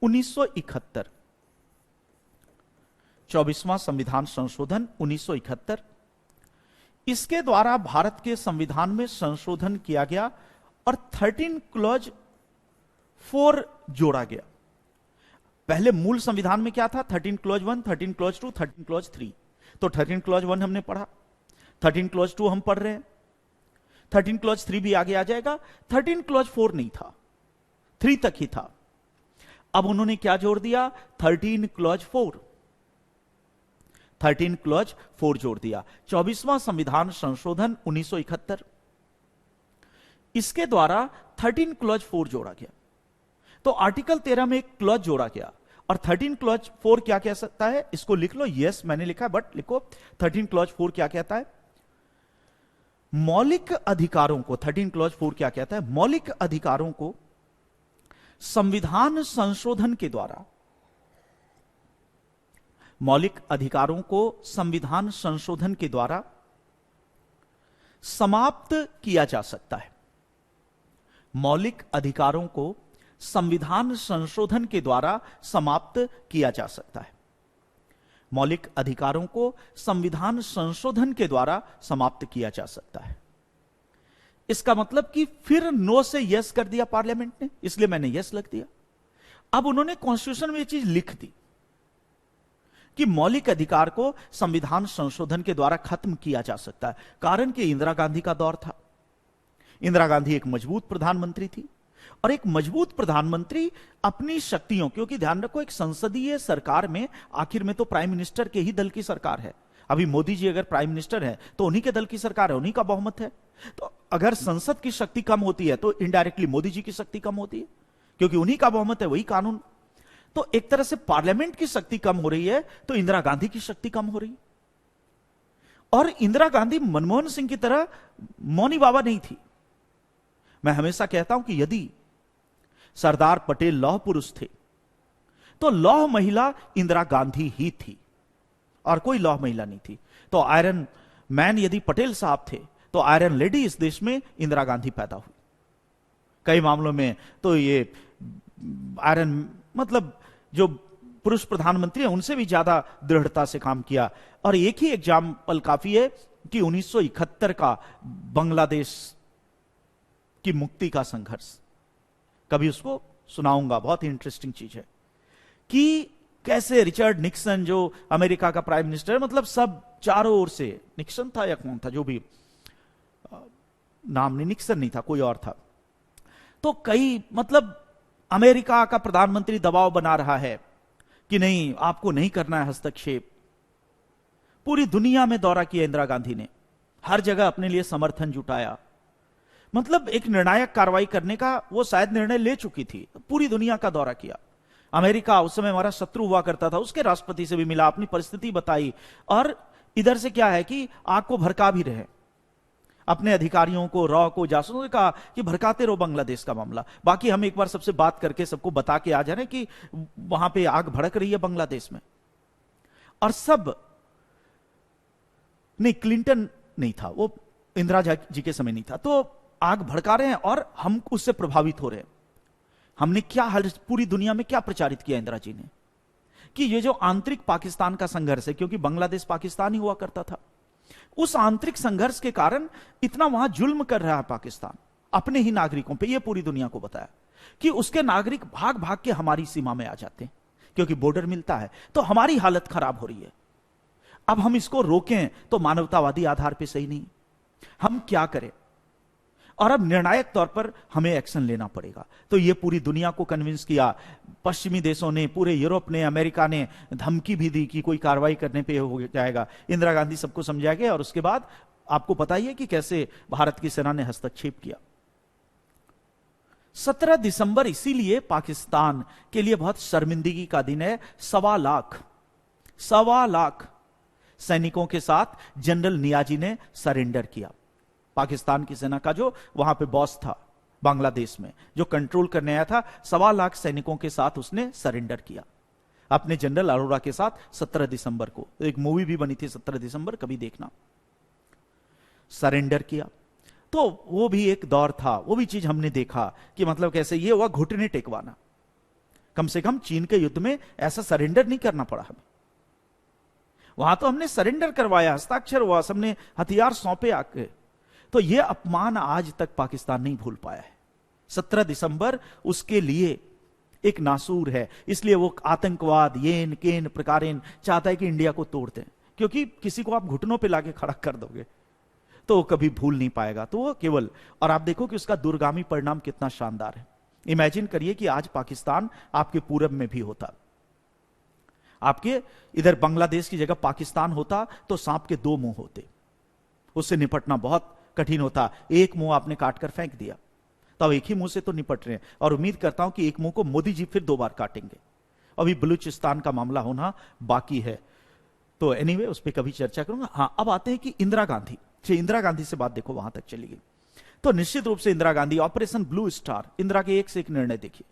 S1: 1971, 24वां संविधान संशोधन 1971, इसके द्वारा भारत के संविधान में संशोधन किया गया और 13 क्लॉज 4 जोड़ा गया। पहले मूल संविधान में क्या था? 13 क्लॉज 1, 13 क्लॉज 2, 13 क्लॉज 3। तो 13 क्लॉज 1 हमने पढ़ा, 13 क्लॉज 2 हम पढ़ रहे हैं, 13 क्लॉज 3 भी आगे आ जाएगा। 13 क्लॉज 4 नहीं था, 3 तक ही था। अब उन्होंने क्या जोड़ दिया? 13 क्लॉज 4, 13 क्लॉज 4 जोड़ दिया। 24वां संविधान संशोधन 1971, इसके द्वारा 13 क्लॉज 4 जोड़ा गया। तो आर्टिकल 13 में एक क्लॉज जोड़ा गया, और 13 क्लॉज 4 क्या कह सकता है? इसको लिख लो, यस मैंने लिखा है बट लिखो, 13 क्लॉज 4 क्या कहता है? मौलिक अधिकारों को, 13 क्लॉज 4 क्या कहता है? मौलिक अधिकारों को संविधान संशोधन के द्वारा, मौलिक अधिकारों को संविधान संशोधन के द्वारा समाप्त किया जा सकता है। मौलिक अधिकारों को संविधान संशोधन के द्वारा समाप्त किया जा सकता है। मौलिक अधिकारों को संविधान संशोधन के द्वारा समाप्त किया जा सकता है। इसका मतलब कि फिर नो से यस कर दिया पार्लियामेंट ने, इसलिए मैंने यस लग दिया। अब उन्होंने कॉन्स्टिट्यूशन में यह चीज लिख दी कि मौलिक अधिकार को संविधान संशोधन के द्वारा खत्म किया जा सकता है। कारण कि इंदिरा गांधी का दौर था, इंदिरा गांधी एक मजबूत प्रधानमंत्री थी, और एक मजबूत प्रधानमंत्री अपनी शक्तियों, क्योंकि ध्यान रखो एक संसदीय सरकार में आखिर में तो प्राइम मिनिस्टर के ही दल की सरकार है। अभी मोदी जी अगर प्राइम मिनिस्टर है तो उन्हीं के दल की सरकार है, उन्हीं का बहुमत है। तो अगर संसद की शक्ति कम होती है तो इनडायरेक्टली मोदी जी की शक्ति कम होती है, क्योंकि उन्हीं का बहुमत है, वही कानून। तो एक तरह से पार्लियामेंट की शक्ति कम हो रही है तो इंदिरा गांधी की शक्ति कम हो रही है। और इंदिरा गांधी मनमोहन सिंह की तरह मौनी बाबा नहीं थी। मैं हमेशा कहता हूं कि यदि सरदार पटेल लौह पुरुष थे तो लौह महिला इंदिरा गांधी ही थी और कोई लौह महिला नहीं थी। तो आयरन मैन यदि पटेल साहब थे तो आयरन लेडी इस देश में इंदिरा गांधी पैदा हुई। कई मामलों में तो ये आयरन मतलब जो पुरुष प्रधानमंत्री हैं उनसे भी ज्यादा दृढ़ता से काम किया। और एक ही एग्जाम्पल काफी है कि 1971 का बांग्लादेश की मुक्ति का संघर्ष, कभी उसको सुनाऊंगा, बहुत ही इंटरेस्टिंग चीज है कि कैसे रिचर्ड निक्सन जो अमेरिका का प्राइम मिनिस्टर, मतलब सब चारों ओर से, निक्सन था या कौन था, जो भी नाम नहीं, निक्सन नहीं था, कोई और था। तो कई मतलब अमेरिका का प्रधानमंत्री दबाव बना रहा है कि नहीं आपको नहीं करना है हस्तक्षेप। पूरी दुनिया में दौरा किया इंदिरा गांधी ने, हर जगह अपने लिए समर्थन जुटाया। मतलब एक निर्णायक कार्रवाई करने का वो शायद निर्णय ले चुकी थी, पूरी दुनिया का दौरा किया। अमेरिका उस समय हमारा शत्रु हुआ करता था, उसके राष्ट्रपति से भी मिला, अपनी परिस्थिति बताई। और इधर से क्या है कि आग को भड़का भी रहे, अपने अधिकारियों को, रॉ को, जासूसों ने कहा कि भड़काते रहो बांग्लादेश का मामला, बाकी हम एक बार सबसे बात करके सबको बता के आ जा रहे हैं कि वहां पे आग भड़क रही है बांग्लादेश में। और सब नहीं, क्लिंटन नहीं था वो, इंदिरा जी के समय नहीं था। तो आग भड़का रहे हैं और हम उससे प्रभावित हो रहे हैं। हमने क्या हर पूरी दुनिया में क्या प्रचारित किया इंदिरा जी ने कि ये जो आंतरिक पाकिस्तान का संघर्ष है, क्योंकि बांग्लादेश पाकिस्तान ही हुआ करता था, उस आंतरिक संघर्ष के कारण इतना वहां जुल्म कर रहा है पाकिस्तान अपने ही नागरिकों पे, ये पूरी दुनिया को बताया कि उसके नागरिक भाग भाग के हमारी सीमा में आ जाते हैं, क्योंकि बॉर्डर मिलता है, तो हमारी हालत खराब हो रही है। अब हम इसको रोकें तो मानवतावादी आधार पे सही नहीं, हम क्या करें? और अब निर्णायक तौर पर हमें एक्शन लेना पड़ेगा। तो ये पूरी दुनिया को कन्विंस किया, पश्चिमी देशों ने, पूरे यूरोप ने, अमेरिका ने धमकी भी दी कि कोई कार्रवाई करने पे हो जाएगा। इंदिरा गांधी सबको समझा गया और उसके बाद आपको पता ही है कि कैसे भारत की सेना ने हस्तक्षेप किया। 17 दिसंबर इसीलिए पाकिस्तान के लिए बहुत शर्मिंदगी का दिन है। 1.25 लाख सैनिकों के साथ जनरल नियाजी ने सरेंडर किया। पाकिस्तान की सेना का जो वहां पे बॉस था बांग्लादेश में, जो कंट्रोल करने आया था, 1.25 लाख सैनिकों के साथ उसने सरेंडर किया अपने जनरल अरोड़ा के साथ 17 दिसंबर को। एक मूवी भी बनी थी 17 दिसंबर, कभी देखना। सरेंडर किया तो वो भी एक दौर था, वो भी चीज हमने देखा कि मतलब कैसे ये हुआ घुटने टेकवाना। कम से कम चीन के युद्ध में ऐसा सरेंडर नहीं करना पड़ा हमें। वहां तो हमने सरेंडर करवाया, हस्ताक्षर हुआ, सबने हथियार सौंपे आके। तो यह अपमान आज तक पाकिस्तान नहीं भूल पाया है। 17 दिसंबर उसके लिए एक नासूर है, इसलिए वो आतंकवाद येन केन प्रकारेन चाहता है कि इंडिया को तोड़ दें, क्योंकि किसी को आप घुटनों पे लाके खड़ा कर दोगे तो वो कभी भूल नहीं पाएगा। तो वो केवल, और आप देखो कि उसका दूरगामी परिणाम कितना शानदार है। इमेजिन करिए कि आज पाकिस्तान आपके पूरब में भी होता, आपके इधर बांग्लादेश की जगह पाकिस्तान होता तो सांप के 2 मुंह होते, उससे निपटना बहुत कठिन होता। एक मुंह आपने काटकर फेंक दिया, तो अब एक ही मुंह से तो निपट रहे हैं, और उम्मीद करता हूं कि एक मुंह को मोदी जी फिर 2 बार काटेंगे। अभी बलूचिस्तान का मामला होना बाकी है, तो एनीवे उस पर कभी चर्चा करूंगा। हां, अब आते हैं कि इंदिरा गांधी, इंदिरा गांधी से बात देखो वहां तक चली गई। तो निश्चित रूप से Indira Gandhi, operation blue star, Indira के एक से एक निर्णय देखिए,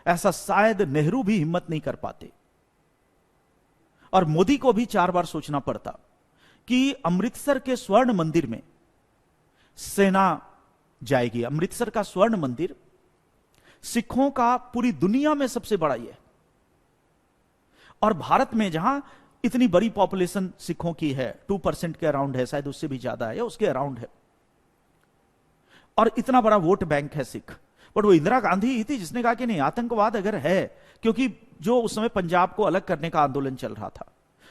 S1: ऐसा शायद नेहरू भी हिम्मत नहीं कर पाते, और मोदी को भी 4 बार सोचना पड़ता कि अमृतसर के स्वर्ण मंदिर में सेना जाएगी। अमृतसर का स्वर्ण मंदिर सिखों का पूरी दुनिया में सबसे बड़ा ही है, और भारत में जहां इतनी बड़ी पॉपुलेशन सिखों की है, 2% के अराउंड है, शायद उससे भी ज्यादा है या उसके अराउंड है, और इतना बड़ा वोट बैंक है सिख। बट वो इंदिरा गांधी ही थी जिसने कहा कि नहीं, आतंकवाद अगर है, क्योंकि जो उस समय पंजाब को अलग करने का आंदोलन चल रहा था,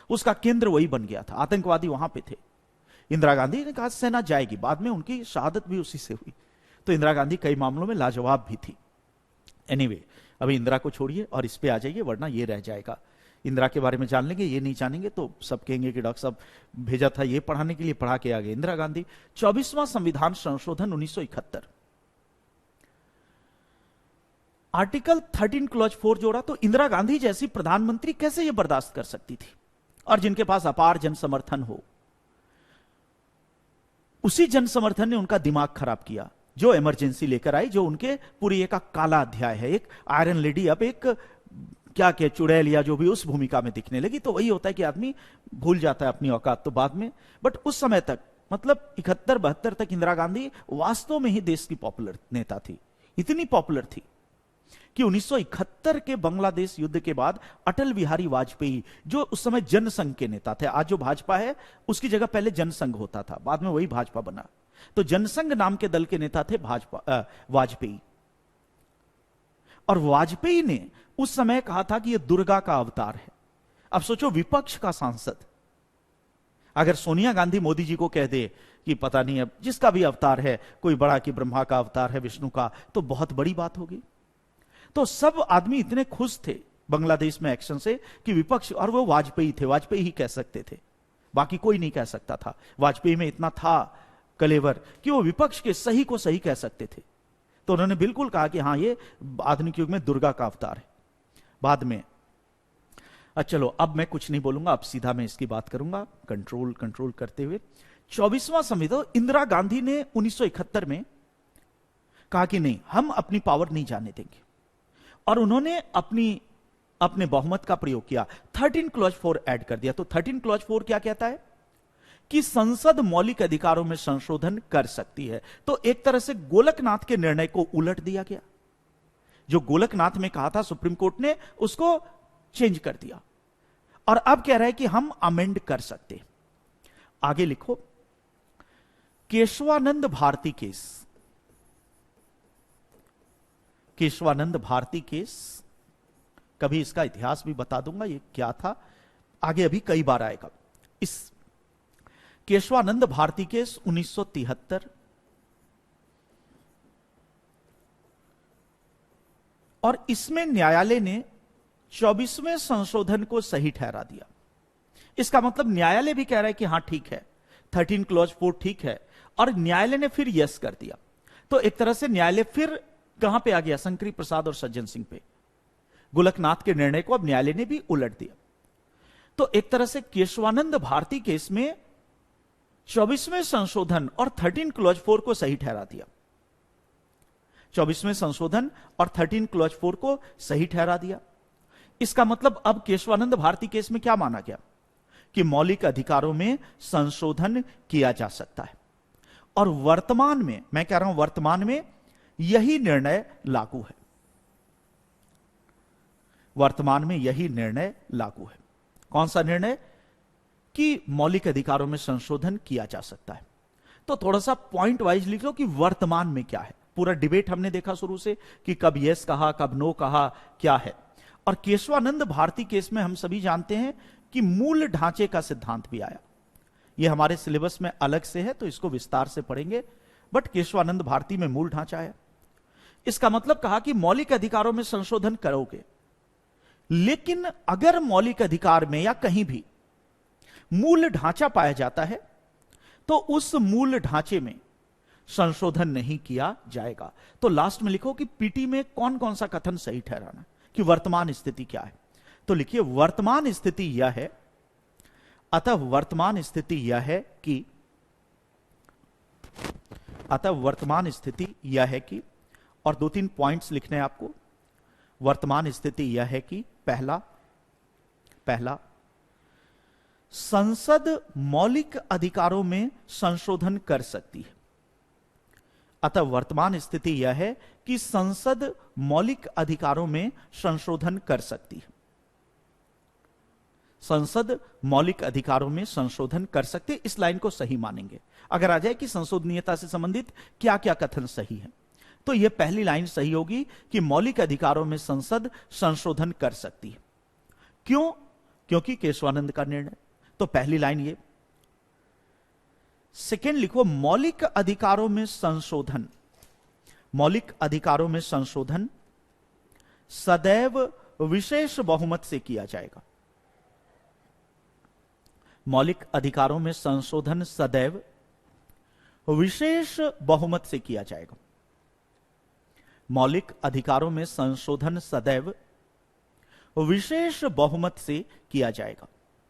S1: उसका केंद्र वही बन गया था, आतंकवादी वहां पे थे। इंदिरा गांधी ने कहा सेना जाएगी, बाद में उनकी शहादत भी उसी से हुई। तो इंदिरा गांधी कई मामलों में लाजवाब भी थी। एनीवे अभी इंदिरा को छोड़िए और इस पे आ जाइए, वरना ये रह जाएगा। इंदिरा के बारे में जान लेंगे, ये नहीं जानेंगे तो सब कहेंगे कि डॉक्टर साहब भेजा था ये पढ़ाने के लिए, पढ़ा के आ गए। इंदिरा गांधी, 24वां संविधान संशोधन 1971, आर्टिकल 13 क्लॉज 4 जोड़ा। तो इंदिरा गांधी जैसी प्रधानमंत्री कैसे ये बर्दाश्त कर सकती थी, और जिनके पास अपार जन समर्थन हो। उसी जन समर्थन ने उनका दिमाग खराब किया, जो इमरजेंसी लेकर आई, जो उनके पूरी एक काला अध्याय है। एक आयरन लेडी अब एक क्या क्या चुड़ैल या जो भी उस भूमिका में दिखने लगी। तो वही होता है कि आदमी भूल जाता है अपनी औकात तो बाद में, बट उस समय तक मतलब 71-72 तक इंदिरा गांधी वास्तव में ही देश की पॉपुलर नेता थी। इतनी पॉपुलर थी कि 1971 के बांग्लादेश युद्ध के बाद अटल बिहारी वाजपेयी, जो उस समय जनसंघ के नेता थे, आज जो भाजपा है उसकी जगह पहले जनसंघ होता था, बाद में वही भाजपा बना, तो जनसंघ नाम के दल के नेता थे वाजपेयी। और वाजपेयी ने उस समय कहा था कि यह दुर्गा का अवतार है। अब सोचो, विपक्ष का सांसद अगर सोनिया गांधी मोदी जी को कह दे कि पता नहीं अब जिसका भी अवतार है, कोई बड़ा कि ब्रह्मा का अवतार है, विष्णु का, तो बहुत बड़ी बात होगी। तो सब आदमी इतने खुश थे बांग्लादेश में एक्शन से कि विपक्ष, और वो वाजपेयी थे, वाजपेयी ही कह सकते थे, बाकी कोई नहीं कह सकता था। वाजपेयी में इतना था कलेवर कि वो विपक्ष के सही को सही कह सकते थे। तो उन्होंने बिल्कुल कहा कि हां, ये आधुनिक युग में दुर्गा का अवतार है। बाद में चलो, अब मैं कुछ नहीं बोलूंगा, अब सीधा मैं इसकी बात करूंगा कंट्रोल करते हुए। 24वां संविधान, इंदिरा गांधी ने 1971 में कहा कि नहीं, हम अपनी पावर नहीं जाने देंगे, और उन्होंने अपने बहुमत का प्रयोग किया। 13 क्लॉज 4 ऐड कर दिया। तो 13 क्लॉज 4 क्या कहता है कि संसद मौलिक अधिकारों में संशोधन कर सकती है। तो एक तरह से गोलकनाथ के निर्णय को उलट दिया गया। जो गोलकनाथ में कहा था सुप्रीम कोर्ट ने, उसको चेंज कर दिया, और अब कह रहा है कि हम अमेंड कर सकते। आगे लिखो, केशवानंद भारती केस। केशवानंद भारती केस, कभी इसका इतिहास भी बता दूंगा ये क्या था, आगे अभी कई बार आएगा। इस केशवानंद भारती केस 1973, और इसमें न्यायालय ने 24वें संशोधन को सही ठहरा दिया। इसका मतलब न्यायालय भी कह रहा है कि हां ठीक है, 13 क्लॉज 4 ठीक है, और न्यायालय ने फिर यस कर दिया। तो एक तरह से न्यायालय फिर कहां पे आ गया, शंकरी प्रसाद और सज्जन सिंह पे। गोलकनाथ के निर्णय को अब न्यायालय ने भी उलट दिया। तो एक तरह से केशवानंद भारती केस में 24वें संशोधन और 13 क्लॉज 4 को सही ठहरा दिया। 24वें संशोधन और 13 क्लॉज 4 को सही ठहरा दिया। इसका मतलब अब केशवानंद भारती केस में क्या माना गया कि मौलिक अधिकारों में संशोधन किया जा सकता है, और वर्तमान में, मैं कह रहा हूं वर्तमान में, यही निर्णय लागू है। वर्तमान में यही निर्णय लागू है। कौन सा निर्णय? कि मौलिक अधिकारों में संशोधन किया जा सकता है। तो थोड़ा सा पॉइंट वाइज लिख लो कि वर्तमान में क्या है। पूरा डिबेट हमने देखा शुरू से कि कब यस कहा, कब नो कहा, क्या है। और केशवानंद भारती केस में हम सभी जानते हैं कि मूल ढांचे का सिद्धांत भी आया। यह हमारे सिलेबस में अलग से है, तो इसको विस्तार से पढ़ेंगे, बट केशवानंद भारती में मूल ढांचा है। इसका मतलब कहा कि मौलिक अधिकारों में संशोधन करोगे, लेकिन अगर मौलिक अधिकार में या कहीं भी मूल ढांचा पाया जाता है तो उस मूल ढांचे में संशोधन नहीं किया जाएगा। तो लास्ट में लिखो कि पीटी में कौन कौन सा कथन सही ठहराना, कि वर्तमान स्थिति क्या है। तो लिखिए, वर्तमान स्थिति यह है, अतः वर्तमान स्थिति यह है कि, अतः वर्तमान स्थिति यह है कि, और 2-3 पॉइंट्स लिखने हैं आपको। वर्तमान स्थिति यह है कि पहला, संसद मौलिक अधिकारों में संशोधन कर सकती है। अतः वर्तमान स्थिति यह है कि संसद मौलिक अधिकारों में संशोधन कर सकती है। संसद मौलिक अधिकारों में संशोधन कर सकते, इस लाइन को सही मानेंगे। अगर आ जाए कि संशोधनीयता से संबंधित क्या क्या कथन सही है, तो यह पहली लाइन सही होगी कि मौलिक अधिकारों में संसद संशोधन कर सकती है। क्यों? क्योंकि केशवानंद का निर्णय। तो पहली लाइन ये। सेकेंड लिखो, मौलिक अधिकारों में संशोधन, मौलिक अधिकारों में संशोधन सदैव विशेष बहुमत से किया जाएगा। मौलिक अधिकारों में संशोधन सदैव विशेष बहुमत से किया जाएगा। मौलिक अधिकारों में संशोधन सदैव विशेष बहुमत से किया जाएगा।